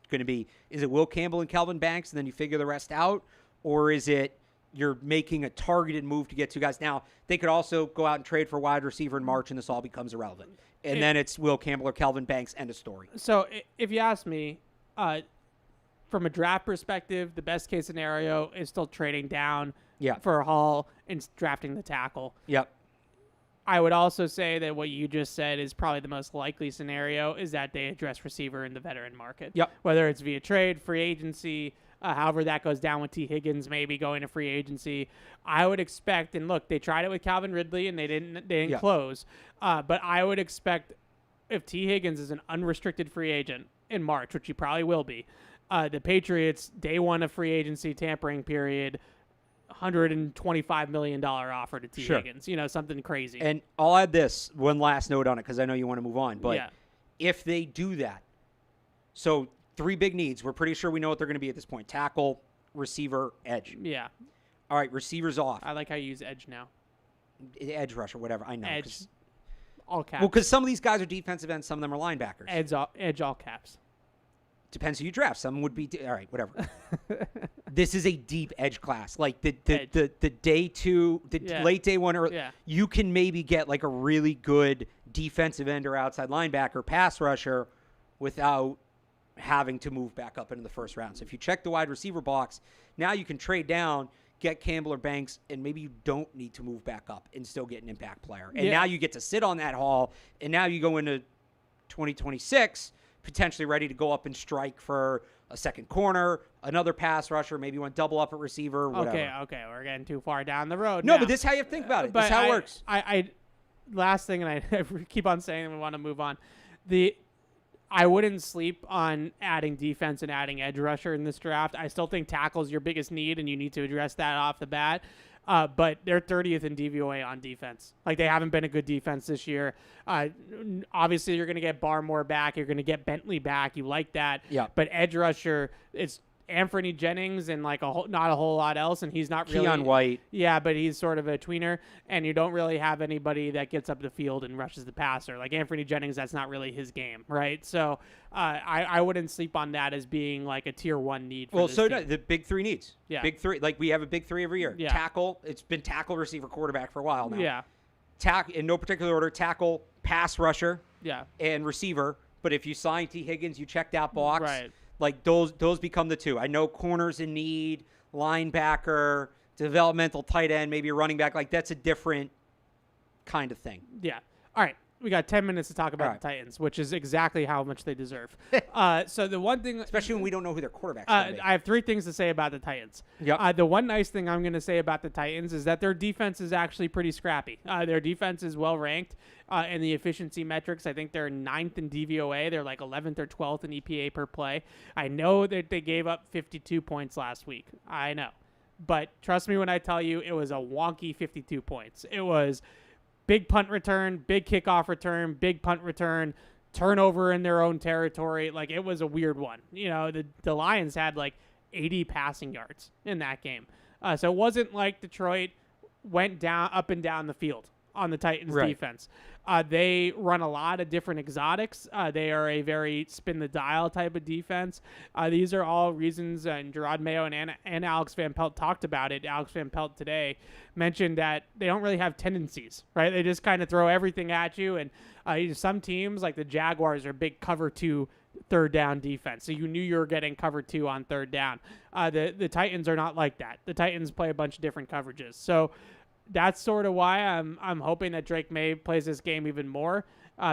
it Will Campbell and Kelvin Banks, and then you figure the rest out, or is it you're making a targeted move to get two guys? Now, they could also go out and trade for a wide receiver in March, and this all becomes irrelevant. And then it's Will Campbell or Kelvin Banks, end of story. So if you ask me, from a draft perspective, the best case scenario is still trading down for a haul and drafting the tackle. Yep. I would also say that what you just said is probably the most likely scenario is that they address receiver in the veteran market. Yep. Whether it's via trade, free agency, however that goes down with T. Higgins maybe going to free agency. I would expect, and look, they tried it with Calvin Ridley and they didn't close. But I would expect if T. Higgins is an unrestricted free agent in March, which he probably will be, the Patriots, day one of free agency tampering period, $125 million offer to T. Higgins, something crazy. And I'll add this one last note on it because I know you want to move on. But if they do that, so 3 big needs. We're pretty sure we know what they're going to be at this point. Tackle, receiver, edge. Yeah. All right, receivers off. I like how you use edge now. Edge rusher, whatever. I know. Edge, all caps. Well, because some of these guys are defensive ends, some of them are linebackers. Edge, all caps. Depends who you draft. Some would be all right, whatever. This is a deep edge class. Like the day two, late day one, you can maybe get like a really good defensive end or outside linebacker, pass rusher, without having to move back up into the first round. So if you check the wide receiver box, now you can trade down, get Campbell or Banks, and maybe you don't need to move back up and still get an impact player. And now you get to sit on that haul, and now you go into 2026 potentially ready to go up and strike for a second corner, another pass rusher, maybe you want to double up at receiver, whatever. Okay, we're getting too far down the road. No, now. But this is how you have to think about it. This is how it works. Last thing, and I keep on saying we want to move on. I wouldn't sleep on adding defense and adding edge rusher in this draft. I still think tackle is your biggest need, and you need to address that off the bat. But they're 30th in DVOA on defense. Like, they haven't been a good defense this year. Obviously, you're going to get Barmore back. You're going to get Bentley back. You like that. Yeah. But edge rusher, it's Anthony Jennings and like not a whole lot else, and he's not really Keon White. Yeah, but he's sort of a tweener, and you don't really have anybody that gets up the field and rushes the passer. Like Anthony Jennings, that's not really his game, right? So I wouldn't sleep on that as being like a tier 1 need. For this team. The big 3 needs. Yeah. Big 3. Like we have a big 3 every year. Yeah. Tackle. It's been tackle, receiver, quarterback for a while now. Yeah. In no particular order. Tackle, pass rusher. Yeah. And receiver. But if you sign T. Higgins, you check that box. Right. Like those become the 2. I know corners in need, linebacker, developmental tight end, maybe a running back. Like that's a different kind of thing. Yeah. All right. We got 10 minutes to talk about the Titans, which is exactly how much they deserve. So the one thing, especially when we don't know who their quarterback's going to be. I have 3 things to say about the Titans. Yep. The one nice thing I'm going to say about the Titans is that their defense is actually pretty scrappy. Their defense is well ranked in the efficiency metrics. I think they're 9th in DVOA. They're like 11th or 12th in EPA per play. I know that they gave up 52 points last week. I know. But trust me when I tell you it was a wonky 52 points. It was big punt return, big kickoff return, big punt return, turnover in their own territory. Like, it was a weird one. The Lions had like 80 passing yards in that game. So it wasn't like Detroit went up and down the field on the Titans defense. They run a lot of different exotics. They are a very spin the dial type of defense. These are all reasons, and Gerard Mayo and Alex Van Pelt talked about it. Alex Van Pelt today mentioned that they don't really have tendencies, right? They just kind of throw everything at you. And some teams, like the Jaguars, are big cover 2 third down defense. So you knew you were getting cover 2 on third down. The Titans are not like that. The Titans play a bunch of different coverages. So that's sort of why I'm hoping that Drake Maye plays this game even more,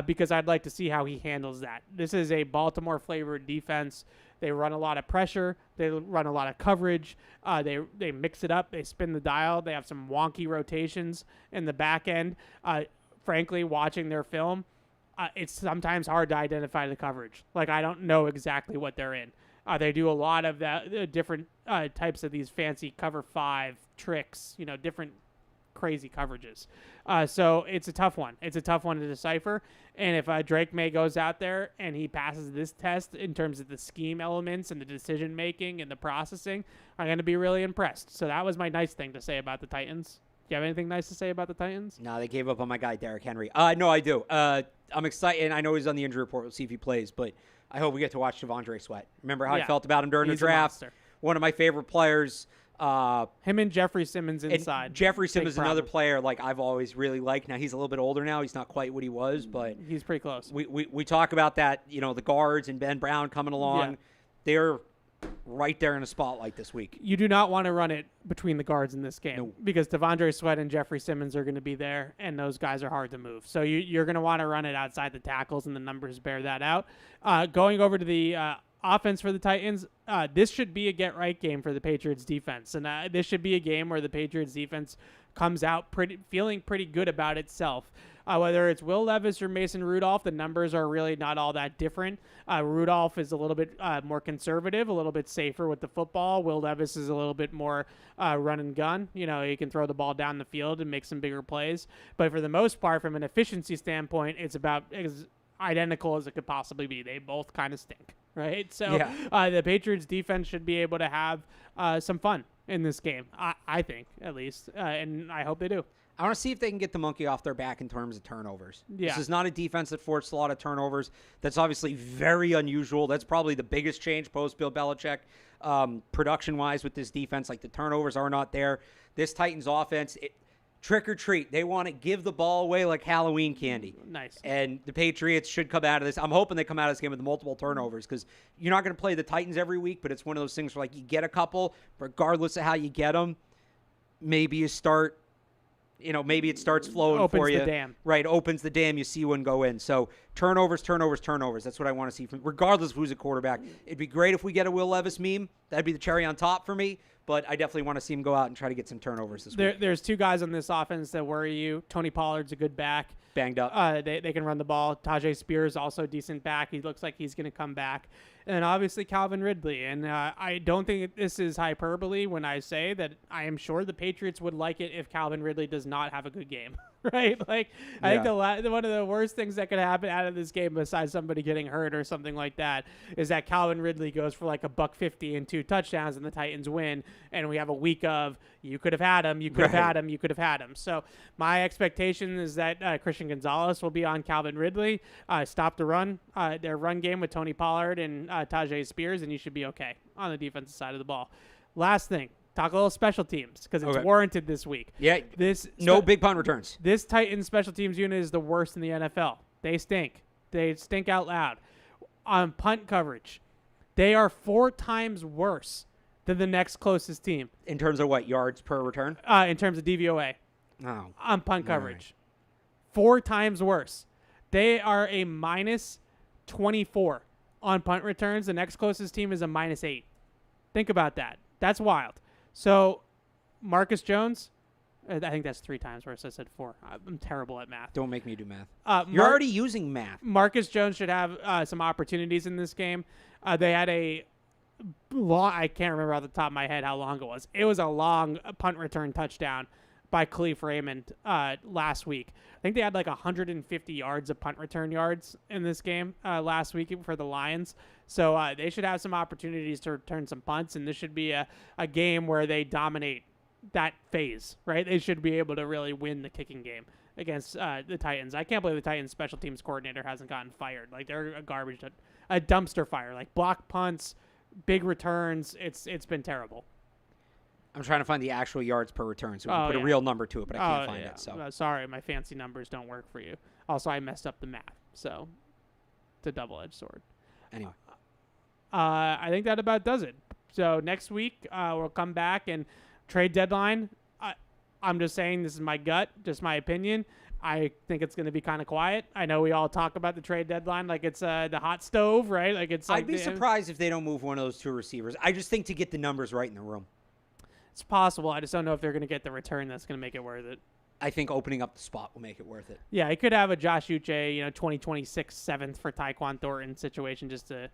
because I'd like to see how he handles that. This is a Baltimore-flavored defense. They run a lot of pressure. They run a lot of coverage. They mix it up. They spin the dial. They have some wonky rotations in the back end. Frankly, watching their film, it's sometimes hard to identify the coverage. Like, I don't know exactly what they're in. They do a lot of that, different types of these fancy cover 5 tricks, different crazy coverages. So it's a tough one. It's a tough one to decipher. And if Drake Maye goes out there and he passes this test in terms of the scheme elements and the decision making and the processing, I'm going to be really impressed. So that was my nice thing to say about the Titans. Do you have anything nice to say about the Titans? No, they gave up on my guy, Derrick Henry. No, I do. I'm excited, and I know he's on the injury report. We'll see if he plays, but I hope we get to watch Devondre Sweat. Remember how I felt about him during the draft? One of my favorite players. Him and Jeffrey Simmons inside. Jeffrey Simmons is another player like I've always really liked. Now, he's a little bit older now. He's not quite what he was, but he's pretty close. We talk about that, the guards and Ben Brown coming along. Yeah. They're right there in the spotlight this week. You do not want to run it between the guards in this game because Devondre Sweat and Jeffrey Simmons are going to be there, and those guys are hard to move. So you're going to want to run it outside the tackles, and the numbers bear that out. Going over to the offense for the Titans, this should be a get-right game for the Patriots defense, and this should be a game where the Patriots defense comes out feeling pretty good about itself. Whether it's Will Levis or Mason Rudolph, the numbers are really not all that different. Rudolph is a little bit more conservative, a little bit safer with the football. Will Levis is a little bit more run and gun. He can throw the ball down the field and make some bigger plays. But for the most part, from an efficiency standpoint, it's about as identical as it could possibly be. They both kind of stink, right? So the Patriots defense should be able to have some fun in this game, I think, at least, and I hope they do. I want to see if they can get the monkey off their back in terms of turnovers. Yeah. This is not a defense that forced a lot of turnovers. That's obviously very unusual. That's probably the biggest change post-Bill Belichick production-wise with this defense. Like, the turnovers are not there. This Titans offense, trick or treat. They want to give the ball away like Halloween candy. Nice. And the Patriots should come out of this. I'm hoping they come out of this game with multiple turnovers because you're not going to play the Titans every week, but it's one of those things where, like, you get a couple, regardless of how you get them, maybe you start – maybe it starts flowing for you. Opens the dam. Right, opens the dam. You see one go in. So turnovers. That's what I want to see, regardless of who's a quarterback. It'd be great if we get a Will Levis meme. That'd be the cherry on top for me. But I definitely want to see him go out and try to get some turnovers this week. There's two guys on this offense that worry you. Tony Pollard's a good back. Banged up. They can run the ball. Tajay Spears also a decent back. He looks like he's going to come back. And obviously Calvin Ridley. And I don't think this is hyperbole when I say that I am sure the Patriots would like it if Calvin Ridley does not have a good game. Right? Like, I think one of the worst things that could happen out of this game, besides somebody getting hurt or something like that, is that Calvin Ridley goes for like $150 and 2 touchdowns and the Titans win, and we have a week of you could have had him, you could have had him, you could have had him. So my expectation is that Christian Gonzalez will be on Calvin Ridley, stop the run, their run game with Tony Pollard and Tajay Spears, and you should be okay on the defensive side of the ball. Last thing. Talk a little special teams because it's warranted this week. Yeah, no big punt returns. This Titans special teams unit is the worst in the NFL. They stink. They stink out loud. On punt coverage, they are 4 times worse than the next closest team. In terms of what, yards per return? In terms of DVOA. Oh. On punt coverage. 4 times worse. They are a minus 24 on punt returns. The next closest team is a minus 8. Think about that. That's wild. So, Marcus Jones, I think that's 3 times worse. I said 4. I'm terrible at math. Don't make me do math. You're already using math. Marcus Jones should have some opportunities in this game. They had I can't remember off the top of my head how long it was. It was a long punt return touchdown by Khalif Raymond last week. I think they had like 150 yards of punt return yards in this game last week for the Lions. So they should have some opportunities to return some punts, and this should be a game where they dominate that phase, right? They should be able to really win the kicking game against the Titans. I can't believe the Titans special teams coordinator hasn't gotten fired. Like, they're a dumpster fire. Like, block punts, big returns. It's been terrible. I'm trying to find the actual yards per return so we can put a real number to it, but I can't find it. So sorry, my fancy numbers don't work for you. Also, I messed up the math, so it's a double-edged sword. Anyway. I think that about does it. So next week we'll come back and trade deadline. I'm just saying this is my gut, just my opinion. I think it's going to be kind of quiet. I know we all talk about the trade deadline like it's the hot stove, right? Like it's. I'd be surprised if they don't move one of those two receivers. I just think to get the numbers right in the room. It's possible. I just don't know if they're going to get the return that's going to make it worth it. I think opening up the spot will make it worth it. Yeah, he could have a Josh Uche, 2026 7th for Tyquan Thornton situation just to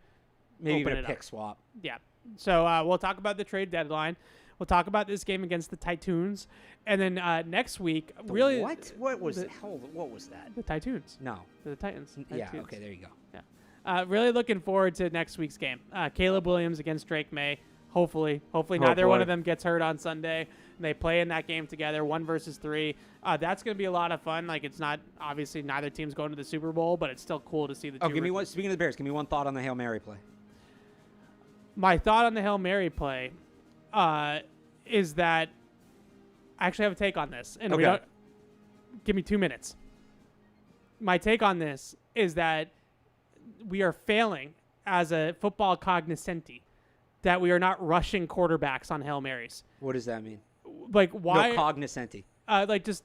maybe open even a it pick up. swap. Yeah. So we'll talk about the trade deadline. We'll talk about this game against the Titans, and then next week, really. What? What was what was that? The Titans? No. The Titans. Yeah. Titans. Okay. There you go. Yeah. Really looking forward to next week's game. Caleb Williams against Drake Maye. Hopefully Oh, neither one boy. of them gets hurt on Sunday. They play in that game together, 1 versus 3. That's going to be a lot of fun. Like, it's not obviously neither team's going to the Super Bowl, but it's still cool to see the two. Give me one. Speaking of the Bears, give me one thought on the Hail Mary play. My thought on the Hail Mary play is that I actually have a take on this, and we Okay. don't give me 2 minutes. My take on this is that we are failing as a football cognoscenti, that we are not rushing quarterbacks on Hail Marys. What does that mean? Like, why? No cognoscenti. Like, just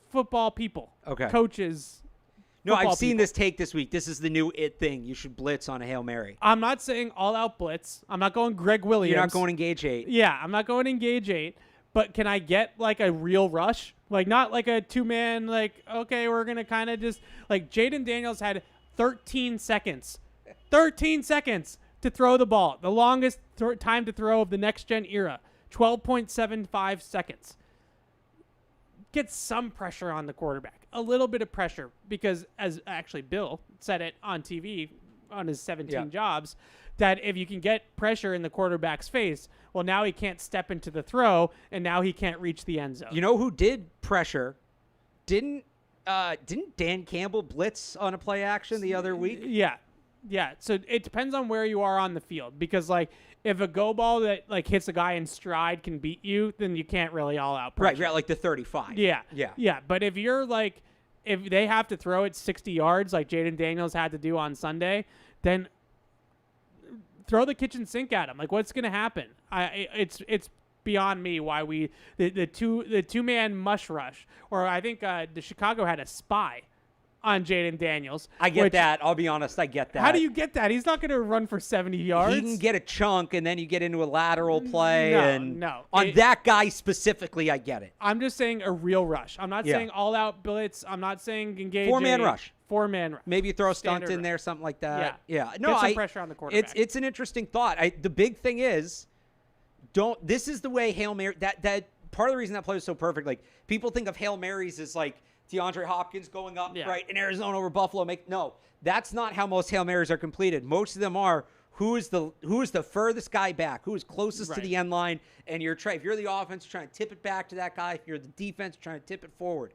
football people. Okay. Coaches. No, I've football seen people. this take this week. This is the new it thing. You should blitz on a Hail Mary. I'm not saying all-out blitz. I'm not going Greg Williams. You're not going engage 8. Yeah, I'm not going to engage 8. But can I get, like, a real rush? Like, not like a two-man, like, okay, we're going to kind of just... Like, Jaden Daniels had 13 seconds. 13 seconds to throw the ball. The longest time to throw of the next-gen era. 12.75 seconds. Get some pressure on the quarterback. A little bit of pressure. Because, as actually Bill said it on TV on his 17 jobs, that if you can get pressure in the quarterback's face, well, now he can't step into the throw, and now he can't reach the end zone. You know who did pressure? Didn't Dan Campbell blitz on a play action the other week? Yeah. So it depends on where you are on the field. Because, like, if a go ball that, like, hits a guy in stride can beat you, then you can't really all-out pressure. Right, like the 35. Yeah. Yeah. But if you're, like, if they have to throw it 60 yards like Jaden Daniels had to do on Sunday, then throw the kitchen sink at him. Like, what's going to happen? It's beyond me why the two-man mush rush. Or I think the Chicago had a spy on Jaden Daniels. I get that. I'll be honest. I get that. How do you get that? He's not going to run for 70 yards. He can get a chunk, and then you get into a lateral play. No. On that guy specifically, I get it. I'm just saying a real rush. I'm not saying all-out blitz. I'm not saying engage. 4-man rush. 4-man rush. Maybe you throw a stunt Standard in there, something like that. Yeah. No, Get some pressure on the quarterback. It's an interesting thought. The big thing is, this is the way Hail Mary, that part of the reason that play is so perfect, like, people think of Hail Marys as like DeAndre Hopkins going up, right, in Arizona over Buffalo. No, that's not how most Hail Marys are completed. Most of them are, who is the furthest guy back, who is closest to the end line, and if you're the offense, you're trying to tip it back to that guy. If you're the defense, you're trying to tip it forward.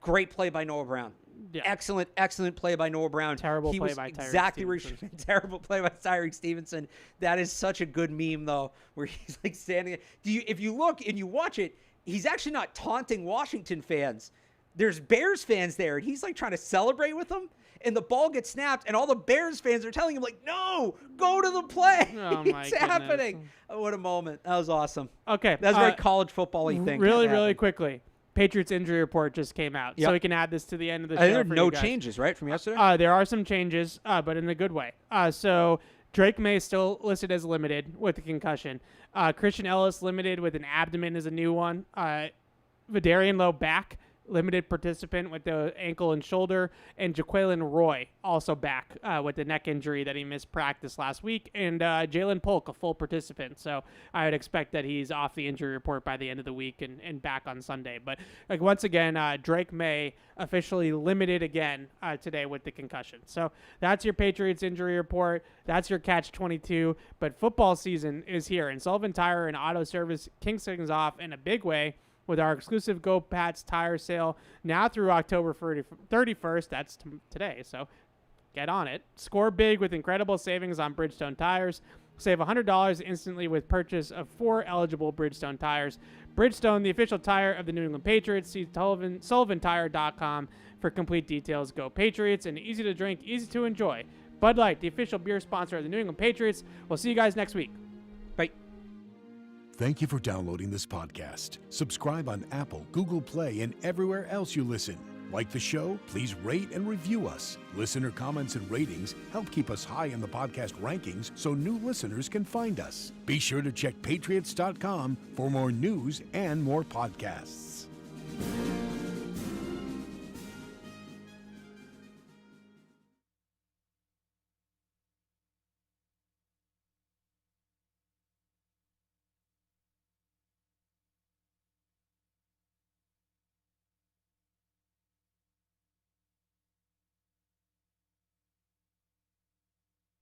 Great play by Noah Brown. Yeah. Excellent play by Noah Brown. Terrible play by Tyreek exactly Stevenson. Terrible play by Tyreek Stevenson. That is such a good meme, though, where he's like standing. If you look and you watch it, he's actually not taunting Washington fans. There's Bears fans there, and he's like trying to celebrate with them. And the ball gets snapped, and all the Bears fans are telling him, like, no, go to the play. Oh, my It's happening. Oh, what a moment. That was awesome. Okay. That's a very college football-y thing. Really quickly. Patriots injury report just came out, so we can add this to the end of the show. There are for no you guys. changes, right, from yesterday? There are some changes, but in a good way. So Drake Maye is still listed as limited with a concussion. Christian Ellis limited with an abdomen is a new one. Vidarian Lowe back, limited participant with the ankle and shoulder, and Jaquelin Roy also back with the neck injury that he missed practice last week, and Jalen Polk, a full participant. So I would expect that he's off the injury report by the end of the week and back on Sunday. But like once again, Drake Maye officially limited again today with the concussion. So that's your Patriots injury report. That's your Catch-22. But football season is here, and Sullivan Tire and Auto Service kicks things off in a big way with our exclusive Go Pats tire sale now through October 31st. That's today, so get on it. Score big with incredible savings on Bridgestone tires. Save $100 instantly with purchase of 4 eligible Bridgestone tires. Bridgestone, the official tire of the New England Patriots. See SullivanTire.com for complete details. Go Patriots, and easy to drink, easy to enjoy. Bud Light, the official beer sponsor of the New England Patriots. We'll see you guys next week. Bye. Thank you for downloading this podcast. Subscribe on Apple, Google Play, and everywhere else you listen. Like the show? Please rate and review us. Listener comments and ratings help keep us high in the podcast rankings so new listeners can find us. Be sure to check patriots.com for more news and more podcasts.